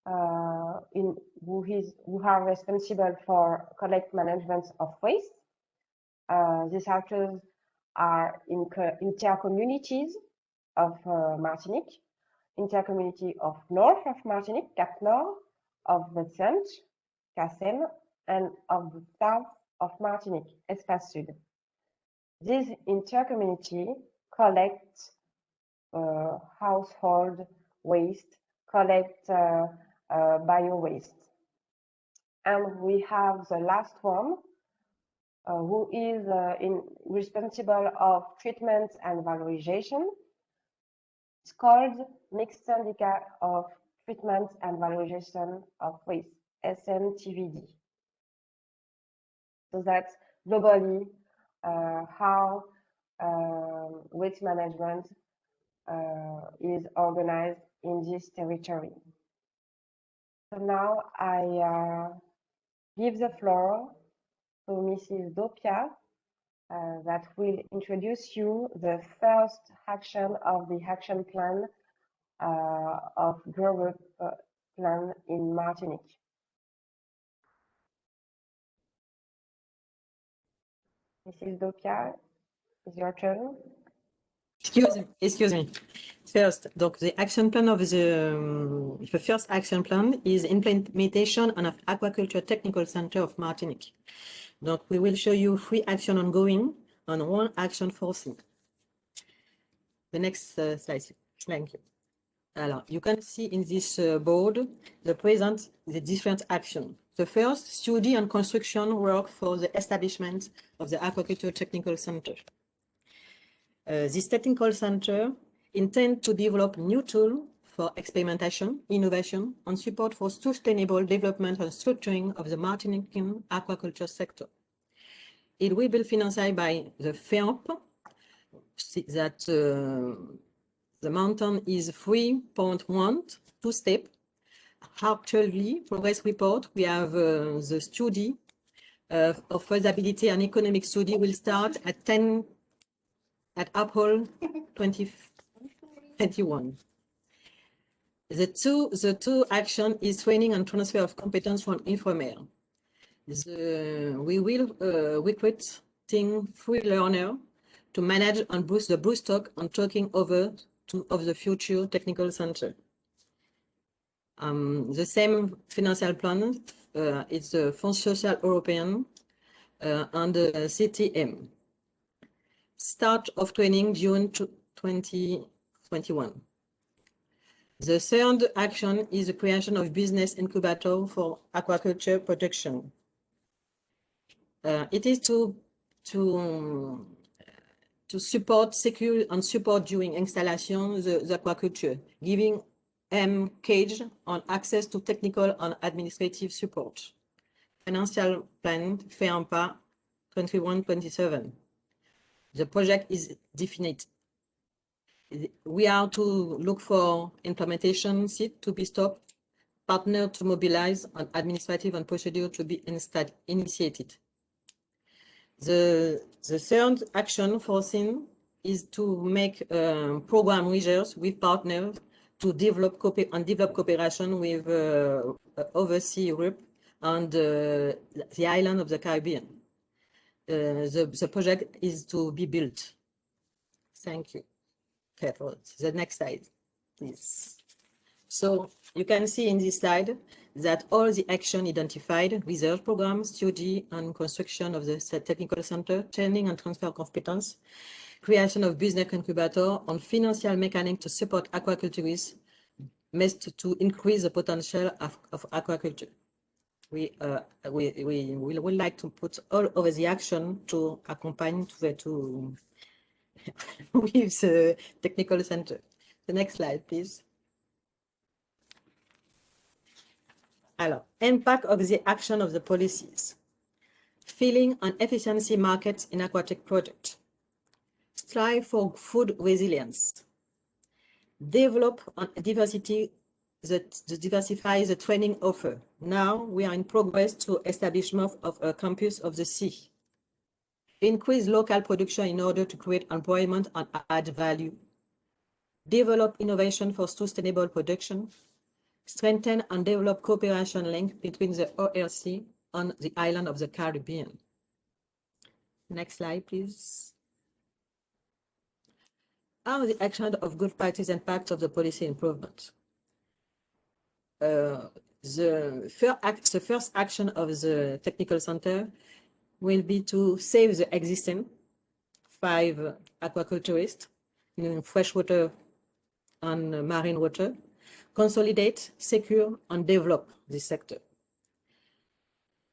who are responsible for collect management of waste. These actors are in intercommunities of Martinique, intercommunity of north of Martinique, Cap Nord, of the Centre, Cassem, and of the south of Martinique, Espace Sud. This intercommunity collects household waste, collect bio-waste. And we have the last one, who is responsible of treatment and valorization. It's called Mixed Syndicat of Treatment and Valorization of Waste, SMTVD. So that's globally how waste management is organized in this territory. So now I give the floor to Mrs. Dopia that will introduce you the first action of the action plan of RUP plan in Martinique. Mrs. Dopia, it's your turn. Excuse me. First, donc the action plan of the first action plan is implementation of Aquaculture Technical Center of Martinique. Donc we will show you 3 actions ongoing and 1 action foreseen. The next slide. Thank you. Alors, you can see in this board the different actions. The first, study and construction work for the establishment of the Aquaculture Technical Center. This technical center intends to develop new tools for experimentation, innovation, and support for sustainable development and structuring of the Martinican aquaculture sector. It will be financed by the FEAMP, that the mountain is 3.1, 2 steps. Actually, progress report, we have the study of feasibility and economic study will start at April 2021. The two action is training and transfer of competence from Infomer. We will recruiting 3 learners to manage and boost the blue stock and taking over of the future technical center. The same financial plan is the Fonds Social European and the CTM. Start of training June 2021. The third action is the creation of business incubator for aquaculture production. It is to support, secure and support during installation the aquaculture, giving cage on access to technical and administrative support. Financial plan FEAMPA 21-27. The project is definite. we are to look for implementation seat to be stopped, partner to mobilize, and administrative and procedure to be initiated. The third action foreseen is to make program measures with partners to develop cooperation with overseas RUP and the island of the Caribbean. The project is to be built. Thank you. The next slide, please. So you can see in this slide that all the action identified, research programs, study and construction of the technical center, training and transfer of competence, creation of business incubator, and financial mechanics to support aquaculturists must to increase the potential of aquaculture. We would like to put all over the action to accompany to with the technical center. The next slide, please. Alors, impact of the action of the policies. Filling and efficiency markets in aquatic project. Strive for food resilience. Develop and diversify the training offer. Now we are in progress to establishment of a campus of the sea. Increase local production in order to create employment and add value. Develop innovation for sustainable production. Strengthen and develop cooperation link between the ORC and the island of the Caribbean. Next slide, please. How the action of good practice impact of the policy improvement. The first action of the technical center will be to save the existing 5 aquaculturists in freshwater and marine water, consolidate, secure, and develop this sector.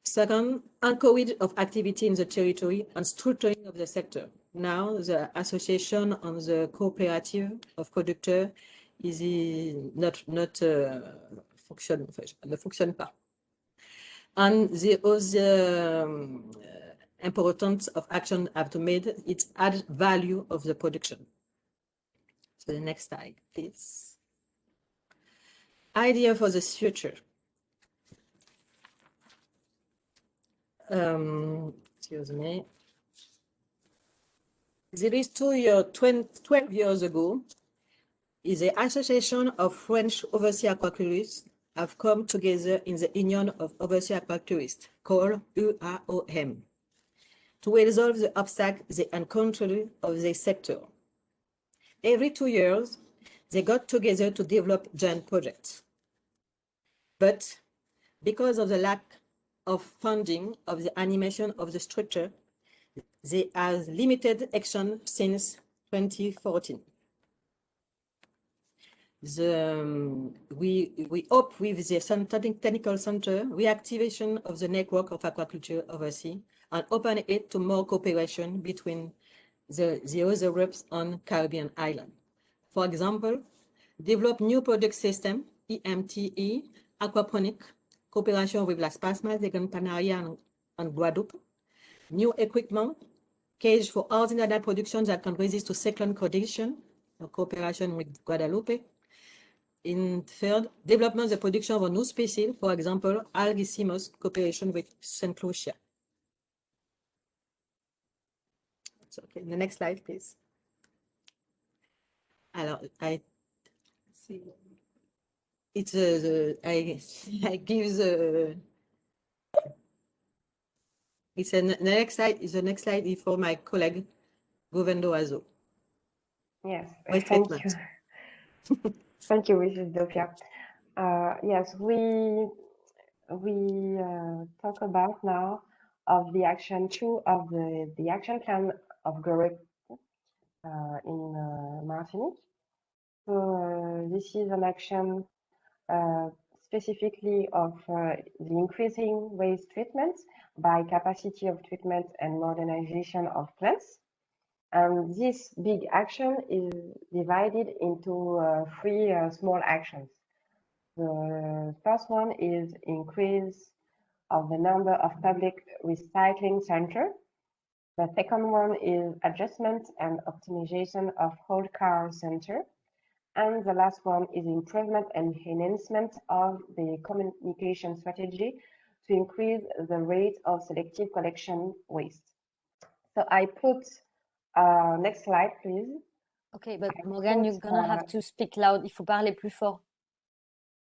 Second, encourage of activity in the territory and structuring of the sector. Now, the association and the cooperative of producteurs is not fonctionne pas. And the other importance of action have to made it add value of the production. So the next slide, please. Idea for the future. Excuse me. There is 12 years ago, is the Association of French Overseas Aquaculturists have come together in the Union of Overseas Aquaculturists, called UAOM, to resolve the obstacles they encounter of the sector. Every 2 years, they got together to develop joint projects. But because of the lack of funding of the animation of the structure, they have limited action since 2014. We hope with the technical center reactivation of the network of aquaculture overseas and open it to more cooperation between the other RUPs on Caribbean island. For example, develop new product system, EMTE, aquaponic, cooperation with Las Palmas de Gran Canaria and Guadeloupe, new equipment, cage for ordinary production that can resist to cyclone condition, cooperation with Guadeloupe. In third, development of the production of a new species, for example, algicimos, cooperation with St. Lucia. Okay, the next slide, please. Alors, I see. It's I give the. It's the next slide. Is the next slide for my colleague Govendo Azo. Yes, thank you. Thank you, Mrs. Dopia. Yes, we talk about now of the action 2 of the action plan of GRUP in Martinique. So this is an action specifically of the increasing waste treatment by capacity of treatment and modernization of plants. And this big action is divided into 3 small actions. The first one is increase of the number of public recycling centers. The second one is adjustment and optimization of whole car center. And the last one is improvement and enhancement of the communication strategy to increase the rate of selective collection waste. So I put, next slide, please. Okay, but Morgane, you're gonna have to speak loud. Il faut parler plus fort.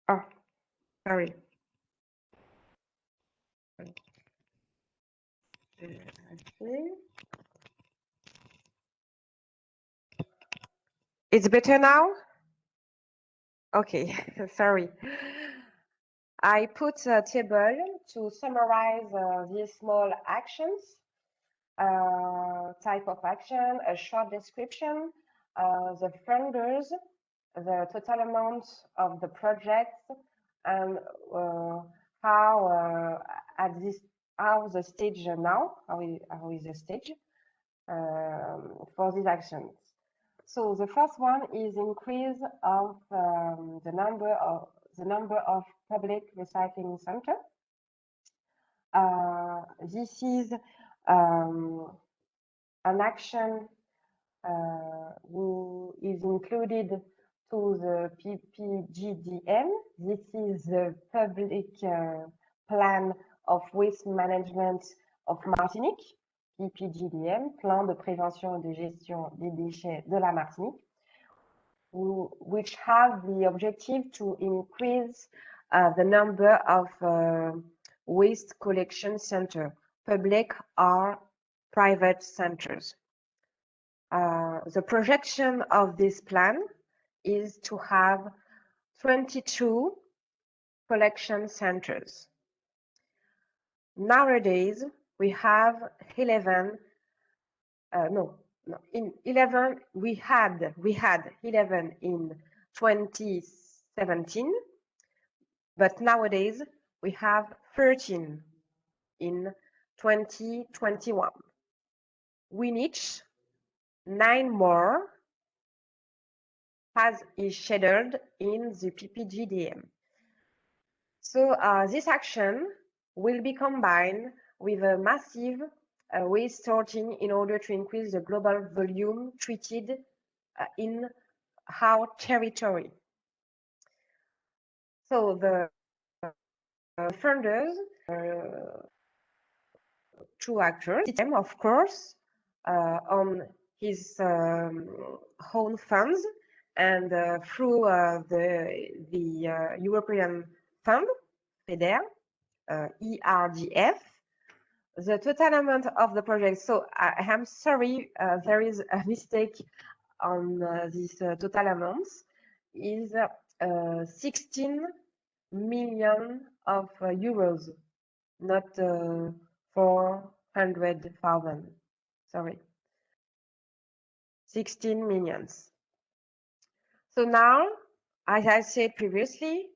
Oh, sorry. It's better now? Okay, sorry. I put a table to summarize these small actions, type of action, a short description, the funders, the total amount of the project, and how the stage now, how is the stage for these actions. So the first one is increase of the number of public recycling center. This is an action who is included to the PPGDM. This is the public plan of waste management of Martinique, PPGDM, plan de prévention et de gestion des déchets de la Martinique, which have the objective to increase the number of waste collection centers, public or private centers. The projection of this plan is to have 22 collection centers. Nowadays, we have 11. In 11 we had 11 in 2017, but nowadays we have 13 in 2021. We need 9 more as is scheduled in the PPGDM. So this action will be combined with a massive waste sorting in order to increase the global volume treated in our territory. So the funders, two actors, of course, on his own funds and through the European Fund, FEDER, ERDF, the total amount of the project. So I am sorry, there is a mistake on this total amounts, is 16 million of euros, not 400,000. Sorry, 16 millions. So now, as I said previously,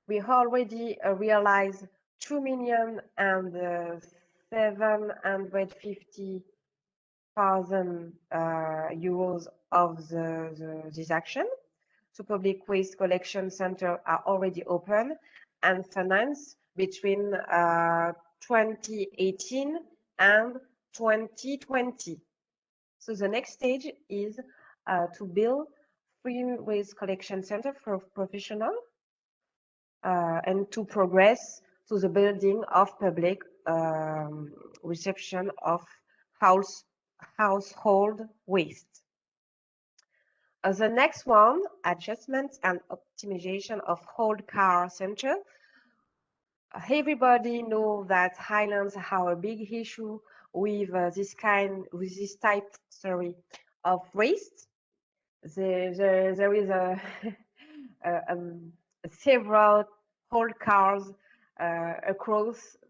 we already realized 2,750,000 euros of this action. So public waste collection centers are already open and financed between 2018 and 2020. So the next stage is to build 3 waste collection centers for professionals and to progress to the building of public reception of household waste. The next one, adjustments and optimization of whole car center. Everybody knows that islands have a big issue with this type of waste. There is several whole cars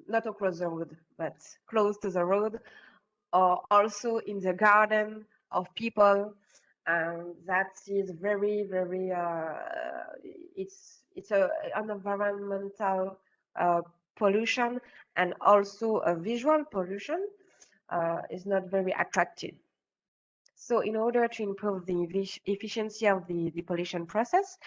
not across the road, but close to the road, or also in the garden of people. And that is very, very, it's an environmental pollution, and also a visual pollution is not very attractive. So in order to improve the efficiency of the depollution process,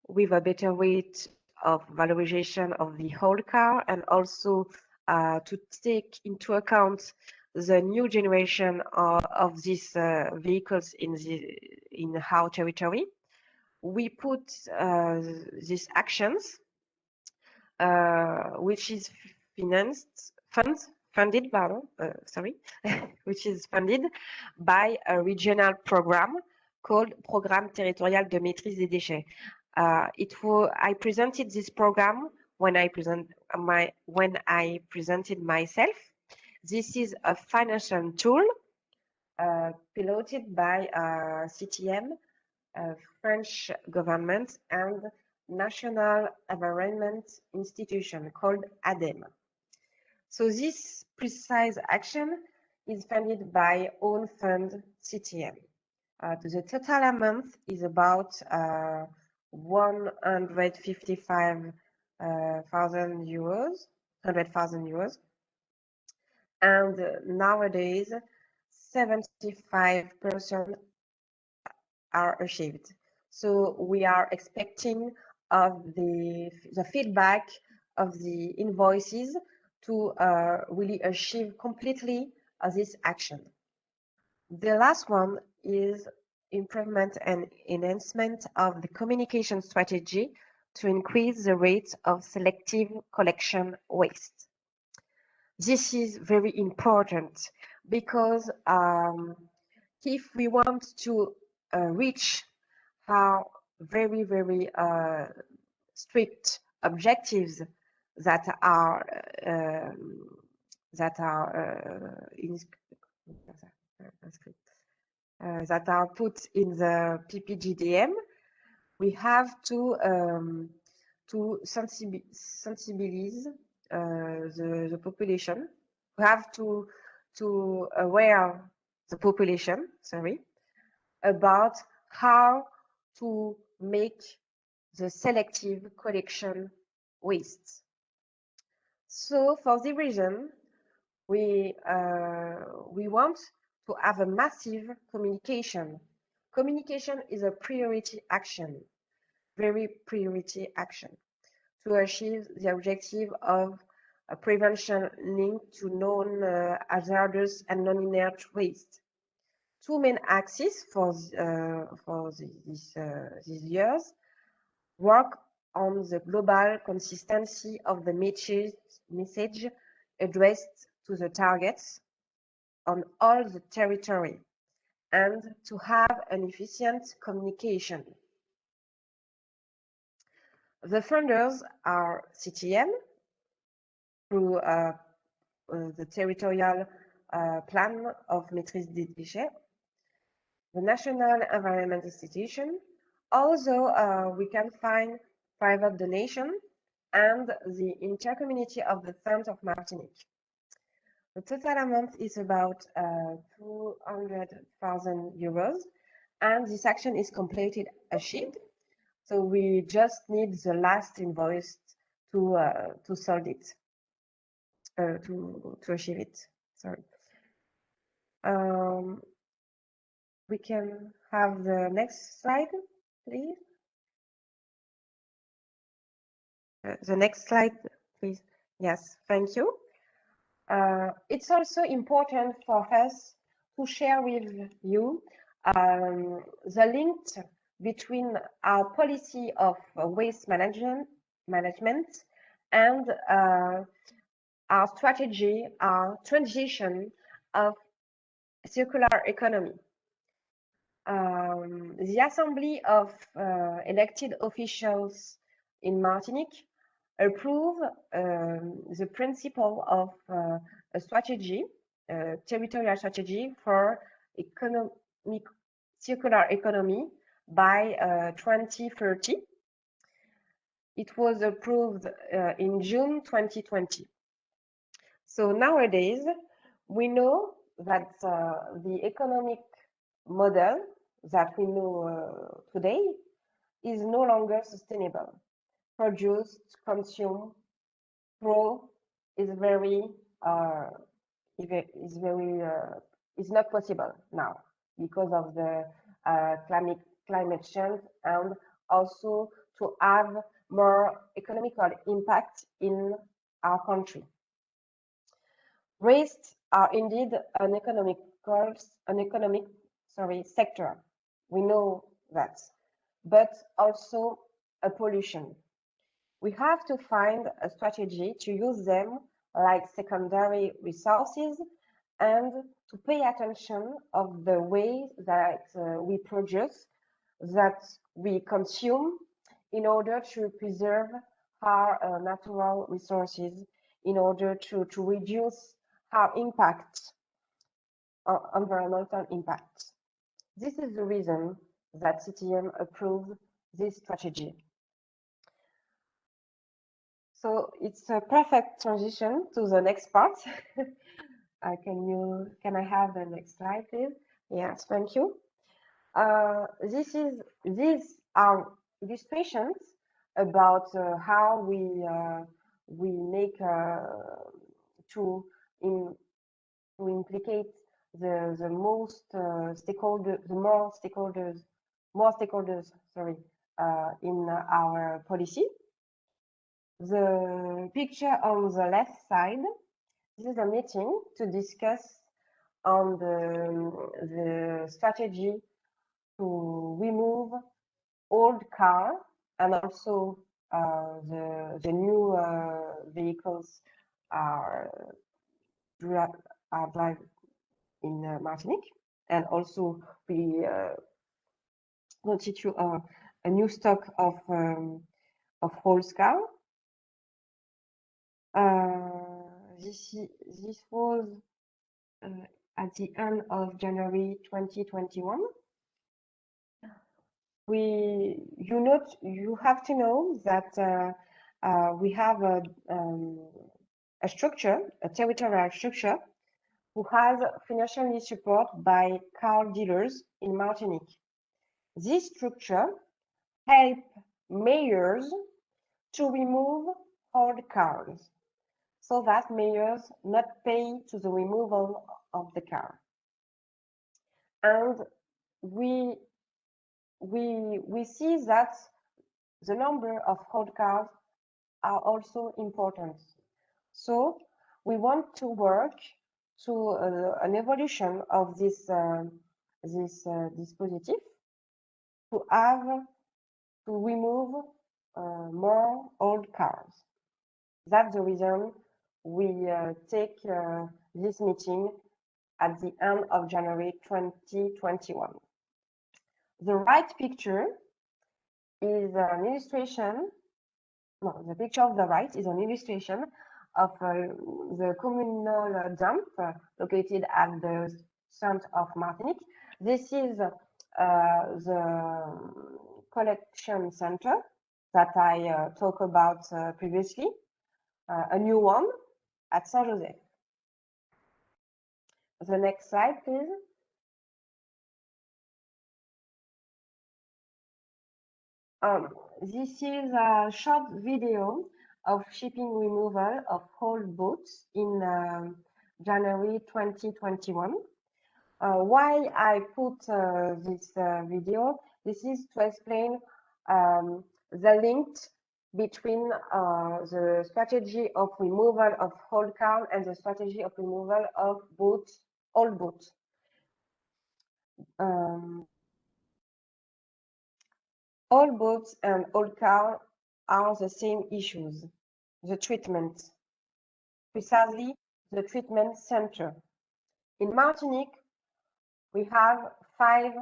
with a better rate of valorization of the whole car, and also to take into account the new generation of these vehicles in our territory. We put these actions, which is funded by a regional program called Programme Territorial de Maîtrise des Déchets. I presented this program when I presented myself. This is a financial tool piloted by CTM, French government, and National Environment Institution called ADEME. So this precise action is funded by own fund CTM. The total amount is about 155,000 euros, 100,000 euros. And nowadays, 75% are achieved. So we are expecting of the feedback of the invoices to really achieve completely this action. The last one is improvement and enhancement of the communication strategy to increase the rate of selective collection waste. This is very important because if we want to reach our very, very strict objectives that are put in the PPGDM, we have to sensibilize the population. We have to aware the population, about how to make the selective collection waste. So for the reason, we want to have a massive communication. Communication is a priority action, very priority action, to achieve the objective of a prevention linked to non-hazardous and non-inert waste. Two main axes for these years: work on the global consistency of the message addressed to the targets on all the territory, and to have an efficient communication. The funders are CTM through the territorial plan of maîtrise des déchets, the National Environment Institution. Also, we can find private donation and the intercommunity of the Fund of Martinique. The total amount is about 200,000 euros, and this action is completed achieved. So we just need the last invoice to solve it, to achieve it. Sorry. We can have the next slide, please. The next slide, please. Yes, thank you. It's also important for us to share with you the link between our policy of waste management and our strategy, our transition of circular economy. The Assembly of elected officials in Martinique approve the principle of a strategy, territorial strategy for circular economy by 2030. It was approved in June 2020. So nowadays, we know that the economic model that we know today is no longer sustainable. Produce, consume, grow is not possible now because of the climate change, and also to have more economical impact in our country. Wastes are indeed an economic sector. We know that, but also a pollution. We have to find a strategy to use them like secondary resources and to pay attention of the way that we produce, that we consume, in order to preserve our natural resources, in order to reduce our impact, our environmental impact. This is the reason that CTM approved this strategy. So it's a perfect transition to the next part. Can I have the next slide, please? Yes, thank you. These are illustrations about how we make to implicate the most more stakeholders, sorry, in our policy. The picture on the left side, this is a meeting to discuss on the strategy to remove old car and also the new vehicles are drive in Martinique, and also we constitute a new stock of old car. This was at the end of January 2021. You have to know that we have a structure, a territorial structure, who has financially support by car dealers in Martinique. This structure helps mayors to remove old cars, so that mayors not pay to the removal of the car. And we see that the number of old cars are also important. So we want to work to an evolution of this dispositif to remove more old cars. That's the reason we take this meeting at the end of January 2021. The right picture is an illustration. No, the picture of the right is an illustration of the communal dump located at the center of Martinique. This is the collection center that I talked about previously, a new one at Saint-Joseph. The next slide, please. This is a short video of shipping removal of old boats in January 2021. Why I put this video? This is to explain the link between the strategy of removal of old car and the strategy of removal of boats, old boats. All boats and old car are the same issues, the treatment, precisely the treatment center. In Martinique, we have 5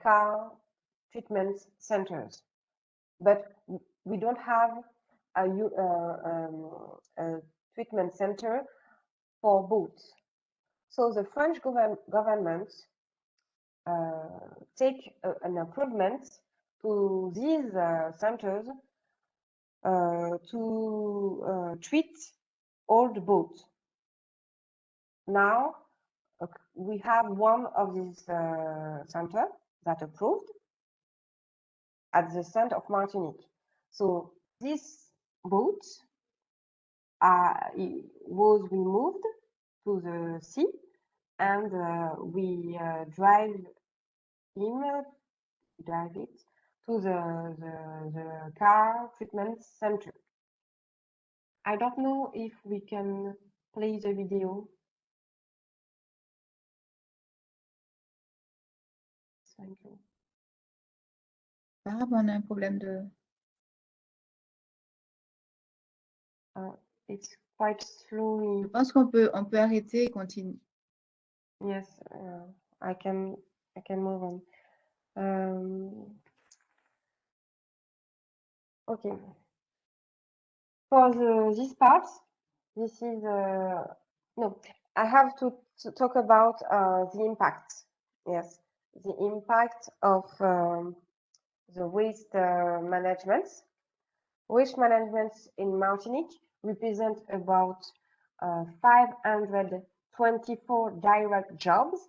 car treatment centers, but we don't have a treatment center for boats. So the French government take an improvement to these centers to treat old boats. Now we have one of these centers that approved at the center of Martinique. So this boat was removed to the sea, and we drive it to the car treatment center. I don't know if we can play the video. Thank you. On a un problème de... It's quite slowly. Je pense qu'on peut arrêter et continuer. Yes, I can move on. Okay. For this part, this is no. I have to talk about the impact. Yes, the impact of the waste management. Waste management in Martinique represent about 524 direct jobs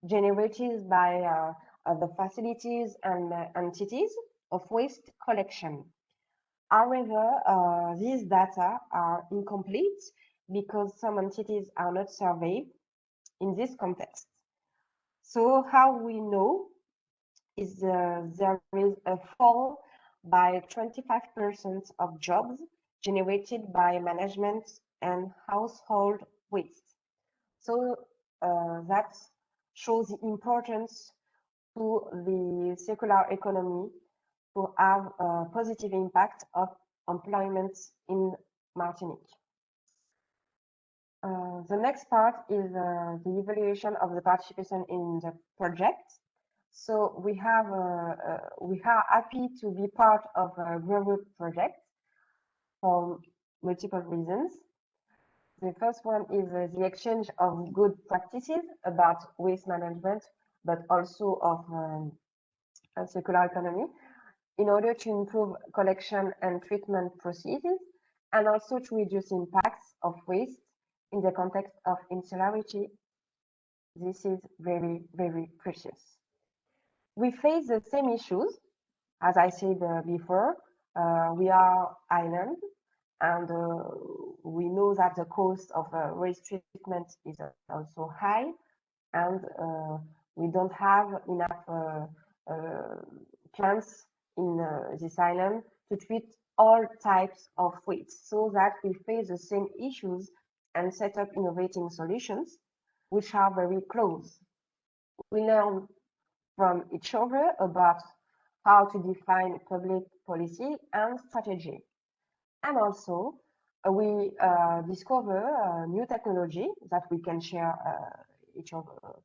generated by the facilities and entities of waste collection. However, these data are incomplete because some entities are not surveyed in this context. So how we know is there is a fall by 25% of jobs generated by management and household waste. So that shows the importance to the circular economy to have a positive impact of employment in Martinique. The next part is the evaluation of the participation in the project. So we are happy to be part of a RUP project for multiple reasons. The first one is the exchange of good practices about waste management, but also of circular economy, in order to improve collection and treatment processes, and also to reduce impacts of waste in the context of insularity. This is very, very precious. We face the same issues, as I said before. We are island, and we know that the cost of waste treatment is also high, and we don't have enough plants in this island to treat all types of waste, so that we face the same issues and set up innovating solutions which are very close. We learn from each other about how to define public policy and strategy. And also, we discover new technology that we can share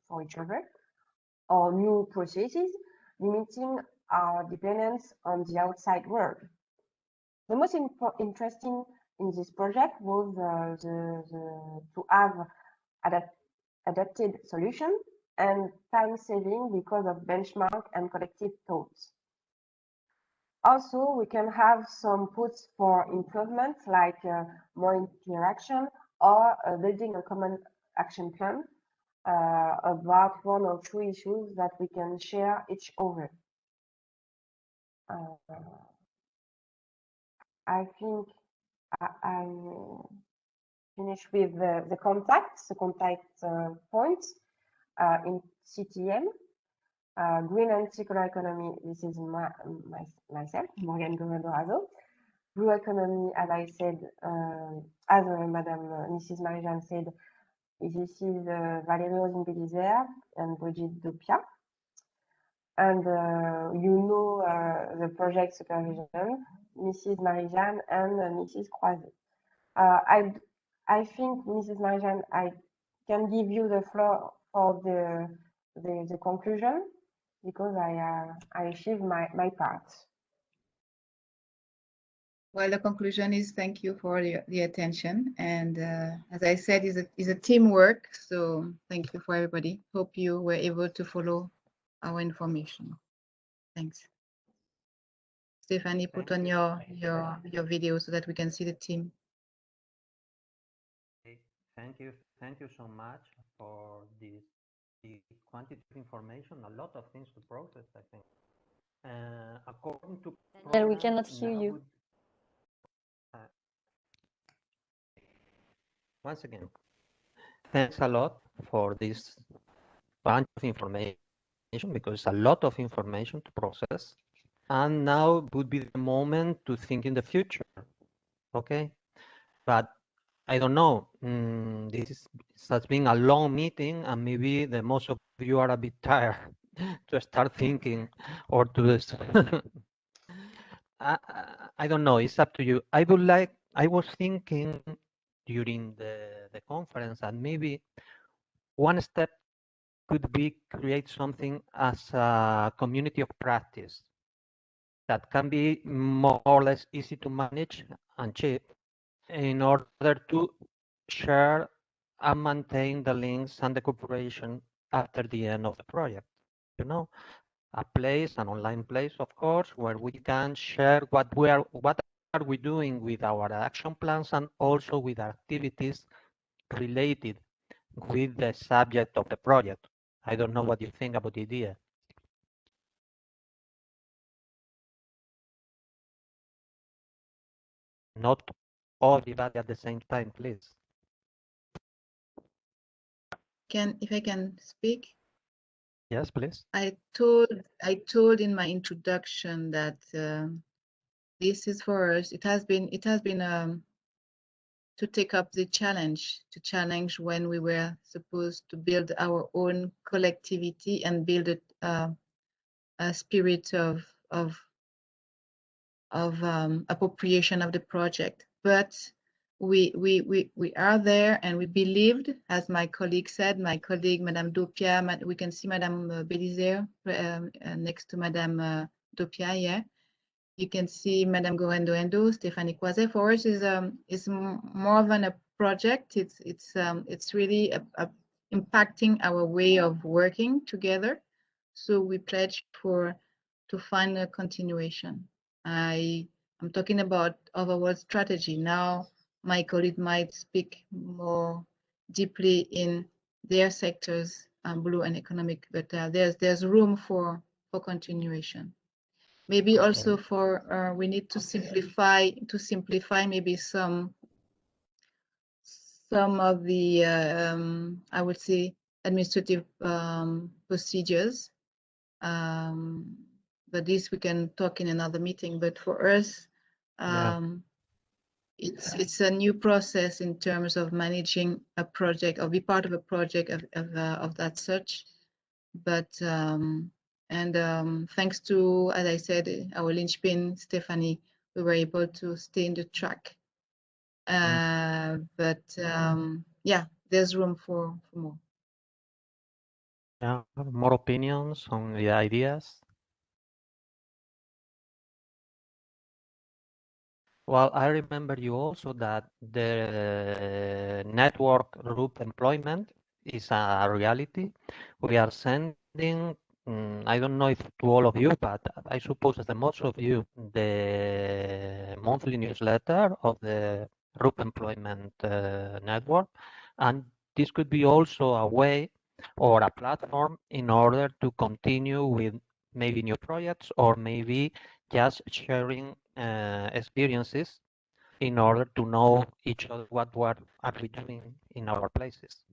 for each other, or new processes, limiting our dependence on the outside world. The most interesting in this project was to have adapted solution and time saving because of benchmark and collective thoughts. Also, we can have some puts for improvement, like more interaction or building a common action plan about one or two issues that we can share each other. I think I finish with the contact points in CTM. Green and circular economy, this is myself, Morgane Gourmet-Dorazo. Blue economy, as I said, as Madame Mrs. Marie-Jeanne said, this is Valérie Dbelser and Brigitte Dopia. And you know the project supervision, Mrs. Marie-Jeanne and Mrs. Croiset. I think, Mrs. Marie-Jeanne, I can give you the floor for the conclusion, because I achieved my part. Well, the conclusion is thank you for the attention. And as I said, is a teamwork. So thank you for everybody. Hope you were able to follow our information. Thanks. Stephanie, put on your video so that we can see the team. Thank you so much for the quantity of information, a lot of things to process, I think. According to Daniel, we cannot hear you. Once again, thanks a lot for this bunch of information, because it's a lot of information to process. And now would be the moment to think in the future, okay? But I don't know. This has been a long meeting, and maybe the most of you are a bit tired to start thinking or to this. I don't know. It's up to you. I was thinking during the conference, and maybe one step could be create something as a community of practice that can be more or less easy to manage and cheap in order to share and maintain the links and the cooperation after the end of the project. You know, a place, an online place, of course, where we can share what are we doing with our action plans and also with activities related with the subject of the project. I don't know what you think about the idea. Not everybody at the same time, please. If I can speak? Yes, please. I told in my introduction that this is for us. It has been to take up the challenge when we were supposed to build our own collectivity and build a spirit of appropriation of the project. But we are there, and we believed, as my colleague said, my colleague Madame Dopia, we can see Madame Belizer next to Madame Dopia here. You can see Madame Gorendoendo, Stéphanie Croiset. For us, is more than a project. It's really impacting our way of working together. So we pledge to find a continuation. I'm talking about overall strategy. Now, my colleague might speak more deeply in their sectors, blue and economic, but there's room for continuation. Maybe also for we need to simplify maybe some of the I would say administrative procedures. But this we can talk in another meeting. But for us, it's a new process in terms of managing a project or be part of a project of that such. But thanks to, as I said, our linchpin, Stéphanie, we were able to stay in the track. But yeah, there's room for more. Yeah, more opinions on the ideas. Well, I remember you also that the network RUP employment is a reality. We are sending, I don't know if to all of you, but I suppose that most of you, the monthly newsletter of the RUP employment network. And this could be also a way or a platform in order to continue with maybe new projects or maybe just sharing experiences in order to know each other what are we doing in our places.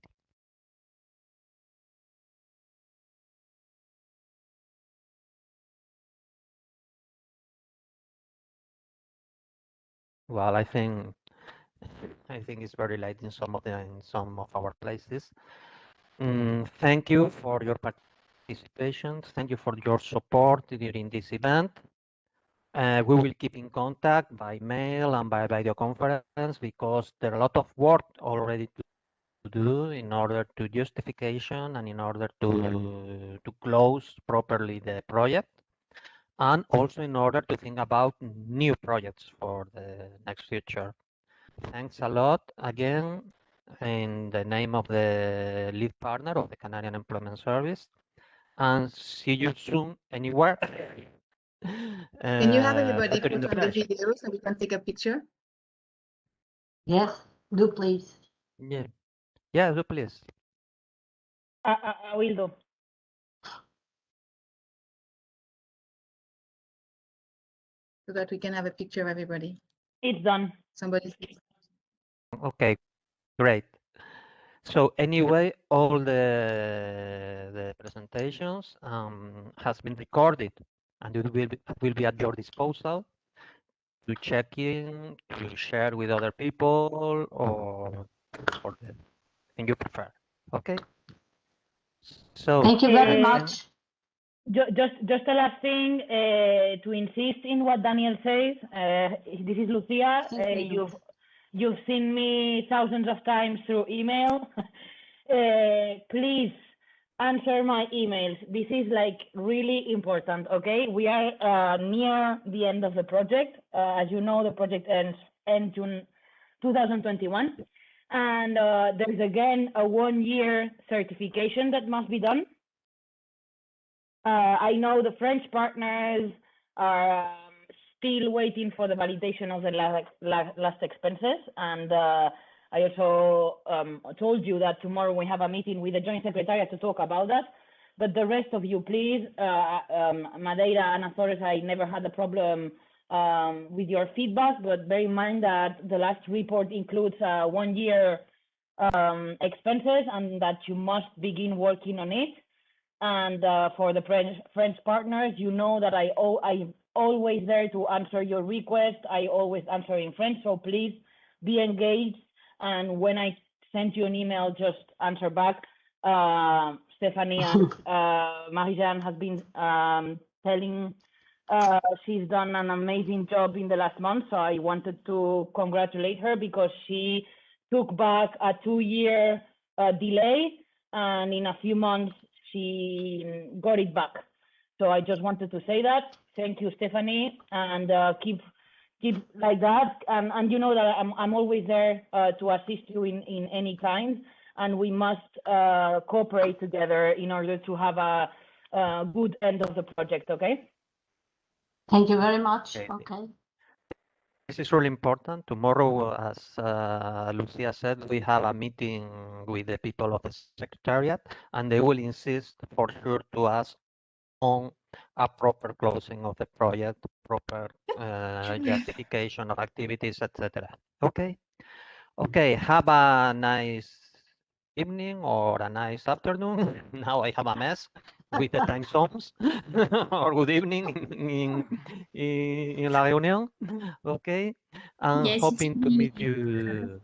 Well, I think it's very late in some of our places. Thank you for your participation. Thank you for your support during this event. We will keep in contact by mail and by video conference because there are a lot of work already to do in order to justification and in order to close properly the project, and also in order to think about new projects for the next future. Thanks a lot again in the name of the lead partner of the Canadian Employment Service, and see you soon anywhere. Can you have everybody Better put in the on the flesh. video so we can take a picture? Yes, do please. Yeah, yeah, do please. I will do. So that we can have a picture of everybody. It's done. Somebody. Okay, great. So anyway, all the presentations has been recorded and it will be at your disposal check in, to share with other people, or the thing you prefer. Okay. So thank you very much. Just a last thing to insist in what Daniel says. This is Lucia. You've seen me thousands of times through email. Please answer my emails. This is like really important. Okay, we are near the end of the project. As you know, the project ends in June 2021, and there's again a 1-year certification that must be done. I know the French partners are still waiting for the validation of the last expenses, and I also told you that tomorrow we have a meeting with the Joint Secretariat to talk about that. But the rest of you, please, Madeira and Azores, I never had a problem with your feedback, but bear in mind that the last report includes 1-year expenses and that you must begin working on it. And for the French partners, you know that I'm always there to answer your request. I always answer in French, so please be engaged. And when I send you an email, just answer back. Stephanie and Marie-Jeanne has been telling she's done an amazing job in the last month. So I wanted to congratulate her because she took back a 2-year delay, and in a few months, she got it back. So I just wanted to say that. Thank you, Stephanie, and keep like that. And you know that I'm always there to assist you in any kind, and we must cooperate together in order to have a good end of the project, okay? Thank you very much. Okay. This is really important. Tomorrow, as Lucia said, we have a meeting with the people of the Secretariat, and they will insist for sure to us on a proper closing of the project, proper justification of activities, etc. Okay? Okay, have a nice evening or a nice afternoon. Now I have a mess with the time zones. Or good evening in La Reunion. Okay, and Yes, hoping to meet you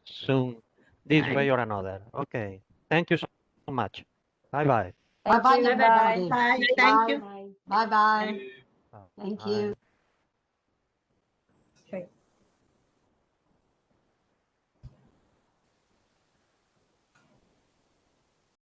soon, this way or another. Okay, thank you so much. Bye bye. Bye bye, everybody. Bye. Thank you. Bye bye. Thank you.